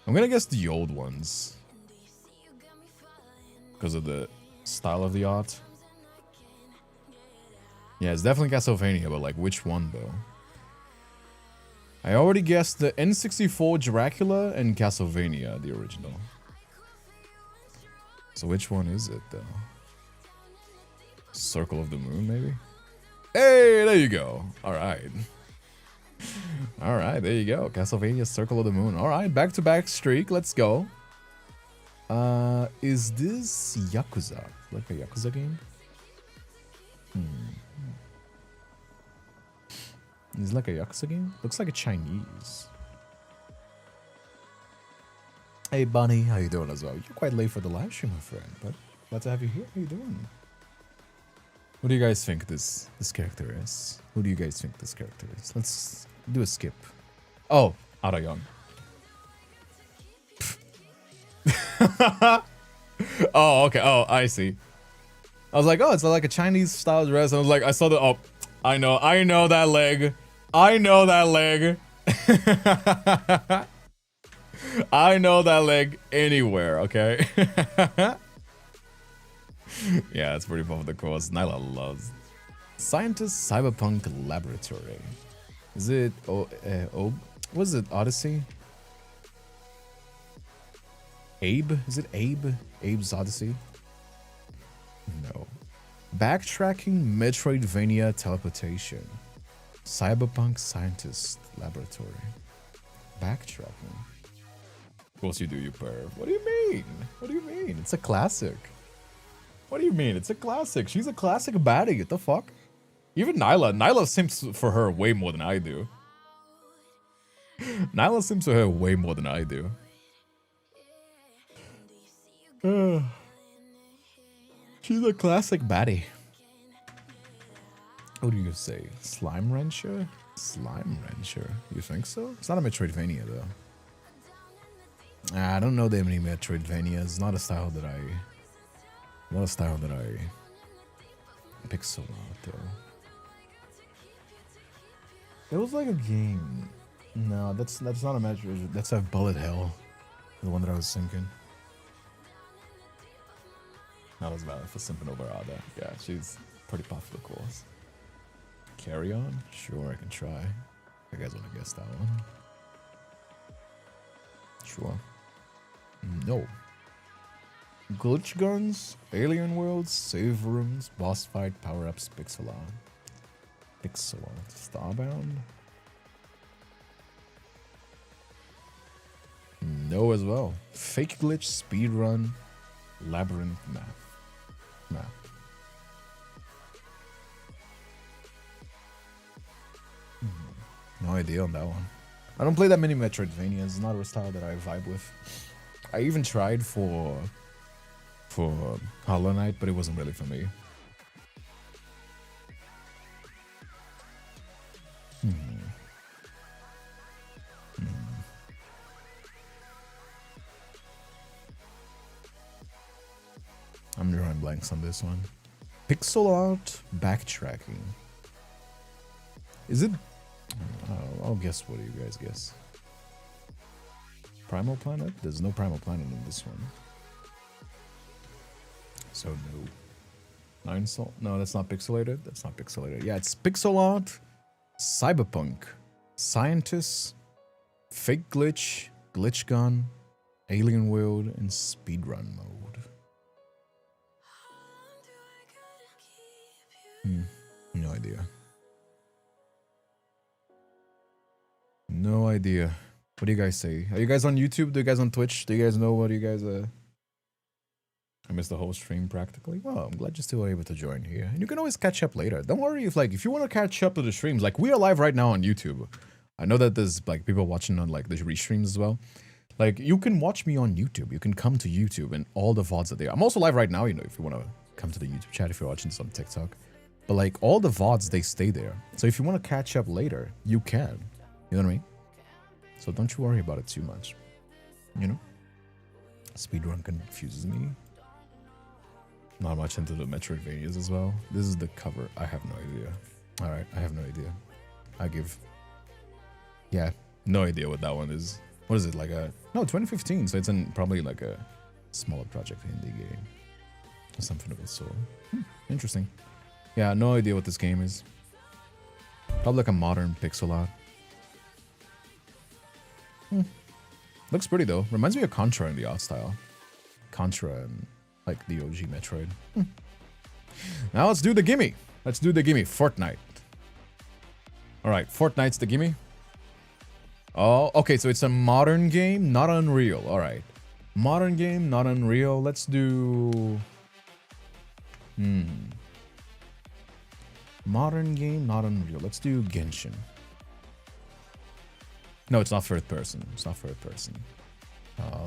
I'm gonna guess the old ones. Because of the style of the art. Yeah, it's definitely Castlevania, but like which one though? I already guessed the N64 Dracula and Castlevania, the original. So which one is it though? Circle of the Moon, maybe? Hey, there you go. Alright. Alright, there you go. Castlevania Circle of the Moon. Alright, back-to-back streak. Let's go. Is this Yakuza? Like a Yakuza game? Is it like a Yakuza game? Looks like a Chinese. Hey Bunny, how you doing as well? You're quite late for the live stream, my friend, but glad to have you here. How you doing? What do you guys think this character is? Who do you guys think this character is? Let's do a skip. Oh, Ara Young. Oh, okay. Oh, I see. I was like, oh, it's like a Chinese style dress. I was like, I saw the, oh, I know that leg. I know that leg. I know that leg anywhere, okay? Yeah, it's pretty fun for the course. Nyla loves. Scientist Cyberpunk Laboratory. Is it, what is it, Odyssey? Abe? Is it Abe? Abe's Odyssey? No. Backtracking Metroidvania teleportation. Cyberpunk Scientist Laboratory. Backtracking. Of course you do, you perv. What do you mean? What do you mean? It's a classic. What do you mean? It's a classic. She's a classic baddie. What the fuck? Even Nyla simps for her way more than I do. Nyla simps for her way more than I do. She's a classic baddie. What do you say? Slime Wrencher? Slime Wrencher? You think so? It's not a Metroidvania though. I don't know that many Metroidvanias. Not a style that I pixel out though. It was like a game. No, that's not a Metroid. That's a Bullet Hell. The one that I was thinking. That was valid for simping over Ada. Yeah, she's pretty popular course. Carry on? Sure, I can try. You guys want to guess that one? Sure. No. Glitch guns, alien worlds, save rooms, boss fight, power-ups, pixel art. Pixel art. Starbound? No as well. Fake glitch, speedrun, labyrinth map. No idea on that one. I don't play that many Metroidvanias. It's not a style that I vibe with. I even tried for Hollow Knight, but it wasn't really for me. I'm drawing blanks on this one. Pixel art backtracking. Is it? I'll guess. What do you guys guess? Primal Planet? There's no Primal Planet in this one. So no. Nine Salt? No, that's not pixelated. That's not pixelated. Yeah, it's pixel art, cyberpunk, scientists, fake glitch, glitch gun, alien world, and speedrun mode. No idea. No idea. What do you guys say? Are you guys on YouTube? Do you guys on Twitch? Do you guys know what you guys I missed the whole stream practically. Well, I'm glad you're still able to join here. And you can always catch up later. Don't worry if you want to catch up to the streams, like we are live right now on YouTube. I know that there's like people watching on like the restreams as well. Like you can watch me on YouTube. You can come to YouTube and all the VODs are there. I'm also live right now, you know, if you want to come to the YouTube chat, if you're watching this on TikTok. But like all the VODs, they stay there. So if you want to catch up later, you can. You know what I mean? So don't you worry about it too much. You know? Speedrun confuses me. Not much into the Metroidvanias as well. This is the cover. I have no idea. Alright, I have no idea. I give... Yeah, no idea what that one is. What is it, like a... No, 2015, so it's probably like a smaller project indie game. Or something of the sort. Interesting. Yeah, no idea what this game is. Probably like a modern pixel art. Looks pretty though. Reminds me of Contra in the art style. Contra and like the OG Metroid. Now let's do the gimme. Let's do the gimme. Fortnite. Alright, Fortnite's the gimme. Oh, okay, so it's a modern game, not Unreal. Alright. Modern game, not Unreal. Let's do... Modern game, not Unreal. Let's do Genshin. No, it's not third person. It's not third person.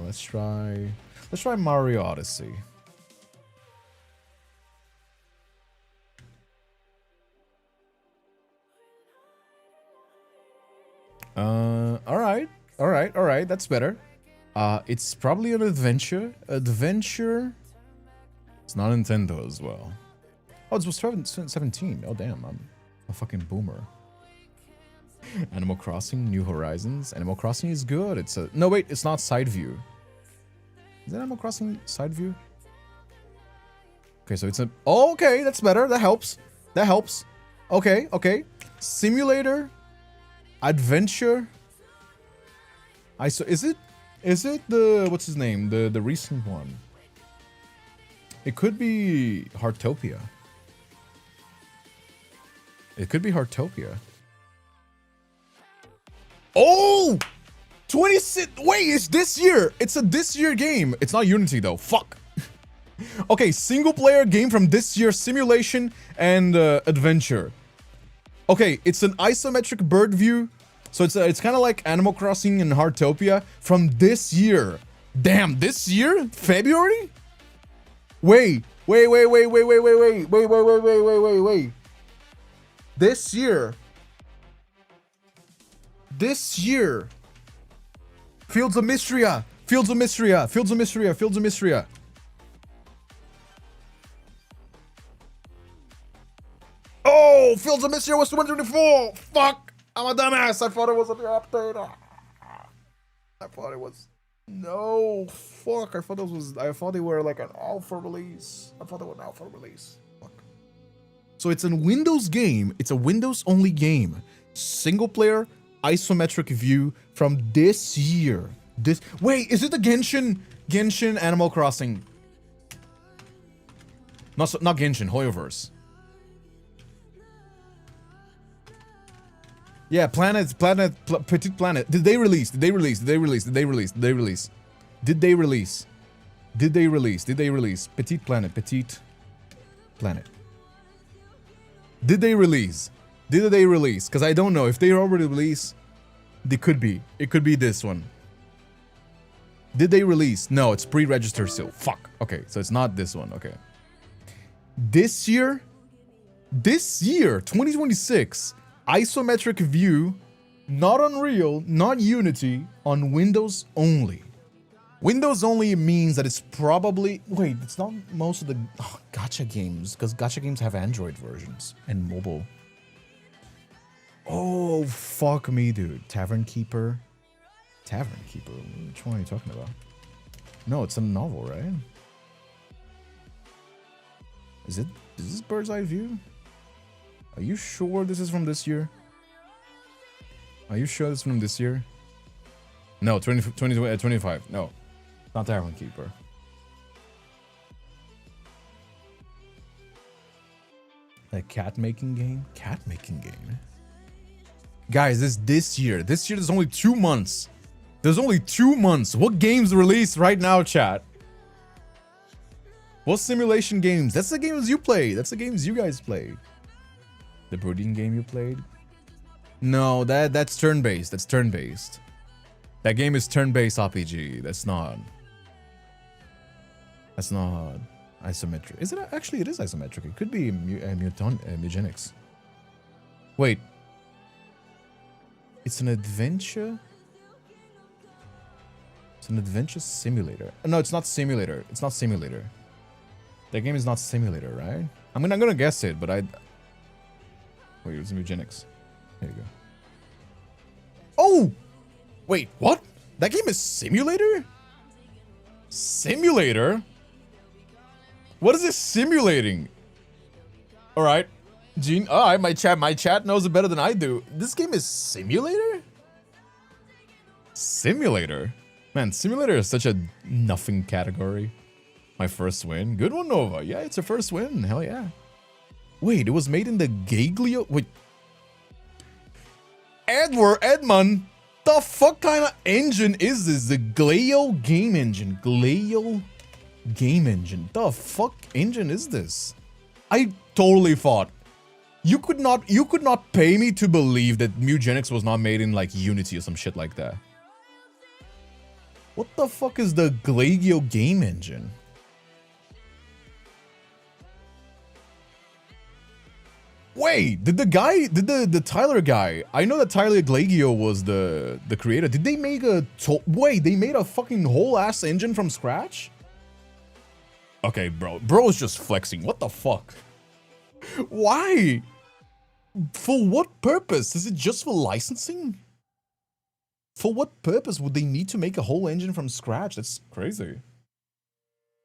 Let's try Mario Odyssey. All right. That's better. It's probably an adventure. It's not Nintendo as well. Oh, it was 2017. Oh, damn. I'm a fucking boomer. Animal Crossing, New Horizons. Animal Crossing is good. It's a... No, wait. It's not side view. Is it Animal Crossing side view? Okay, so it's a... Oh, okay. That's better. That helps. That helps. Okay, okay. Simulator. Adventure. Is it the... What's his name? The recent one. It could be Heartopia. It could be Heartopia. Oh! 26... Wait, it's this year! It's a this year game. It's not Unity, though. Fuck. Okay, single player game from this year. Simulation and adventure. Okay, it's an isometric bird view. So it's kind of like Animal Crossing and Heartopia from this year. Damn, this year? February? Wait. This year. This year. Fields of Mystria. Fields of Mystria. Fields of Mystria. Fields of Mystria. Oh, Fields of Mystria was 2024. Fuck. I'm a dumbass. I thought it was an update. I thought it was... No, fuck. I thought they were like an alpha release. I thought they were an alpha release. Fuck. So it's a Windows game. It's a Windows only game. Single player, isometric view from this year. Wait, is it the Genshin Animal Crossing? Not Genshin, Hoyoverse. Yeah, Petit Planet. Did they release? Petit Planet. Did they release? Because I don't know. If they already released, they could be. It could be this one. Did they release? No, it's pre-registered still. Fuck. Okay, so it's not this one. Okay. This year, 2026. Isometric view, not Unreal, not Unity, on Windows only. Windows only means that it's probably... Wait, it's not most of the gacha games, because gacha games have Android versions and mobile. Oh, fuck me, dude. Tavern Keeper. Which one are you talking about? No, it's a novel, right? Is this Bird's Eye View? Are you sure this is from this year? Are you sure this is from this year? No, 25. No, not Tavern Keeper. A cat making game? Guys, this year. This year, there's only 2 months. What games released right now, chat? What simulation games? That's the games you play. That's the games you guys play. The brooding game you played? No, that's turn-based. That game is turn-based RPG. That's not isometric. Is it actually? It is isometric. It could be mutonics. Wait. It's an adventure. It's an adventure simulator. No, it's not simulator. That game is not simulator, right? I'm gonna guess it, but Wait, it's eugenics. There you go. Oh! Wait, what? That game is simulator? Simulator? What is this simulating? Alright. Gene, alright, my chat knows it better than I do. This game is simulator? Simulator? Man, simulator is such a nothing category. My first win. Good one, Nova. Yeah, it's a first win. Hell yeah. Wait, it was made in the Gaglio... Wait. Edmund, the fuck kind of engine is this? The Glaio game engine. The fuck engine is this? I totally thought you could not pay me to believe that Mugenics was not made in like Unity or some shit like that. What the fuck is the Glaio game engine? Wait, did the Tyler guy, I know that Tyler Glaggio was the creator. Did they make they made a fucking whole ass engine from scratch? Okay, bro. Bro is just flexing. What the fuck? Why? For what purpose? Is it just for licensing? For what purpose would they need to make a whole engine from scratch? That's crazy.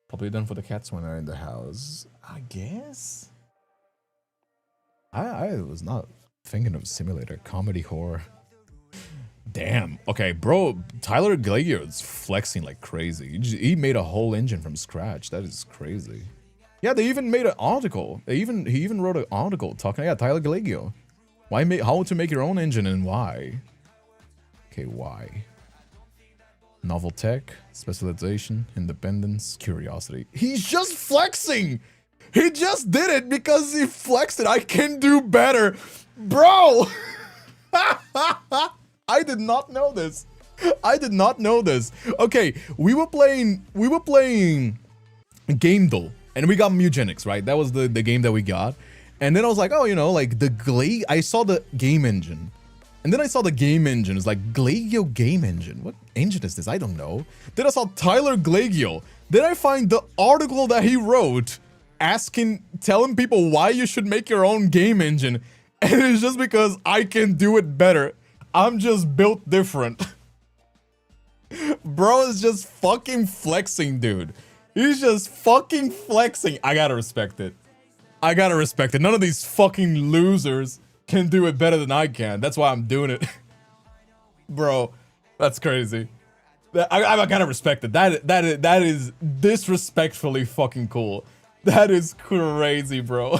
Probably done for the cats when they're in the house. I guess. I was not thinking of simulator, comedy, horror. Damn. Okay, bro. Tyler Glagier is flexing like crazy. He made a whole engine from scratch. That is crazy. Yeah, they even made an article. He even wrote an article talking. Yeah, Tyler Glagier. How to make your own engine and why? Okay, why? Novel tech, specialization, independence, curiosity. He's just flexing. He just did it because he flexed it. I can do better, bro. I did not know this. I did not know this. Okay, we were playing Gamedle, and we got Mugenics, right? That was the game that we got. And then I was like, oh, you know, like I saw the game engine. And then I saw the game engine. It's like Glagio game engine. What engine is this? I don't know. Then I saw Tyler Glagio. Then I find the article that he wrote telling people why you should make your own game engine. And it's just because I can do it better. I'm just built different. Bro is just fucking flexing, dude. He's just fucking flexing. I gotta respect it. I gotta respect it. None of these fucking losers can do it better than I can. That's why I'm doing it. Bro, that's crazy. I gotta respect it. That is disrespectfully fucking cool. That is crazy, bro.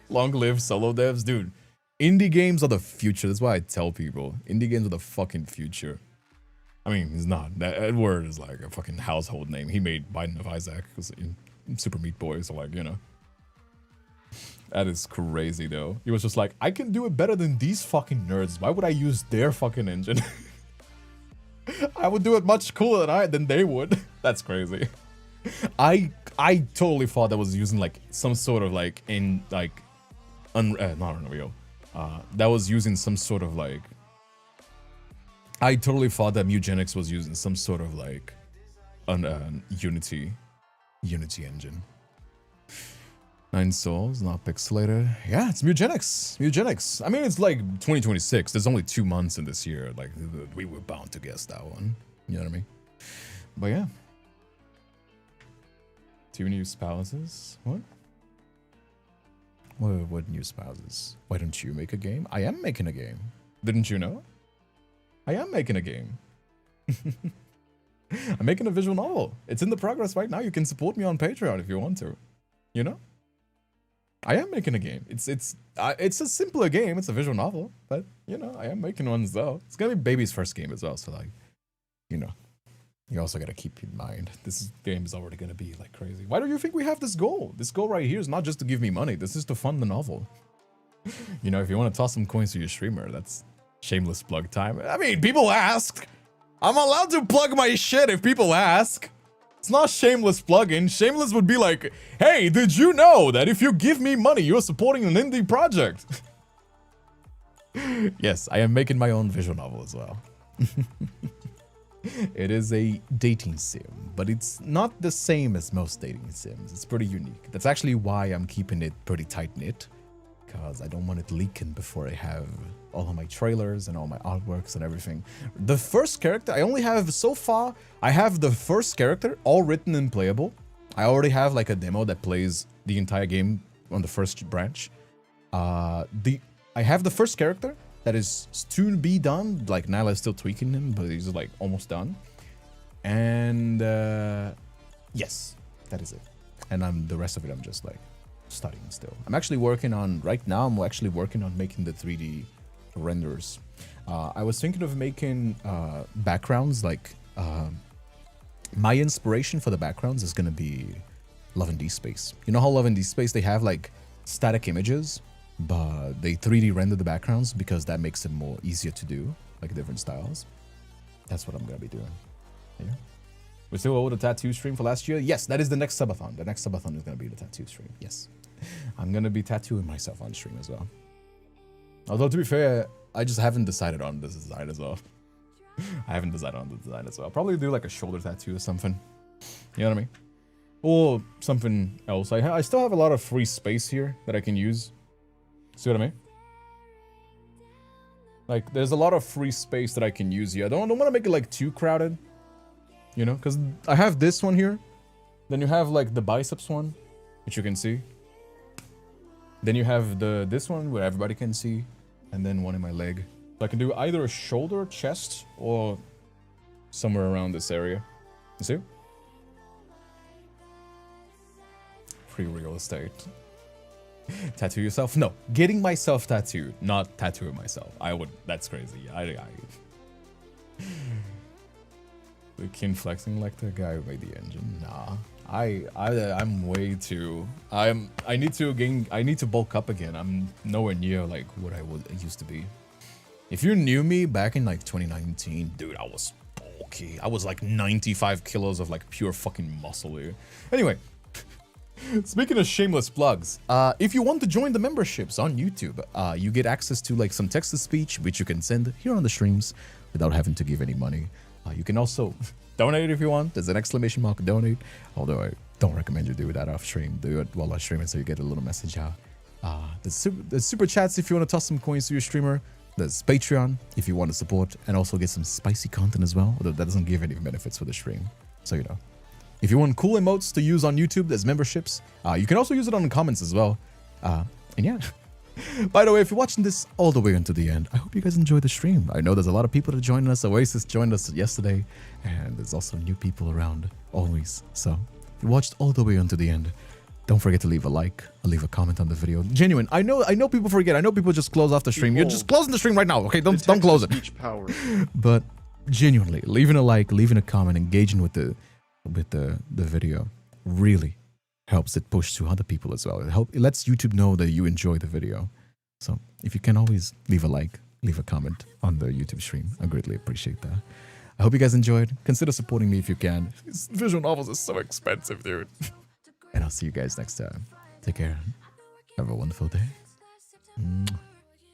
Long live solo devs. Dude, indie games are the future. That's why I tell people. Indie games are the fucking future. I mean, it's not. That word is like a fucking household name. He made Biden of Isaac. Because Super Meat Boy, so like, you know. That is crazy, though. He was just like, I can do it better than these fucking nerds. Why would I use their fucking engine? I would do it much cooler than they would. That's crazy. I totally thought that was using like some sort of like not Unreal. That was using some sort of like. I totally thought that Mugenics was using some sort of like Unity engine. 9 souls, not pixelated. Yeah, it's Mugenics. I mean, it's like 2026. There's only 2 months in this year. Like, we were bound to guess that one. You know what I mean? But yeah. 2 new spouses? What? What new spouses? Why don't you make a game? I am making a game. Didn't you know? I am making a game. I'm making a visual novel. It's in the progress right now. You can support me on Patreon if you want to. You know? I am making a game. It's a simpler game. It's a visual novel, but you know, I am making one as well. It's gonna be baby's first game as well, so like, you know, you also gotta keep in mind this game is already gonna be like crazy. Why do you think we have this goal? This goal right here is not just to give me money. This is to fund the novel. You know, if you want to toss some coins to your streamer, that's shameless plug time. I mean, people ask. I'm allowed to plug my shit if people ask. It's not shameless plugging. Shameless would be like, hey, did you know that if you give me money, you're supporting an indie project? Yes, I am making my own visual novel as well. It is a dating sim, but it's not the same as most dating sims. It's pretty unique. That's actually why I'm keeping it pretty tight-knit, because I don't want it leaking before I have all of my trailers and all my artworks and everything. The first character, I only have, so far, I have the first character all written and playable. I already have like a demo that plays the entire game on the first branch. I have the first character that is to be done. Like Nyla's still tweaking him, but he's like almost done. And yes, that is it. And the rest of it, I'm just like studying still. I'm actually working on, right now, I'm actually working on making the 3D renders. I was thinking of making backgrounds, like my inspiration for the backgrounds is gonna be Love and D Space. You know how Love and D Space, they have like static images, but they 3D render the backgrounds because that makes it more easier to do, like different styles. That's what I'm gonna be doing. Yeah. We still owe the tattoo stream for last year? Yes, that is the next subathon. The next subathon is gonna be the tattoo stream. Yes. I'm gonna be tattooing myself on stream as well. Although, to be fair, I just haven't decided on this design as well. I haven't decided on the design as well. I'll probably do like a shoulder tattoo or something. You know what I mean? or something else. I still have a lot of free space here that I can use. See what I mean? Like, there's a lot of free space that I can use here. I don't want to make it, like, too crowded. You know? Because I have this one here. Then you have, like, the biceps one, which you can see. Then you have this one where everybody can see. And then one in my leg. So I can do either a shoulder, chest, or somewhere around this area. You see? Free real estate. Tattoo yourself? No, getting myself tattooed, not tattooing myself. That's crazy. The kin flexing like the guy who made the engine. Nah, I'm way too. I need to bulk up again. I'm nowhere near like what I used to be. If you knew me back in like 2019, dude, I was bulky. I was like 95 kilos of like pure fucking muscle here. Anyway. Speaking of shameless plugs, if you want to join the memberships on YouTube, you get access to like some text-to-speech, which you can send here on the streams without having to give any money. You can also donate if you want. There's an exclamation mark donate, although I don't recommend you do that off stream. Do it while I stream it so you get a little message out. There's super chats if you want to toss some coins to your streamer. There's Patreon if you want to support and also get some spicy content as well, although that doesn't give any benefits for the stream, so you know. If you want cool emotes to use on YouTube, there's memberships. You can also use it on the comments as well. And yeah. By the way, if you're watching this all the way until the end, I hope you guys enjoyed the stream. I know there's a lot of people that joined us. Oasis joined us yesterday. And there's also new people around always. So if you watched all the way until the end, don't forget to leave a like or leave a comment on the video. Genuine. I know people forget. I know people just close off the stream. You're just closing the stream right now. Okay, don't close it. Power. But genuinely, leaving a like, leaving a comment, engaging with the video really helps it push to other people as well. It lets YouTube know that you enjoy the video. So if you can always leave a like, leave a comment on the YouTube stream, I greatly appreciate that. I hope you guys enjoyed. Consider supporting me if you can. These visual novels are so expensive, dude. And I'll see you guys next time. Take care. Have a wonderful day.